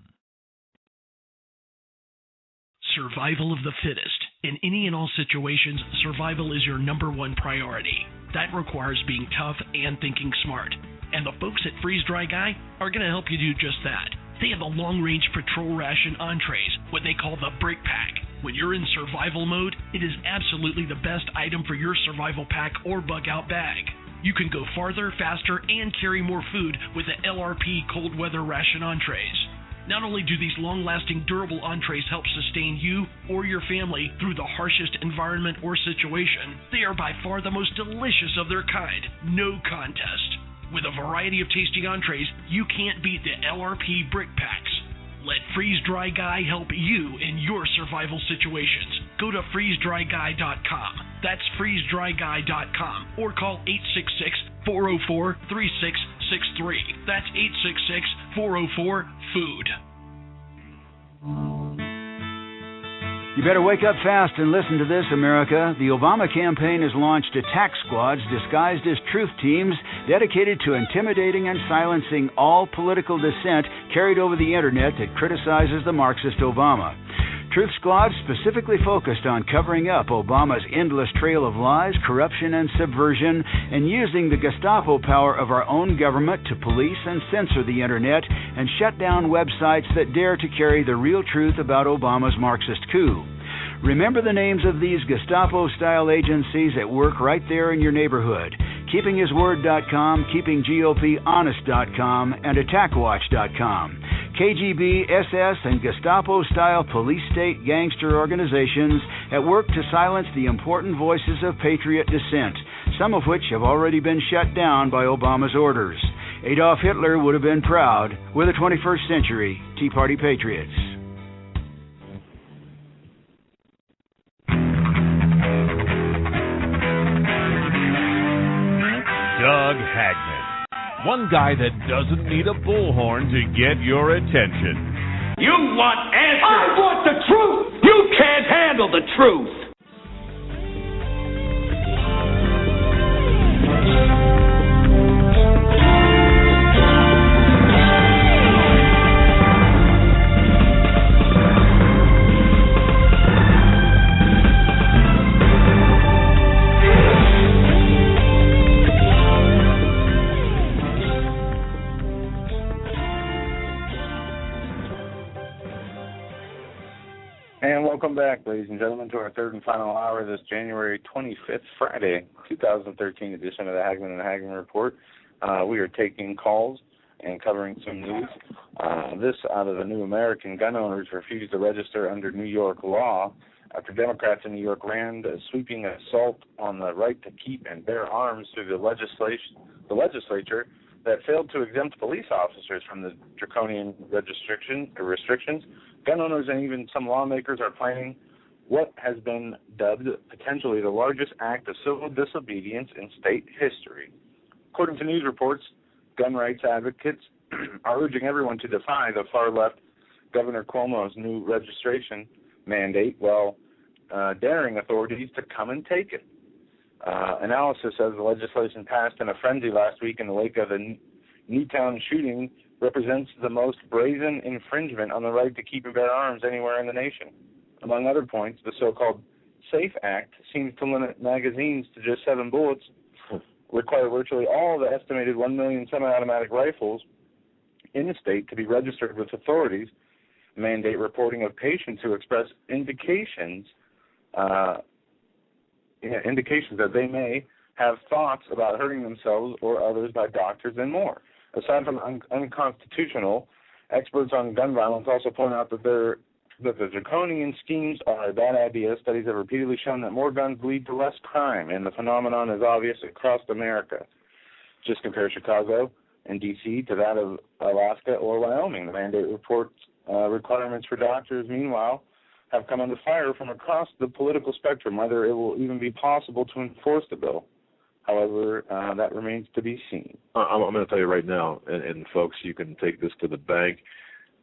Survival of the fittest. In any and all situations, survival is your number one priority. That requires being tough and thinking smart. And the folks at Freeze Dry Guy are going to help you do just that. They have the long-range patrol ration entrees, what they call the Brick Pack. When you're in survival mode, it is absolutely the best item for your survival pack or bug-out bag. You can go farther, faster, and carry more food with the LRP cold weather ration entrees. Not only do these long-lasting, durable entrees help sustain you or your family through the harshest environment or situation, they are by far the most delicious of their kind. No contest. With a variety of tasty entrees, you can't beat the LRP Brick Packs. Let Freeze Dry Guy help you in your survival situations. Go to freezedryguy.com. That's freezedryguy.com or call 866-404-3663. That's 866-404-FOOD. You better wake up fast and listen to this, America. The Obama campaign has launched attack squads disguised as truth teams dedicated to intimidating and silencing all political dissent carried over the internet that criticizes the Marxist Obama. Truth squads specifically focused on covering up Obama's endless trail of lies, corruption, and subversion, and using the Gestapo power of our own government to police and censor the internet and shut down websites that dare to carry the real truth about Obama's Marxist coup. Remember the names of these Gestapo-style agencies at work right there in your neighborhood: KeepingHisWord.com, KeepingGOPHonest.com, and AttackWatch.com. KGB, SS, and Gestapo-style police-state gangster organizations at work to silence the important voices of patriot dissent, some of which have already been shut down by Obama's orders. Adolf Hitler would have been proud. We're the 21st century Tea Party patriots. Doug Hagmann. One guy that doesn't need a bullhorn to get your attention. You want answers! I want the truth! You can't handle the truth! And welcome back, ladies and gentlemen, to our third and final hour of this January 25th, Friday, 2013 edition of the Hagmann and Hagmann Report. We are taking calls and covering some news. This out of the New American gun owners refused to register under New York law after Democrats in New York ran a sweeping assault on the right to keep and bear arms through the legislature that failed to exempt police officers from the draconian restrictions, gun owners and even some lawmakers are planning what has been dubbed potentially the largest act of civil disobedience in state history. According to news reports, gun rights advocates are urging everyone to defy the far-left Governor Cuomo's new registration mandate while daring authorities to come and take it. Analysis says the legislation passed in a frenzy last week in the wake of the Newtown shooting represents the most brazen infringement on the right to keep and bear arms anywhere in the nation. Among other points, the so-called SAFE Act seems to limit magazines to just 7 bullets, require virtually all the estimated 1 million semi-automatic rifles in the state to be registered with authorities, mandate reporting of patients who express indications that they may have thoughts about hurting themselves or others by doctors and more. Aside from unconstitutional, experts on gun violence also point out that the draconian schemes are a bad idea. Studies have repeatedly shown that more guns lead to less crime, and the phenomenon is obvious across America. Just compare Chicago and D.C. to that of Alaska or Wyoming. The mandate reports requirements for doctors, meanwhile, have come under fire from across the political spectrum, whether it will even be possible to enforce the bill. However, that remains to be seen. I'm going to tell you right now, and folks, you can take this to the bank,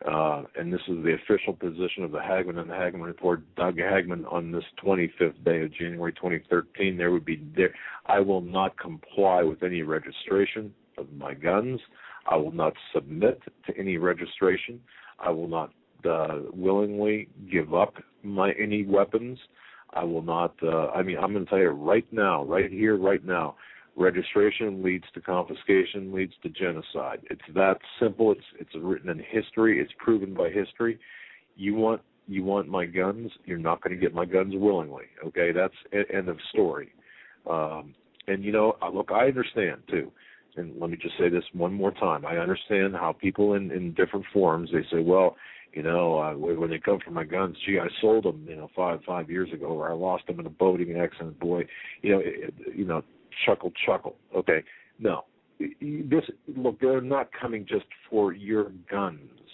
and this is the official position of the Hagmann and the Hagmann Report, Doug Hagmann, on this 25th day of January 2013. I will not comply with any registration of my guns. I will not submit to any registration. I will not willingly give up any weapons. I will not, I'm going to tell you right now, right here, right now, registration leads to confiscation, leads to genocide. It's that simple. It's written in history. It's proven by history. You want my guns, you're not going to get my guns willingly. Okay, that's end of story. And, look, I understand, too. And let me just say this one more time. I understand how people in different forms, they say, well, when they come for my guns, gee, I sold them, 5 years ago, or I lost them in a boating accident, boy, chuckle. Okay, no. Look, they're not coming just for your guns.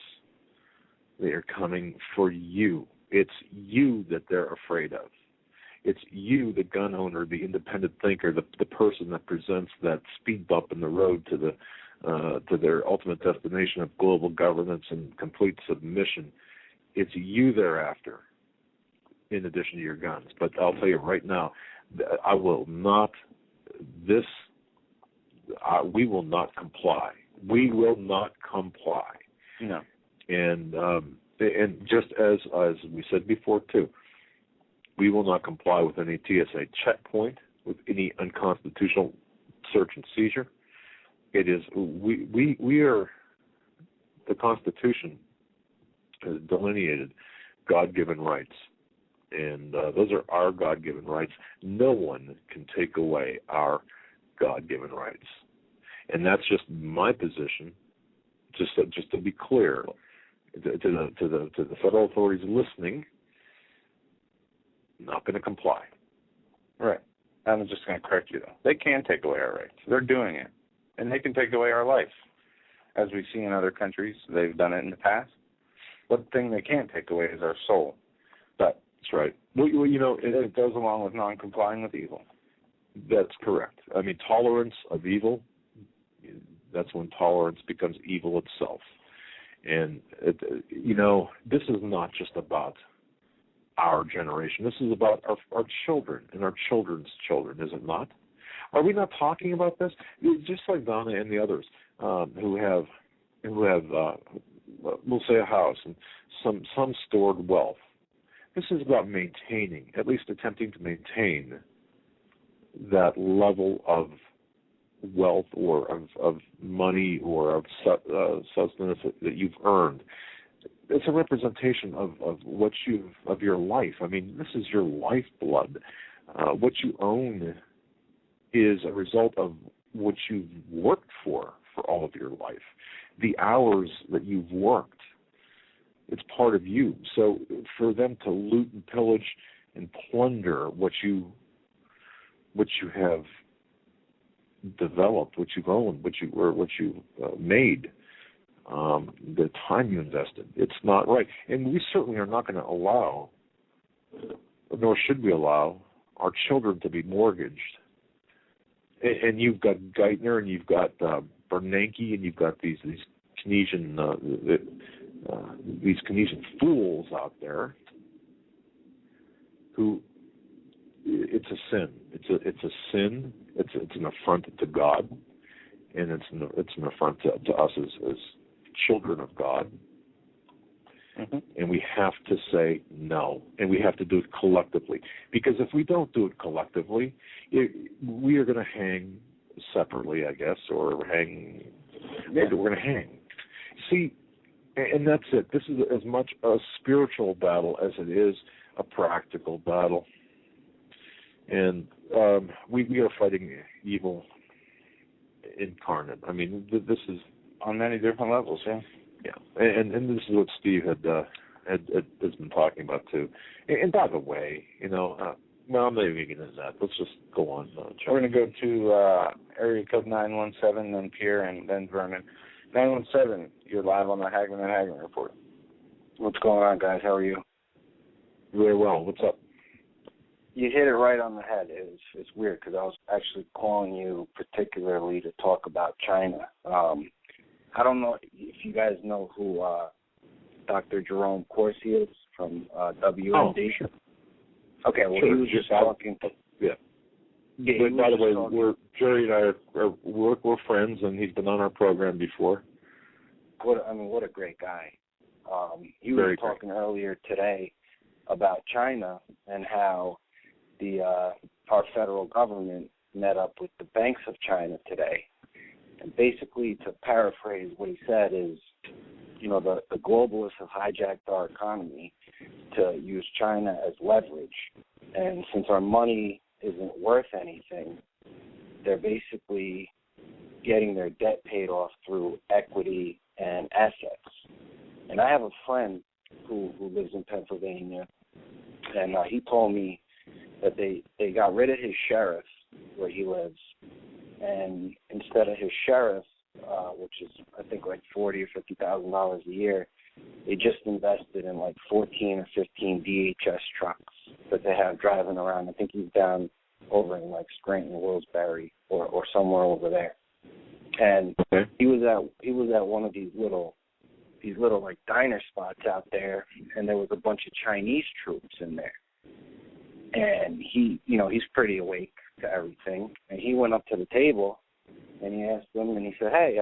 They are coming for you. It's you that they're afraid of. It's you, the gun owner, the independent thinker, the person that presents that speed bump in the road to their ultimate destination of global governance and complete submission. It's you they're after, in addition to your guns. But I'll tell you right now, I will not. We will not comply. We will not comply. No. And just as we said before too, we will not comply with any TSA checkpoint, with any unconstitutional search and seizure. It is we are, the Constitution has delineated God-given rights, and those are our God-given rights. No one can take away our God-given rights, and that's just my position. Just to be clear, to the federal authorities listening, not going to comply. Right. I'm just going to correct you, though. They can take away our rights. They're doing it. And they can take away our life. As we see in other countries, they've done it in the past. One thing they can't take away is our soul. But that's right. Well, it goes along with non-complying with evil. That's correct. I mean, tolerance of evil, that's when tolerance becomes evil itself. And, this is not just about our generation. This is about our children and our children's children, is it not? Are we not talking about this? Just like Donna and the others who have, we'll say, a house and some stored wealth. This is about maintaining, at least attempting to maintain, that level of wealth or of money or of sustenance that you've earned. It's a representation of of your life. I mean, this is your lifeblood. What you own is a result of what you've worked for all of your life. The hours that you've worked, it's part of you. So for them to loot and pillage and plunder what you have developed, what you've owned, what you've made, the time you invested. It's not right. And we certainly are not going to allow, nor should we allow, our children to be mortgaged. And you've got Geithner, and you've got Bernanke, and you've got these Keynesian fools out there who, it's a sin. It's a sin. It's an affront to God, and it's an affront to us as children of God. Mm-hmm. And we have to say no, and we have to do it collectively. Because if we don't do it collectively, we are going to hang separately, I guess, or hang. Yeah. We're going to hang. See, and that's it. This is as much a spiritual battle as it is a practical battle. And we are fighting evil incarnate. I mean, this is on many different levels, yeah. Yeah, and this is what Steve has been talking about too. And by the way, well, I'm not even going to get into that. Let's just go on. We're going to go to area code 917, then Pierre, and then Vernon. 917, you're live on the Hagmann and Hagmann report. What's going on, guys? How are you? Very well. What's up? You hit it right on the head. It's weird because I was actually calling you particularly to talk about China. I don't know if you guys know who Dr. Jerome Corsi is from WMD. Oh, sure. Okay, well, sure. He was just talking. Yeah. But by the way, Jerry and I we're friends, and he's been on our program before. What a great guy. He was talking earlier today about China and how our federal government met up with the banks of China today. And basically, to paraphrase what he said is, the globalists have hijacked our economy to use China as leverage. And since our money isn't worth anything, they're basically getting their debt paid off through equity and assets. And I have a friend who lives in Pennsylvania, and he told me that they got rid of his sheriff where he lives, and instead of his sheriff, which is I think like $40,000 or $50,000 a year, they just invested in like 14 or 15 DHS trucks that they have driving around. I think he's down over in like Scranton, Wilkes-Barre, or somewhere over there. And he was at one of these little like diner spots out there, and there was a bunch of Chinese troops in there. And he's pretty awake to everything. And he went up to the table and he asked them, and he said, "Hey,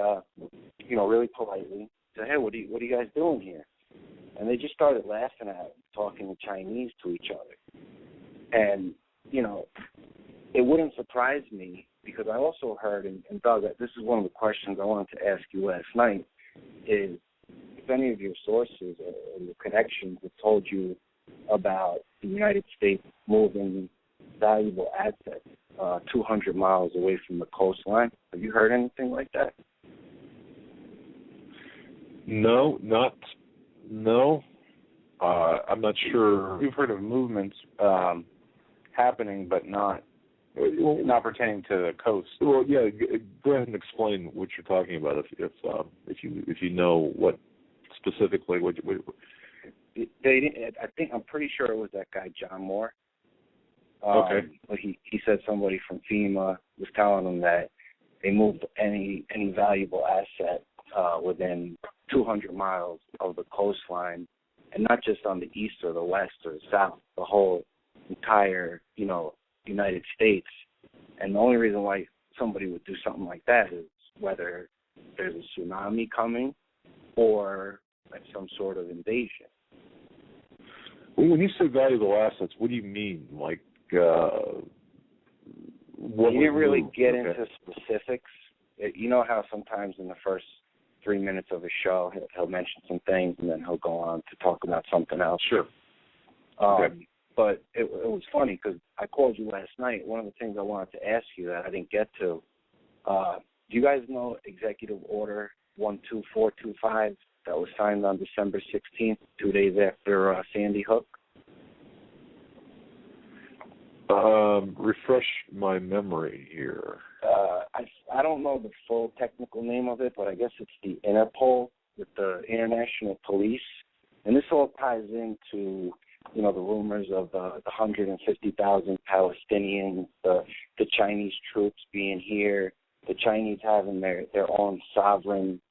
really politely, he said, "Hey, what are you guys doing here?" And they just started laughing at him, talking Chinese to each other. And it wouldn't surprise me because I also heard, and Doug, this is one of the questions I wanted to ask you last night, is if any of your sources or your connections have told you about the United States moving valuable assets 200 miles away from the coastline. Have you heard anything like that? No. I'm not sure. You've heard of movements happening, but not pertaining to the coast. Well, yeah. Go ahead and explain what you're talking about, if you know what specifically. What I'm pretty sure it was that guy John Moore. Okay. But he said somebody from FEMA was telling him that they moved any valuable asset within 200 miles of the coastline, and not just on the east or the west or the south, the whole entire United States. And the only reason why somebody would do something like that is whether there's a tsunami coming or like some sort of invasion. When you say valuable assets, what do you mean? Like, what? You didn't really get into specifics. You know how sometimes in the first 3 minutes of a show he'll mention some things and then he'll go on to talk about something else. Sure. But it was funny because I called you last night. One of the things I wanted to ask you that I didn't get to, do you guys know Executive Order 12425 that was signed on December 16th, 2 days after Sandy Hook? Refresh my memory here. I I don't know the full technical name of it, but I guess it's the Interpol with the International Police. And this all ties into, the rumors of the 150,000 Palestinians, the Chinese troops being here, the Chinese having their own sovereign,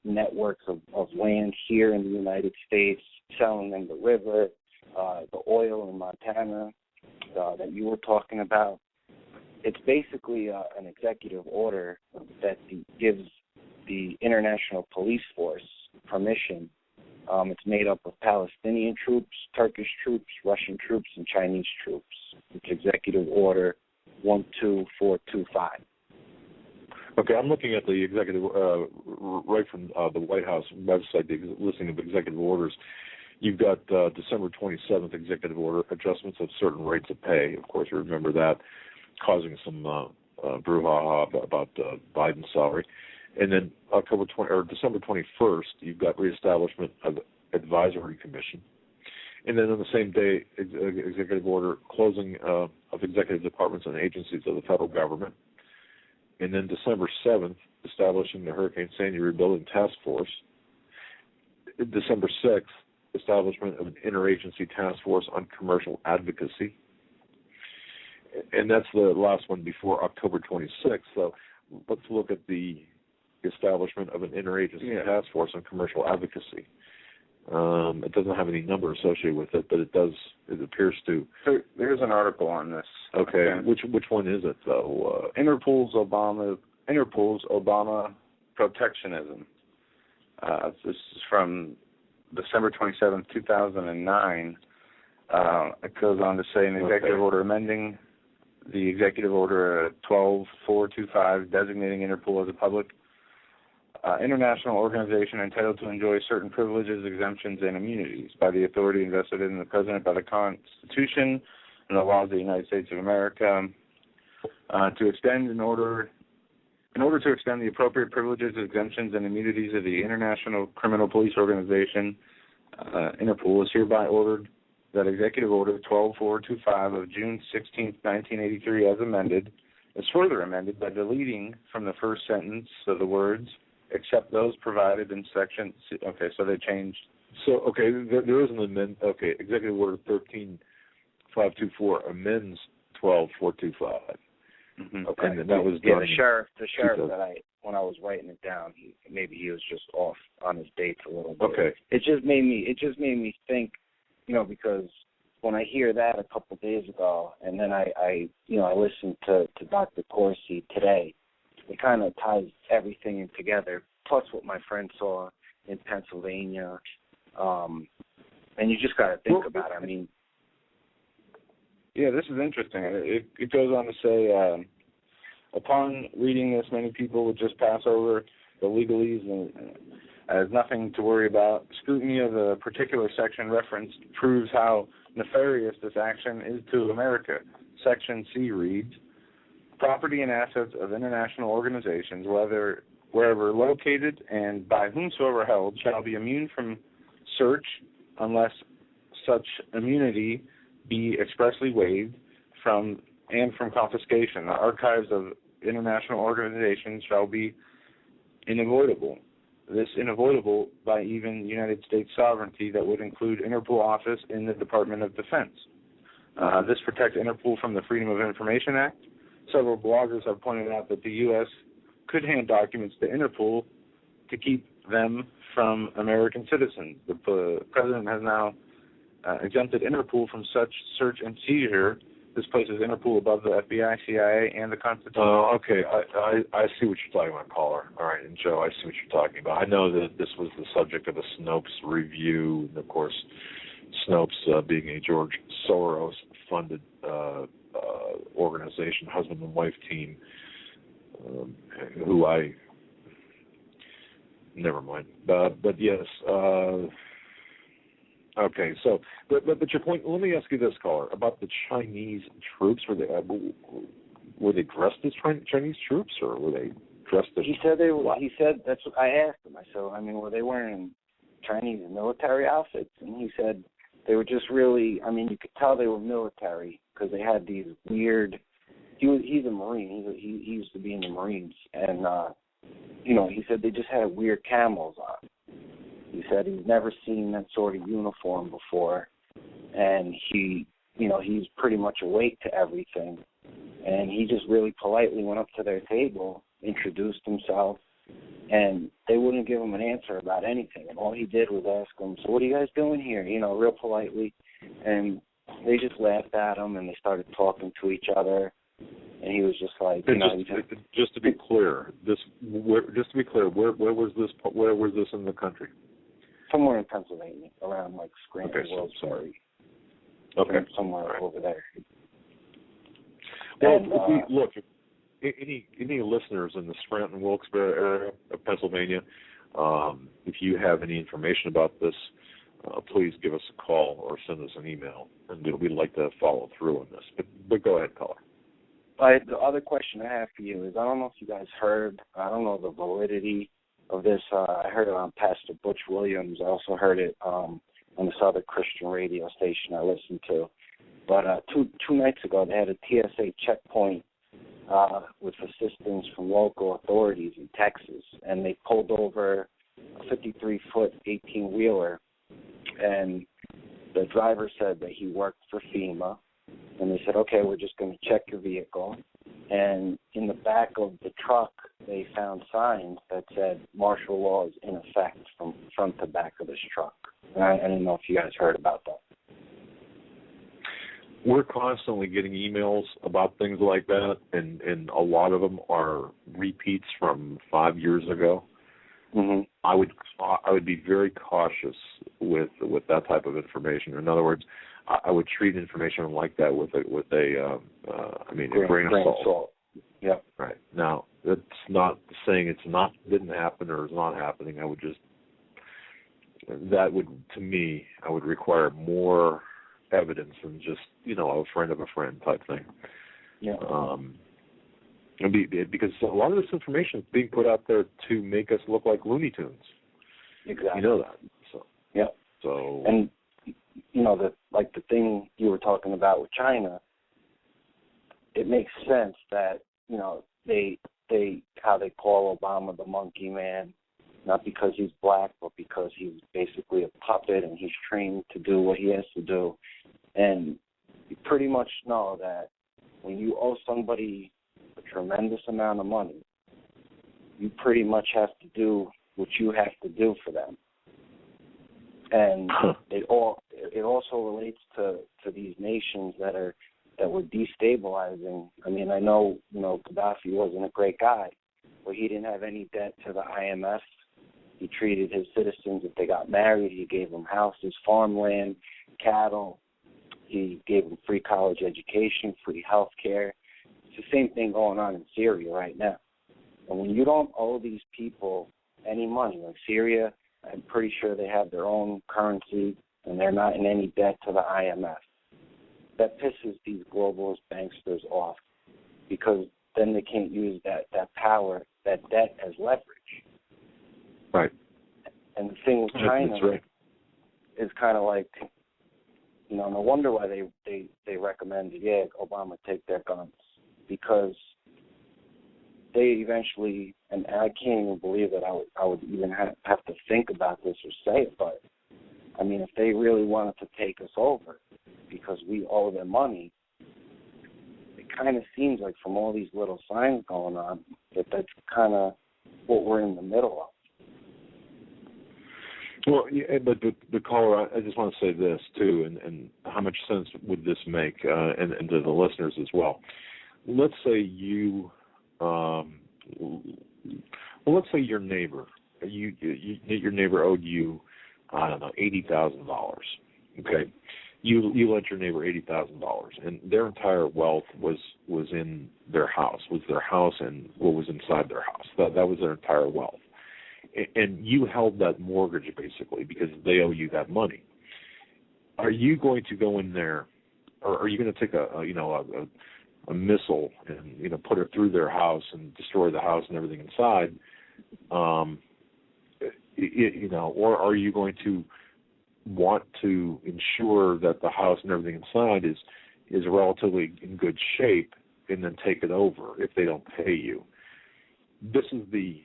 networks of land here in the United States, selling them the river, the oil in Montana that you were talking about. It's basically an executive order that gives the International Police Force permission. It's made up of Palestinian troops, Turkish troops, Russian troops, and Chinese troops. It's Executive Order 12425. Okay, I'm looking at the executive, right from the White House website, the listing of executive orders. You've got December 27th executive order, adjustments of certain rates of pay. Of course, you remember that, causing some brouhaha about Biden's salary. And then December 21st, you've got reestablishment of advisory commission. And then on the same day, executive order closing of executive departments and agencies of the federal government. And then December 7th, establishing the Hurricane Sandy Rebuilding Task Force. December 6th, establishment of an interagency task force on commercial advocacy. And that's the last one before October 26th. So let's look at the establishment of an interagency task force on commercial advocacy. It doesn't have any number associated with it, but it appears to. There's an article on this. Okay. Which one is it, though? Interpol's Obama protectionism. This is from December 27, 2009. It goes on to say an executive order amending the executive order 12425 designating Interpol as a public international organization entitled to enjoy certain privileges, exemptions, and immunities by the authority invested in the President by the Constitution and the laws of the United States of America, to extend in order to extend the appropriate privileges, exemptions, and immunities of the International Criminal Police Organization, Interpol is hereby ordered that Executive Order 12425 of June 16, 1983, as amended, is further amended by deleting from the first sentence of the words, except those provided in Section C. Okay, so they changed. So, okay, there is an amendment. Okay, Executive Order 13524 amends 12425. Mm-hmm. Okay. And that was done. The sheriff that when I was writing it down, maybe he was just off on his dates a little bit. Okay. It just made me think, because when I hear that a couple of days ago, and then I listened to Dr. Corsi today, it kind of ties everything in together, plus what my friend saw in Pennsylvania. And you just got to think about it. I mean, yeah, this is interesting. It goes on to say, upon reading this, many people would just pass over the legalese and as nothing to worry about. Scrutiny of the particular section referenced proves how nefarious this action is to America. Section C reads, property and assets of international organizations, wherever located and by whomsoever held, shall be immune from search unless such immunity be expressly waived from confiscation. The archives of international organizations shall be unavoidable. This unavoidable by even United States sovereignty that would include Interpol office in the Department of Defense. This protects Interpol from the Freedom of Information Act. Several bloggers have pointed out that the U.S. could hand documents to Interpol to keep them from American citizens. The President has now exempted Interpol from such search and seizure. This places Interpol above the FBI, CIA, and the Constitution. Okay. I see what you're talking about, caller. All right, and Joe, I see what you're talking about. I know that this was the subject of a Snopes review, and of course, Snopes being a George Soros-funded organization, husband and wife team, who I... Never mind. But yes... Okay, so, but your point. Let me ask you this, caller, about the Chinese troops. Were they dressed as Chinese troops, or were they dressed as? He said they were. He said that's what I asked him. I said, I mean, were they wearing Chinese military outfits? And he said they were just really. I mean, you could tell they were military because they had these weird he's a Marine. He used to be in the Marines, and he said they just had weird camos on. He said he's never seen that sort of uniform before, and he's pretty much awake to everything. And he just really politely went up to their table, introduced himself, and they wouldn't give him an answer about anything. And all he did was ask them, "So what are you guys doing here?" Real politely. And they just laughed at him, and they started talking to each other. And he was just like, just to be clear, where was this? Where was this in the country? Somewhere in Pennsylvania, around like Scranton, World Story. Okay. Somewhere over there. Well, look, any listeners in the Scranton, Wilkes-Barre area of Pennsylvania, if you have any information about this, please give us a call or send us an email, and we'd like to follow through on this. But go ahead, caller. The other question I have for you is, I don't know if you guys heard, I don't know the validity of this. I heard it on Pastor Butch Williams. I also heard it on this other Christian radio station I listened to. But two nights ago, they had a TSA checkpoint with assistance from local authorities in Texas, and they pulled over a 53-foot 18-wheeler, and the driver said that he worked for FEMA, and they said, "Okay, we're just going to check your vehicle." And in the back of the truck, they found signs that said martial law is in effect from front to back of this truck. And I don't know if you guys heard about that. We're constantly getting emails about things like that, and a lot of them are repeats from 5 years ago. Mm-hmm. I would be very cautious with that type of information. In other words, I would treat information like that with a grain of salt. Yeah. Right. Now, that's not saying didn't happen or is not happening. I would to me, I would require more evidence than just, a friend of a friend type thing. Yeah. Because a lot of this information is being put out there to make us look like Looney Tunes. Exactly. You know that. So. Yeah. So. And the thing you were talking about with China, it makes sense that how they call Obama the monkey man, not because he's black, but because he's basically a puppet and he's trained to do what he has to do. And you pretty much know that when you owe somebody a tremendous amount of money, you pretty much have to do what you have to do for them. And it also relates to these nations that were destabilizing. I mean, I know, Gaddafi wasn't a great guy, but he didn't have any debt to the IMF. He treated his citizens, if they got married, he gave them houses, farmland, cattle. He gave them free college education, free health care. It's the same thing going on in Syria right now. And when you don't owe these people any money, like Syria, I'm pretty sure they have their own currency and they're not in any debt to the IMF. That pisses these globalist banksters off, because then they can't use that power, that debt as leverage. Right. And the thing with China is kind of like, no wonder why they recommended, Obama take their guns, because they eventually, and I can't even believe that I would even have to think about this or say it, but I mean, if they really wanted to take us over because we owe them money, it kind of seems like from all these little signs going on that that's kind of what we're in the middle of. Well, yeah, but the caller, I just want to say this too, and how much sense would this make, and to the listeners as well. Let's say let's say your neighbor, your neighbor owed you, I don't know, $80,000. Okay, you lent your neighbor $80,000, and their entire wealth was in their house, and what was inside their house. That was their entire wealth. And you held that mortgage basically because they owe you that money. Are you going to go in there, or are you going to take a missile and put it through their house and destroy the house and everything inside? Or are you going to want to ensure that the house and everything inside is relatively in good shape and then take it over if they don't pay you. This is the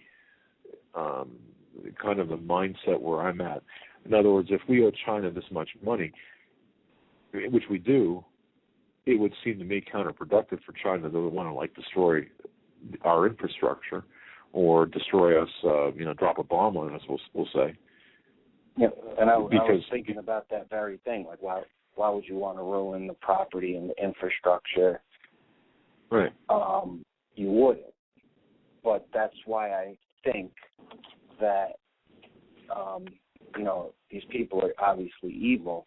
kind of the mindset where I'm at. In other words, if we owe China this much money, which we do, it would seem to me counterproductive for China to want to like destroy our infrastructure or destroy us, drop a bomb on us, we'll say. Yeah, and I was thinking about that very thing. Like, why would you want to ruin the property and the infrastructure? Right. You wouldn't. But that's why I think that, these people are obviously evil.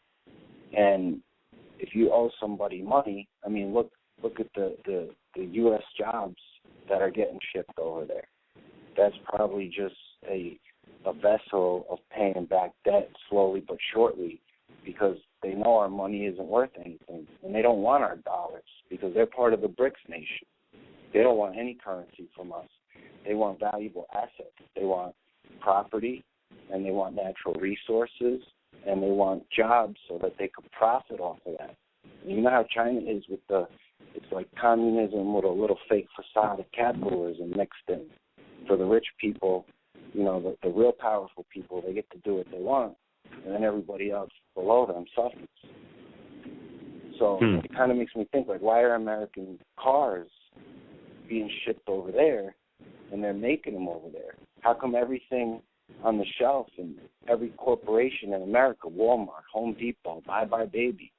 And if you owe somebody money, I mean, look at the U.S. jobs that are getting shipped over there. That's probably just a vessel of paying back debt slowly but surely, because they know our money isn't worth anything, and they don't want our dollars because they're part of the BRICS nation. They don't want any currency from us. They want valuable assets. They want property, and they want natural resources, and they want jobs so that they could profit off of that. You know how China is with it's like communism with a little fake facade of capitalism mixed in. For the rich people, the real powerful people, they get to do what they want, and then everybody else below them suffers. So it kind of makes me think, like, why are American cars being shipped over there and they're making them over there? How come everything on the shelf and every corporation in America, Walmart, Home Depot, Bye Bye Baby,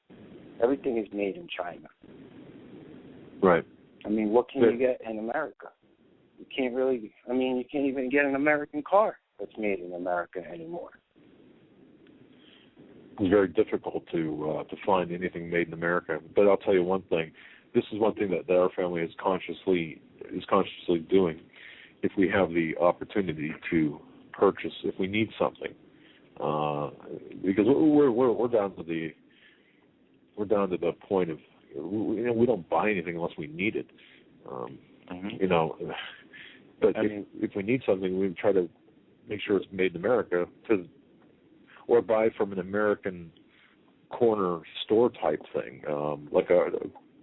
everything is made in China? Right. I mean, what can you get in America? You can't even get an American car that's made in America anymore. It's very difficult to find anything made in America. But I'll tell you one thing. This is one thing that our family is consciously doing. If we have the opportunity to purchase, if we need something, because we're down to the point of we don't buy anything unless we need it. But if we need something, we try to make sure it's made in America, or buy from an American corner store type thing, like a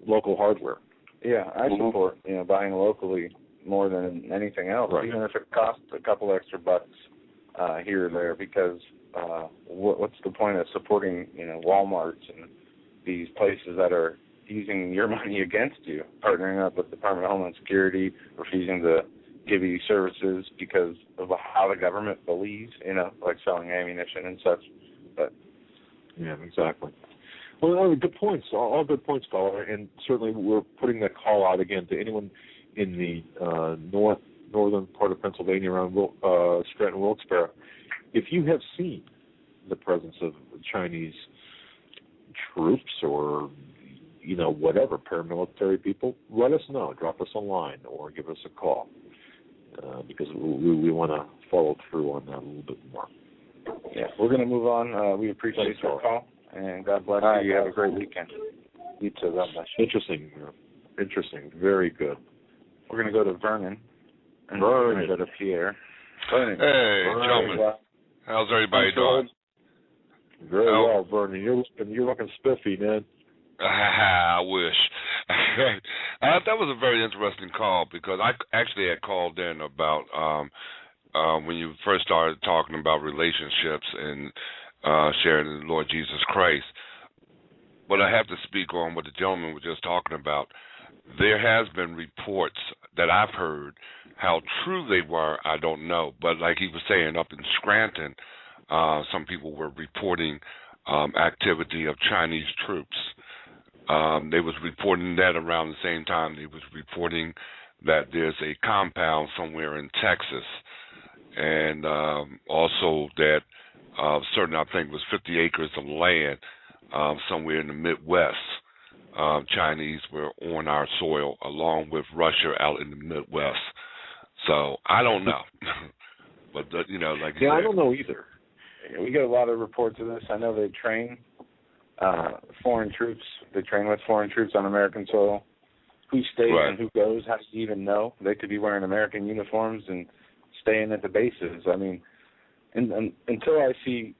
local hardware. Yeah, I support buying locally more than anything else, right, even if it costs a couple extra bucks here or there. Because what's the point of supporting Walmarts and these places that are using your money against you, partnering up with the Department of Homeland Security, refusing to give you services because of how the government believes, like selling ammunition and such. But yeah, exactly. Well, good points. All good points, caller. And certainly we're putting that call out again to anyone in the northern part of Pennsylvania around Scranton, Wilkes-Barre. If you have seen the presence of Chinese troops or whatever, paramilitary people, let us know. Drop us a line or give us a call, because we want to follow through on that a little bit more. Yeah, we're going to move on. We appreciate your call, and God bless you. You have a great weekend. You too. God bless you. Interesting. Very good. We're going to go to Vernon, and we're going to go to Pierre. Hey, gentlemen. How's everybody doing? Very well, Vernon. You're looking spiffy, man. I wish. That was a very interesting call, because I actually had called in about when you first started talking about relationships and sharing the Lord Jesus Christ. But I have to speak on what the gentleman was just talking about. There has been reports that I've heard. How true they were, I don't know. But like he was saying, up in Scranton, some people were reporting activity of Chinese troops. They was reporting that around the same time. They was reporting that there's a compound somewhere in Texas, and also that certain, I think it was 50 acres of land somewhere in the Midwest. Chinese were on our soil, along with Russia out in the Midwest. So I don't know, but like you said, I don't know either. We get a lot of reports of this. I know they train foreign troops. They train with foreign troops on American soil. Who stays and who goes? How do you even know? They could be wearing American uniforms and staying at the bases. I mean, until I see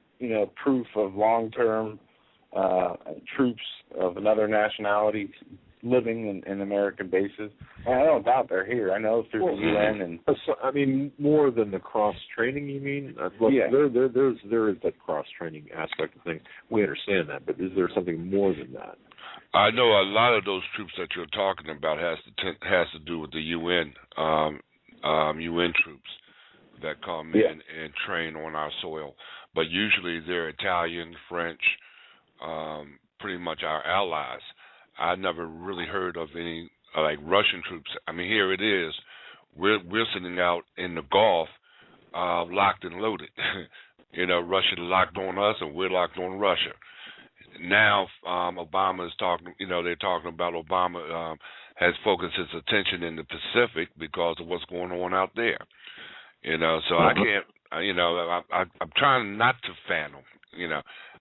proof of long-term troops of another nationality living in American bases. And I don't doubt they're here. I know through the UN and. I mean, more than the cross training. You mean? Look, yeah. There is that cross training aspect of things. We understand that, but is there something more than that? I know a lot of those troops that you're talking about has to do with the UN UN troops that come in and train on our soil. But usually they're Italian, French, pretty much our allies. I never really heard of any like Russian troops. I mean, here it is. We're sitting out in the Gulf, locked and loaded. Russia locked on us, and we're locked on Russia. Now, Obama is talking. They're talking about Obama has focused his attention in the Pacific because of what's going on out there. So I can't. I'm trying not to fathom.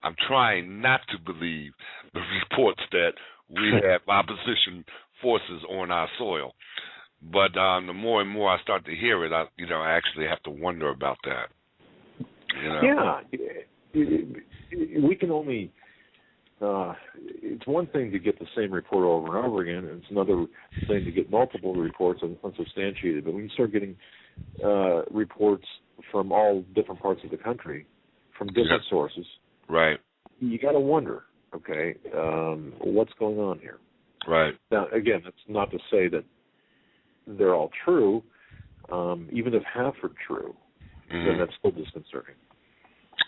I'm trying not to believe the reports that we have opposition forces on our soil. But the more and more I start to hear it, I actually have to wonder about that. Yeah, we can only. It's one thing to get the same report over and over again, and it's another thing to get multiple reports unsubstantiated. But when you start getting reports from all different parts of the country, from different sources, right? You got to wonder, okay, what's going on here? Right. Now, again, that's not to say that they're all true. Even if half are true, then that's still disconcerting.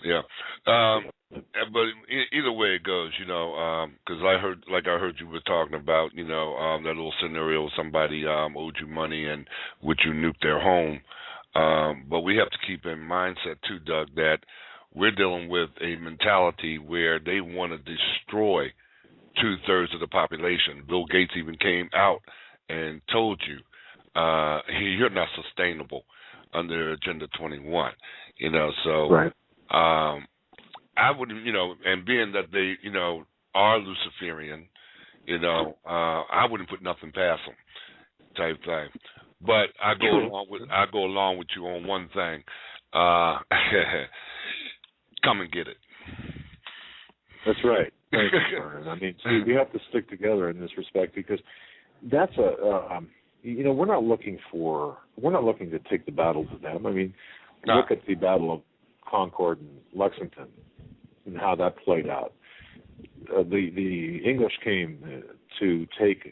Yeah. But either way it goes, because I heard you were talking about, that little scenario, somebody owed you money and would you nuke their home. But we have to keep in mindset too, Doug, that we're dealing with a mentality where they want to destroy 2/3 of the population. Bill Gates even came out and told you, you're not sustainable under Agenda 21. So. Right. I wouldn't, and being that they, are Luciferian, I wouldn't put nothing past them, type thing. But I go along with you on one thing. Come and get it. That's right. Thank you, Vernon. I mean, see, we have to stick together in this respect because that's we're not looking to take the battle to them. I mean, look at the Battle of Concord and Lexington and how that played out. The English came to take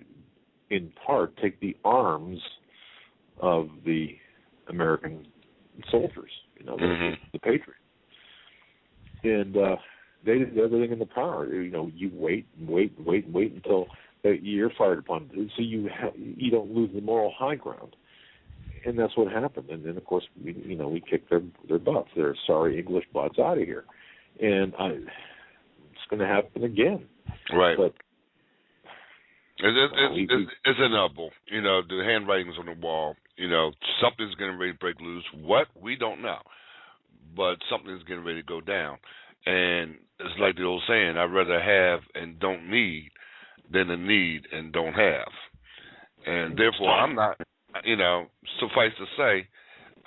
the arms of the American soldiers, the patriots, and they did everything in the power. You wait until you're fired upon, so you don't lose the moral high ground. And that's what happened. And then, of course, we kicked their butts. They're sorry English butts out of here. And it's going to happen again. Right. But it's inevitable. The handwriting's on the wall. Something's getting ready to break loose. What? We don't know. But something's getting ready to go down. And it's like the old saying, I'd rather have and don't need than a need and don't have. And therefore, I'm not... suffice to say,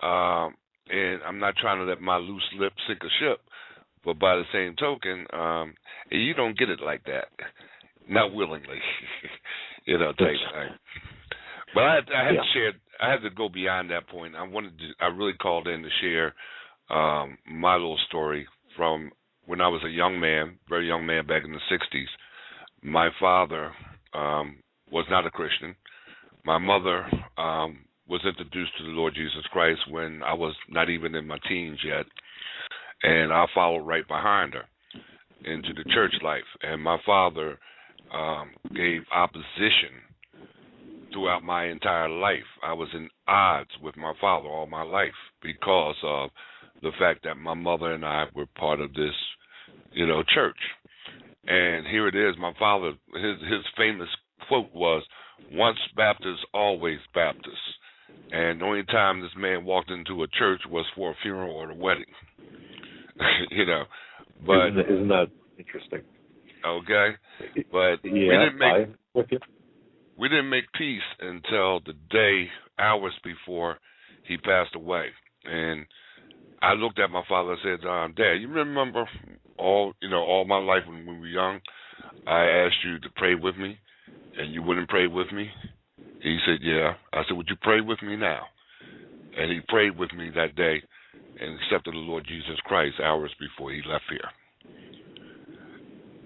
and I'm not trying to let my loose lip sink a ship, but by the same token, you don't get it like that, not willingly, type thing. But I had to share. I had to go beyond that point. I really called in to share my little story from when I was a young man, very young man back in the '60s. My father was not a Christian. My mother was introduced to the Lord Jesus Christ when I was not even in my teens yet, and I followed right behind her into the church life. And my father gave opposition throughout my entire life. I was in odds with my father all my life because of the fact that my mother and I were part of this, church. And here it is, my father, his famous quote was, "Once Baptist, always Baptist." And the only time this man walked into a church was for a funeral or a wedding. But isn't that interesting? Okay, but we didn't make peace until the day, hours before he passed away. And I looked at my father and said, "Dad, you remember all my life when we were young, I asked you to pray with me and you wouldn't pray with me? He said, yeah. I said, would you pray with me now? And he prayed with me that day and accepted the Lord Jesus Christ hours before he left here.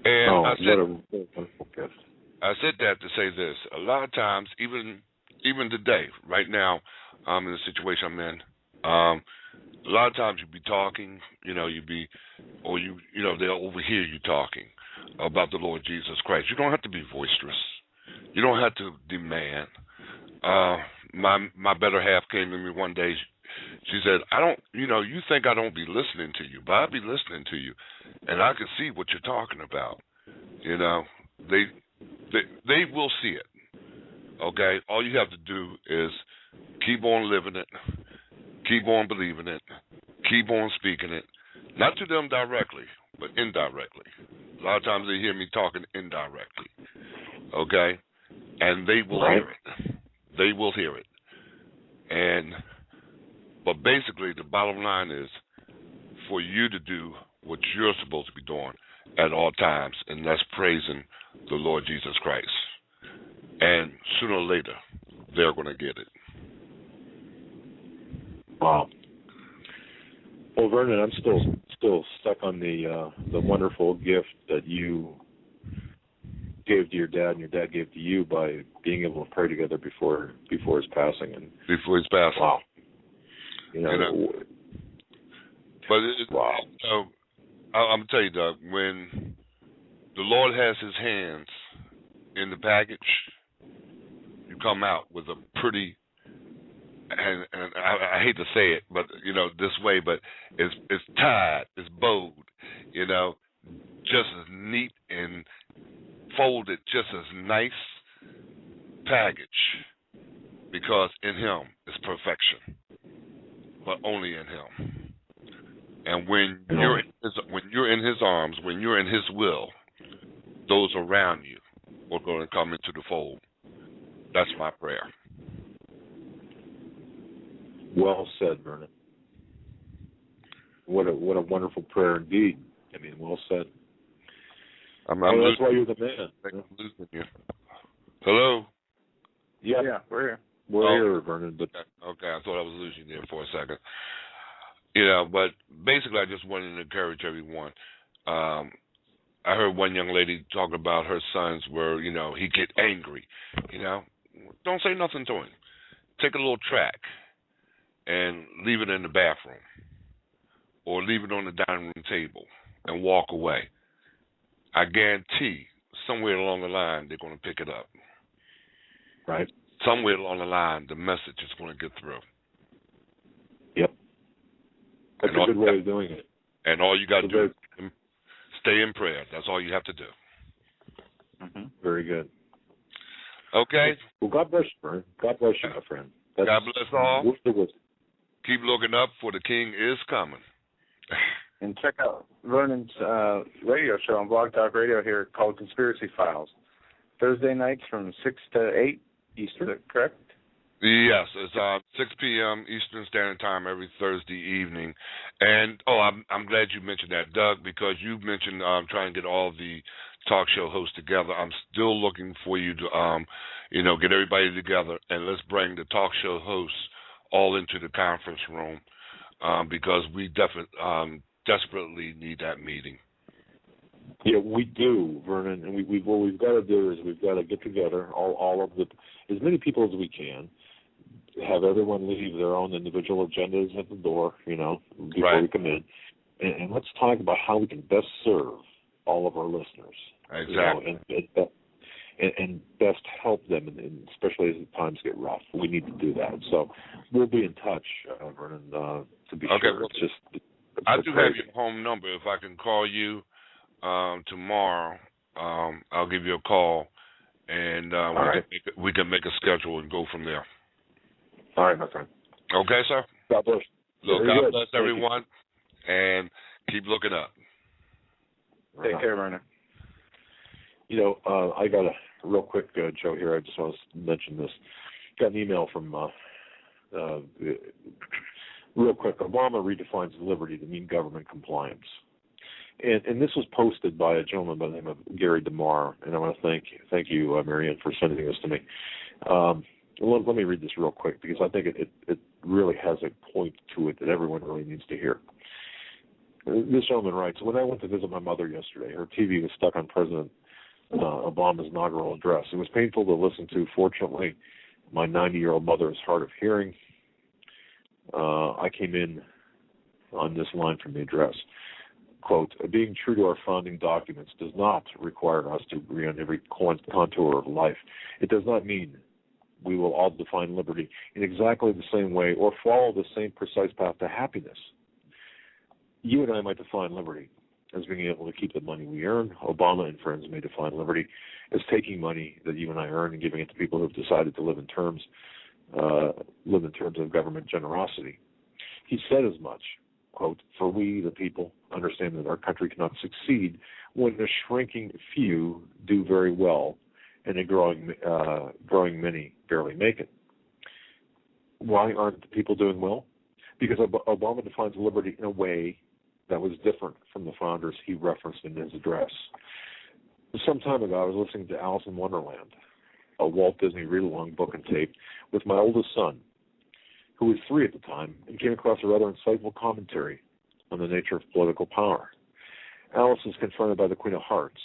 And I said that to say this. A lot of times, even today, right now, in the situation I'm in, a lot of times you be talking, they'll overhear you talking about the Lord Jesus Christ. You don't have to be boisterous. You don't have to demand. My better half came to me one day. She said, you think I don't be listening to you, but I be listening to you, and I can see what you're talking about. They will see it. Okay? All you have to do is keep on living it, keep on believing it, keep on speaking it, not to them directly, but indirectly. A lot of times they hear me talking indirectly. Okay? And they will hear it. They will hear it. But basically, the bottom line is for you to do what you're supposed to be doing at all times, and that's praising the Lord Jesus Christ. And sooner or later, they're going to get it. Wow. Well, Vernon, I'm still stuck on the wonderful gift that you gave to your dad and your dad gave to you by being able to pray together before his passing. Before his passing. Wow. Wow. I'm going to tell you, Doug, when the Lord has his hands in the package, you come out with a pretty, and I hate to say it, but, this way, but it's tied, it's bowed, just as neat and folded, just as nice package, because in him is perfection, but only in him. And when you're in his arms, when you're in his will, those around you are going to come into the fold. That's my prayer. Well said, Vernon. What a wonderful prayer indeed. I mean, well said. That's why you're the man. I'm losing you. Hello? Yeah, we're here. We're here, Vernon. But okay, I thought I was losing you there for a second. But basically I just wanted to encourage everyone. I heard one young lady talk about her sons where, he get angry. Don't say nothing to him. Take a little track and leave it in the bathroom or leave it on the dining room table and walk away. I guarantee somewhere along the line they're going to pick it up. Right. Somewhere along the line the message is going to get through. Yep. That's a good way of doing it. And all you got to do is stay in prayer. That's all you have to do. Mm-hmm. Very good. Okay. Well, God bless you, Vern. God bless you, my friend. God bless all. Keep looking up, for the King is coming. And check out Vernon's radio show on Blog Talk Radio here called Conspiracy Files. Thursday nights from 6 to 8 Eastern, correct? Yes, it's 6 p.m. Eastern Standard Time every Thursday evening. And, I'm glad you mentioned that, Doug, because you mentioned trying to get all the talk show hosts together. I'm still looking for you to, get everybody together, and let's bring the talk show hosts all into the conference room because we desperately need that meeting. Yeah, we do, Vernon. And what we've got to do is we've got to get together, all of as many people as we can, have everyone leave their own individual agendas at the door, before we come in. And let's talk about how we can best serve all of our listeners. Exactly. And best help them, and especially as the times get rough. We need to do that. So we'll be in touch, Vernon, to be sure. Well, it's just, I do have your home number. If I can call you tomorrow, I'll give you a call, and we can make a schedule and go from there. All right, my friend. Okay, sir? God bless. Look, God bless everyone, and keep looking up. Take care, Vernon. I got a real quick, Joe, here. I just want to mention this. Got an email from, real quick, Obama redefines liberty to mean government compliance. And this was posted by a gentleman by the name of Gary DeMar, and I want to thank you, Marianne, for sending this to me. Let me read this real quick because I think it really has a point to it that everyone really needs to hear. This gentleman writes, when I went to visit my mother yesterday, her TV was stuck on President Obama's inaugural address. It was painful to listen to. Fortunately, my 90-year-old mother is hard of hearing. I came in on this line from the address. Quote, being true to our founding documents does not require us to agree on every contour of life. It does not mean we will all define liberty in exactly the same way or follow the same precise path to happiness. You and I might define liberty as being able to keep the money we earn. Obama and friends may define liberty as taking money that you and I earn and giving it to people who have decided to live in terms of government generosity. He said as much. Quote, for we, the people, understand that our country cannot succeed when a shrinking few do very well and a growing many barely make it. Why aren't the people doing well? Because Obama defines liberty in a way that was different from the founders he referenced in his address. Some time ago, I was listening to Alice in Wonderland, a Walt Disney read-along book and tape, with my oldest son, who was 3 at the time, and came across a rather insightful commentary on the nature of political power. Alice is confronted by the Queen of Hearts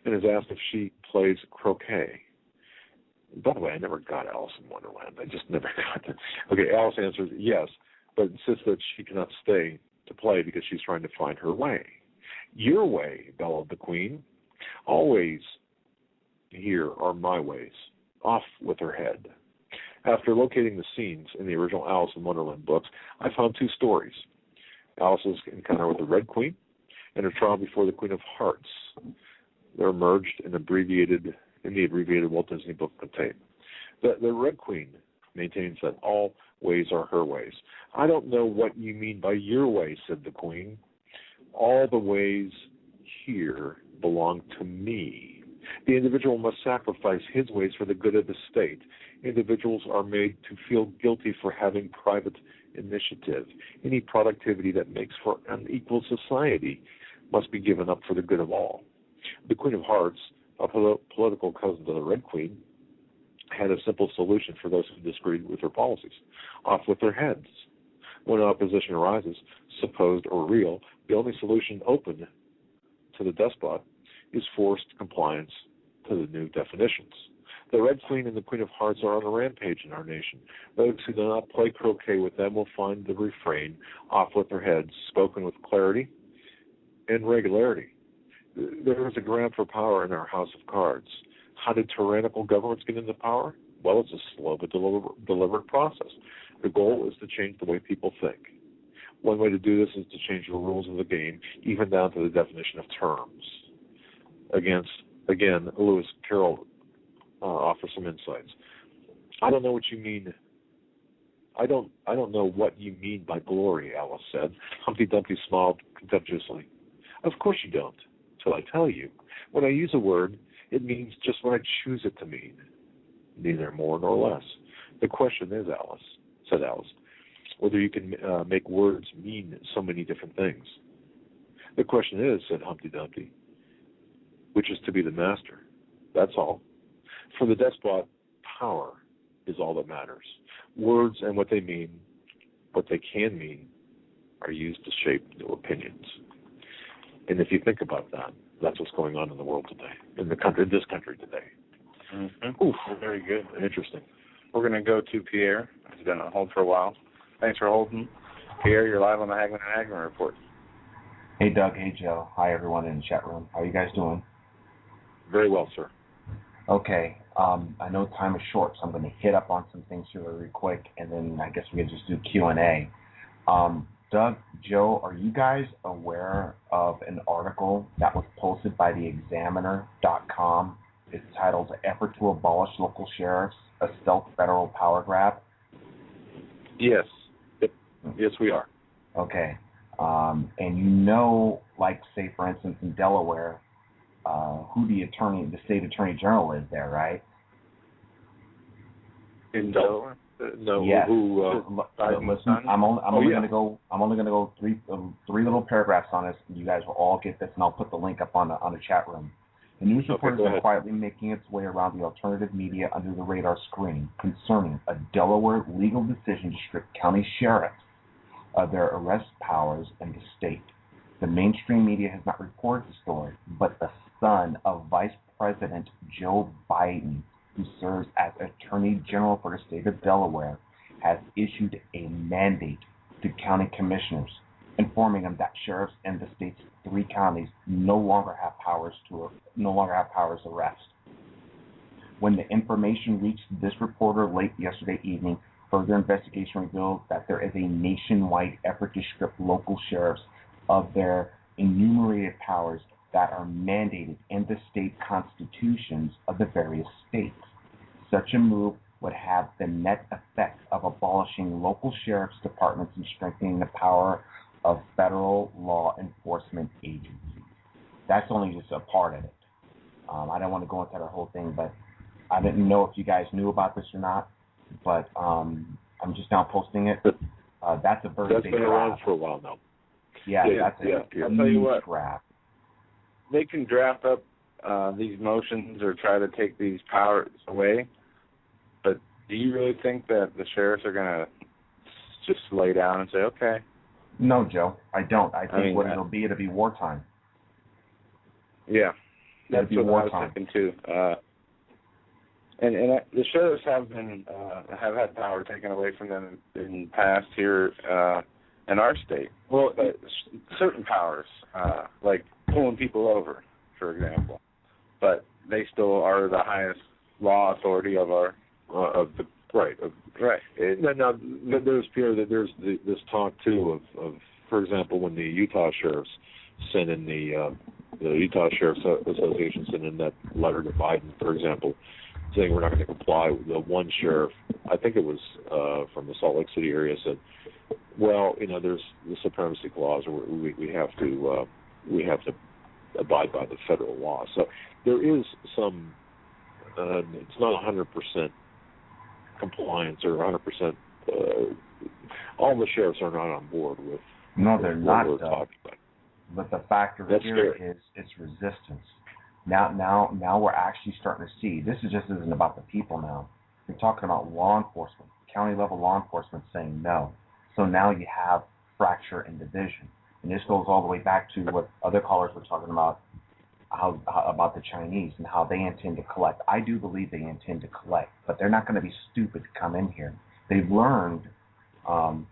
and is asked if she plays croquet. By the way, I never got Alice in Wonderland. I just never got it. Okay, Alice answers yes, but insists that she cannot stay to play because she's trying to find her way. Your way, bellowed the Queen. Always here are my ways. Off with her head. After locating the scenes in the original Alice in Wonderland books, I found 2 stories. Alice's encounter with the Red Queen and her trial before the Queen of Hearts. They're merged in the abbreviated Walt Disney book and tape. The Red Queen maintains that all ways are her ways. I don't know what you mean by your way, said the Queen. All the ways here belong to me. The individual must sacrifice his ways for the good of the state. Individuals are made to feel guilty for having private initiative. Any productivity that makes for an equal society must be given up for the good of all. The Queen of Hearts, a political cousin to the Red Queen, had a simple solution for those who disagreed with her policies. Off with their heads. When opposition arises, supposed or real, the only solution open to the despot is forced compliance to the new definitions. The Red Queen and the Queen of Hearts are on a rampage in our nation. Those who do not play croquet with them will find the refrain, off with their heads, spoken with clarity and regularity. There is a grab for power in our house of cards. How did tyrannical governments get into power? Well, it's a slow but deliberate process. The goal is to change the way people think. One way to do this is to change the rules of the game, even down to the definition of terms. Again, Lewis Carroll offers some insights. I don't know what you mean. I don't know what you mean by glory, Alice said. Humpty Dumpty smiled contemptuously. Of course you don't, till I tell you. When I use a word, it means just what I choose it to mean, neither more nor less. The question is, said Alice, whether you can make words mean so many different things. The question is, said Humpty Dumpty, which is to be the master. That's all. For the despot, power is all that matters. Words and what they mean, what they can mean, are used to shape new opinions. And if you think about that, that's what's going on in the world today, in this country today. Mm-hmm. Oof, very good. Interesting. We're going to go to Pierre. He's been on hold for a while. Thanks for holding. Pierre, you're live on the Hagmann and Hagmann Report. Hey, Doug. Hey, Joe. Hi, everyone in the chat room. How are you guys doing? Very well, sir. Okay. I know time is short, so I'm going to hit up on some things here really quick, and then I guess we can just do Q&A. Doug, Joe, are you guys aware of an article that was posted by theexaminer.com? It's titled Effort to Abolish Local Sheriffs, a Stealth Federal Power Grab? Yes. Yes, we are. Okay. And you know, like, say, for instance, in Delaware, who the state attorney general is there, right? In Delaware? No. Yes. Listen, I'm only going to go three little paragraphs on this. You guys will all get this, and I'll put the link up on the chat room. The news report has been quietly making its way around the alternative media under the radar screen concerning a Delaware legal decision to strip county sheriffs of their arrest powers in the state. The mainstream media has not reported the story, but the son of Vice President Joe Biden, who serves as Attorney General for the state of Delaware, has issued a mandate to county commissioners, informing them that sheriffs in the state's 3 counties no longer have powers to arrest. When the information reached this reporter late yesterday evening, further investigation revealed that there is a nationwide effort to strip local sheriffs of their enumerated powers that are mandated in the state constitutions of the various states. Such a move would have the net effect of abolishing local sheriff's departments and strengthening the power of federal law enforcement agencies. That's only just a part of it. I don't want to go into the whole thing, but I didn't know if you guys knew about this or not, but I'm just now posting it. That's a very big been around draft. for a while now. Yeah. I'll tell you what. Draft. They can draft up these motions or try to take these powers away, but do you really think that the sheriffs are going to just lay down and say, okay? No, Joe, I don't. I think it'll be wartime. Yeah, that's what I was thinking too. And the sheriffs have had power taken away from them in the past here in our state. Well, certain powers, like pulling people over, for example, but they still are the highest law authority of our right. And now there's this talk too of for example, when the Utah sheriffs sent in the Utah Sheriff's Association sent in that letter to Biden, for example, saying we're not going to comply. The one sheriff, I think it was from the Salt Lake City area, said, "Well, there's the supremacy clause, or we have to abide by the federal law." So there is some. It's not 100% compliance or 100%. All the sheriffs are not on board with. No, they're not. What we're talking about. But the factor here is it's resistance. Now we're actually starting to see. This isn't about the people now. You're talking about law enforcement, county level law enforcement saying no. So now you have fracture and division, and this goes all the way back to what other callers were talking about, how about the Chinese and how they intend to collect. I do believe they intend to collect, but they're not going to be stupid to come in here. They've learned.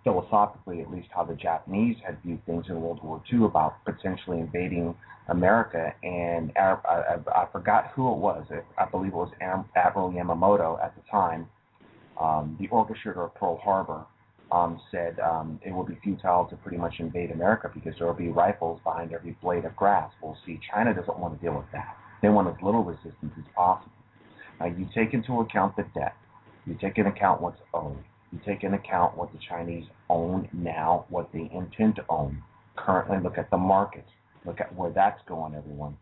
Philosophically, at least, how the Japanese had viewed things in World War II about potentially invading America. And I forgot who it was. I believe it was Admiral Yamamoto at the time, the orchestrator of Pearl Harbor, said it will be futile to pretty much invade America because there will be rifles behind every blade of grass. Well, see, China doesn't want to deal with that. They want as little resistance as possible. Now, you take into account the debt. You take into account what's owed. You take into account what the Chinese own now, what they intend to own. Currently, look at the markets. Look at where that's going, everyone.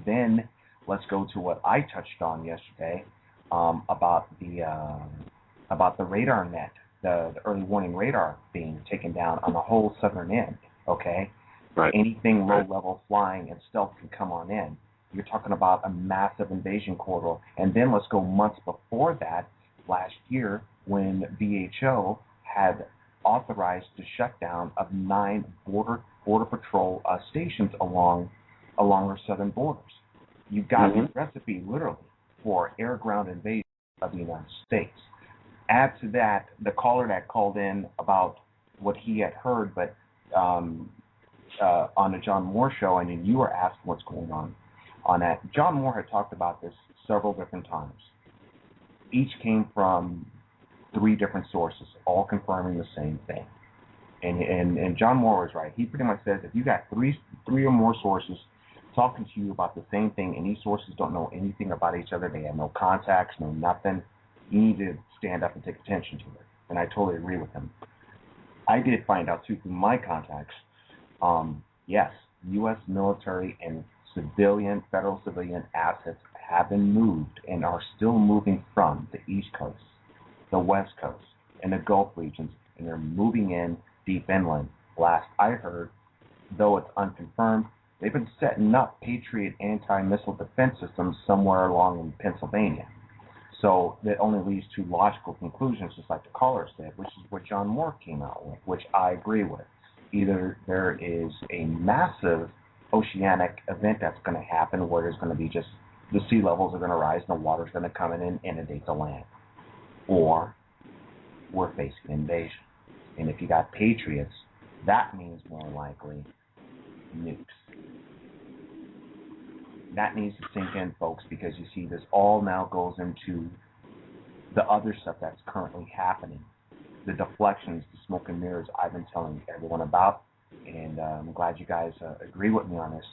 Then let's go to what I touched on yesterday about the radar net, the early warning radar being taken down on the whole southern end. Okay, right. Anything low-level flying and stealth can come on in. You're talking about a massive invasion corridor. And then let's go months before that, last year, when WHO had authorized the shutdown of 9 border patrol stations along our southern borders. You've got a recipe, literally, for air-ground invasion of the United States. Add to that the caller that called in about what he had heard, but on the John Moore show, and then you were asking what's going on that. John Moore had talked about this several different times. Each came from 3 different sources, all confirming the same thing. And John Moore was right. He pretty much says if you got three or more sources talking to you about the same thing, and these sources don't know anything about each other, they have no contacts, no nothing, you need to stand up and take attention to it. And I totally agree with him. I did find out, too, through my contacts, yes, U.S. military and federal civilian assets have been moved and are still moving from the East Coast the West Coast and the Gulf regions, and they're moving in deep inland. Last I heard, though it's unconfirmed, they've been setting up Patriot anti-missile defense systems somewhere along in Pennsylvania. So that only leads to logical conclusions, just like the caller said, which is what John Moore came out with, which I agree with. Either there is a massive oceanic event that's going to happen where there's going to be just the sea levels are going to rise and the water's going to come in and inundate the land, or we're facing invasion. And if you got patriots, that means more likely nukes. That needs to sink in, folks, because you see this all now goes into the other stuff that's currently happening. The deflections, the smoke and mirrors I've been telling everyone about, and I'm glad you guys agree with me on this.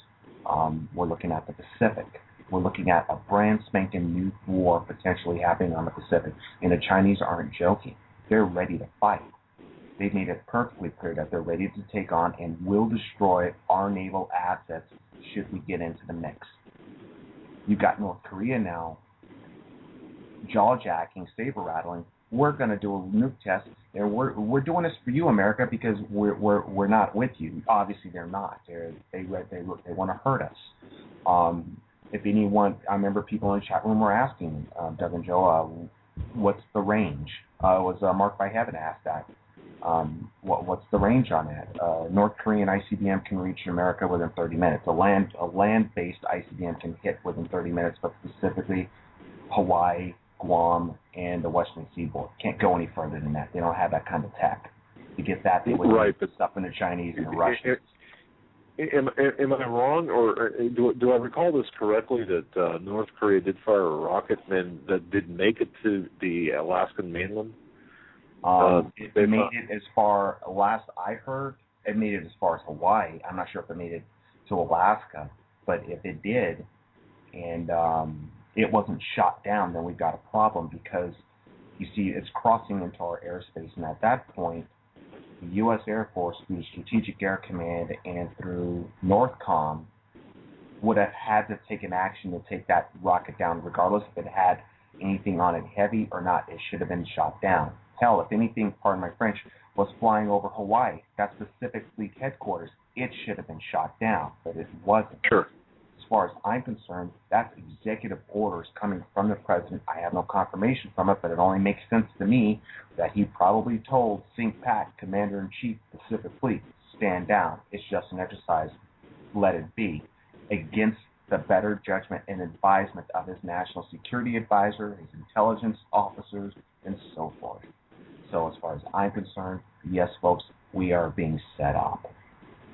We're looking at the Pacific. We're looking at a brand spanking new war potentially happening on the Pacific, and the Chinese aren't joking. They're ready to fight. They've made it perfectly clear that they're ready to take on and will destroy our naval assets should we get into the mix. You've got North Korea now jaw-jacking, saber-rattling. We're going to do a nuke test, and we're doing this for you, America, because we're not with you. Obviously, they're not. They want to hurt us. If anyone, I remember people in the chat room were asking Doug and Joe, what's the range? It was Mark by Heaven asked that. What's the range on that? North Korean ICBM can reach America within 30 minutes. A land-based ICBM can hit within 30 minutes, but specifically Hawaii, Guam, and the Western Seaboard. Can't go any further than that. They don't have that kind of tech. To get that, they would need stuff in the Chinese and the Russians. Am I wrong, or do I recall this correctly that North Korea did fire a rocket and that did make it to the Alaskan mainland? It made it as far, last I heard, it made it as far as Hawaii. I'm not sure if it made it to Alaska, but if it did, and it wasn't shot down, then we've got a problem, because you see it's crossing into our airspace, and at that point, the U.S. Air Force, through Strategic Air Command and through NORTHCOM, would have had to take an action to take that rocket down, regardless if it had anything on it heavy or not. It should have been shot down. Hell, if anything, pardon my French, was flying over Hawaii, that's Pacific Fleet headquarters, it should have been shot down, but it wasn't. Sure. As far as I'm concerned, that's executive orders coming from the president. I have no confirmation from it, but it only makes sense to me that he probably told Sink Pat, Commander-in-Chief, Pacific Fleet, stand down. It's just an exercise. Let it be. Against the better judgment and advisement of his national security advisor, his intelligence officers, and so forth. So as far as I'm concerned, yes, folks, we are being set up.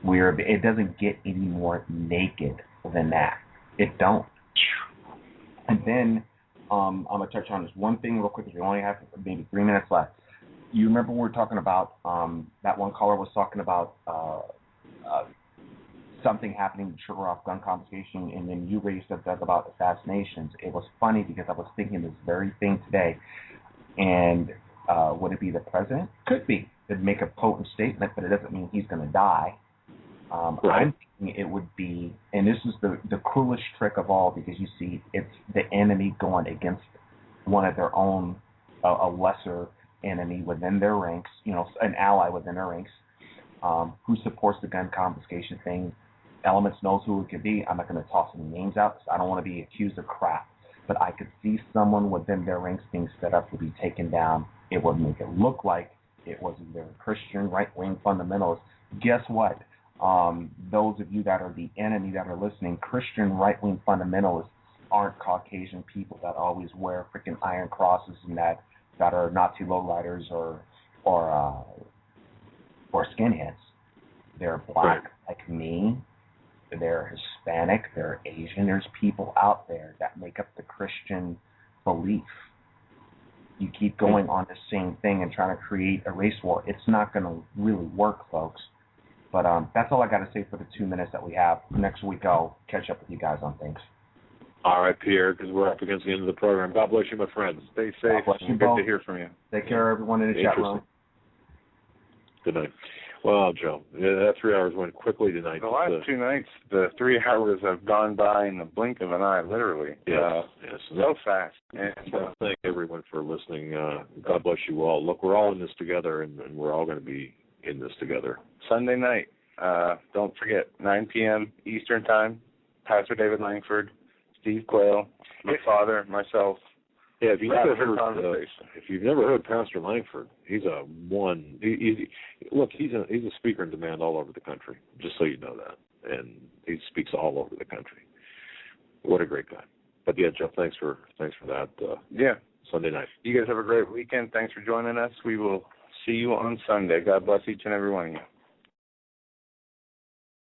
It doesn't get any more naked than that. It don't. And then I'm going to touch on this one thing real quick, because we only have maybe 3 minutes left. You remember we were talking about, that one caller was talking about something happening to trigger off gun confiscation, and then you raised up about assassinations. It was funny because I was thinking this very thing today, and would it be the president? Could be. It'd make a potent statement, but it doesn't mean he's going to die. Right. I'm thinking it would be, and this is the cruelest trick of all, because you see it's the enemy going against one of their own, a lesser enemy within their ranks, an ally within their ranks, who supports the gun confiscation thing. Elements knows who it could be. I'm not going to toss any names out, because I don't want to be accused of crap. But I could see someone within their ranks being set up to be taken down. It would make it look like it was either Christian right-wing fundamentalists. Guess what? Those of you that are the enemy that are listening, Christian right-wing fundamentalists aren't Caucasian people that always wear freaking iron crosses and that are Nazi lowriders or skinheads. They're black like me. They're Hispanic. They're Asian. There's people out there that make up the Christian belief. You keep going on the same thing and trying to create a race war. It's not going to really work, folks. But that's all I got to say for the 2 minutes that we have. Next week I'll catch up with you guys on things. All right, Pierre, because we're up against the end of the program. God bless you, my friends. Stay safe. God bless you Good both. to hear from you. Take care, everyone in the chat room. Good night. Wow, Joe. Yeah, that 3 hours went quickly tonight. The last 2 nights, the 3 hours have gone by in the blink of an eye, literally. Yes. So fast. And thank everyone for listening. God bless you all. Look, we're all in this together, and we're all going to be in this together. Sunday night, don't forget, 9 p.m. Eastern Time, Pastor David Langford, Steve Quayle, my father, myself. Yeah, if you've never heard Pastor Langford, he's a speaker in demand all over the country. Just so you know that, and he speaks all over the country. What a great guy! But yeah, Jeff, thanks for that. Sunday night. You guys have a great weekend. Thanks for joining us. We will see you on Sunday. God bless each and every one of you.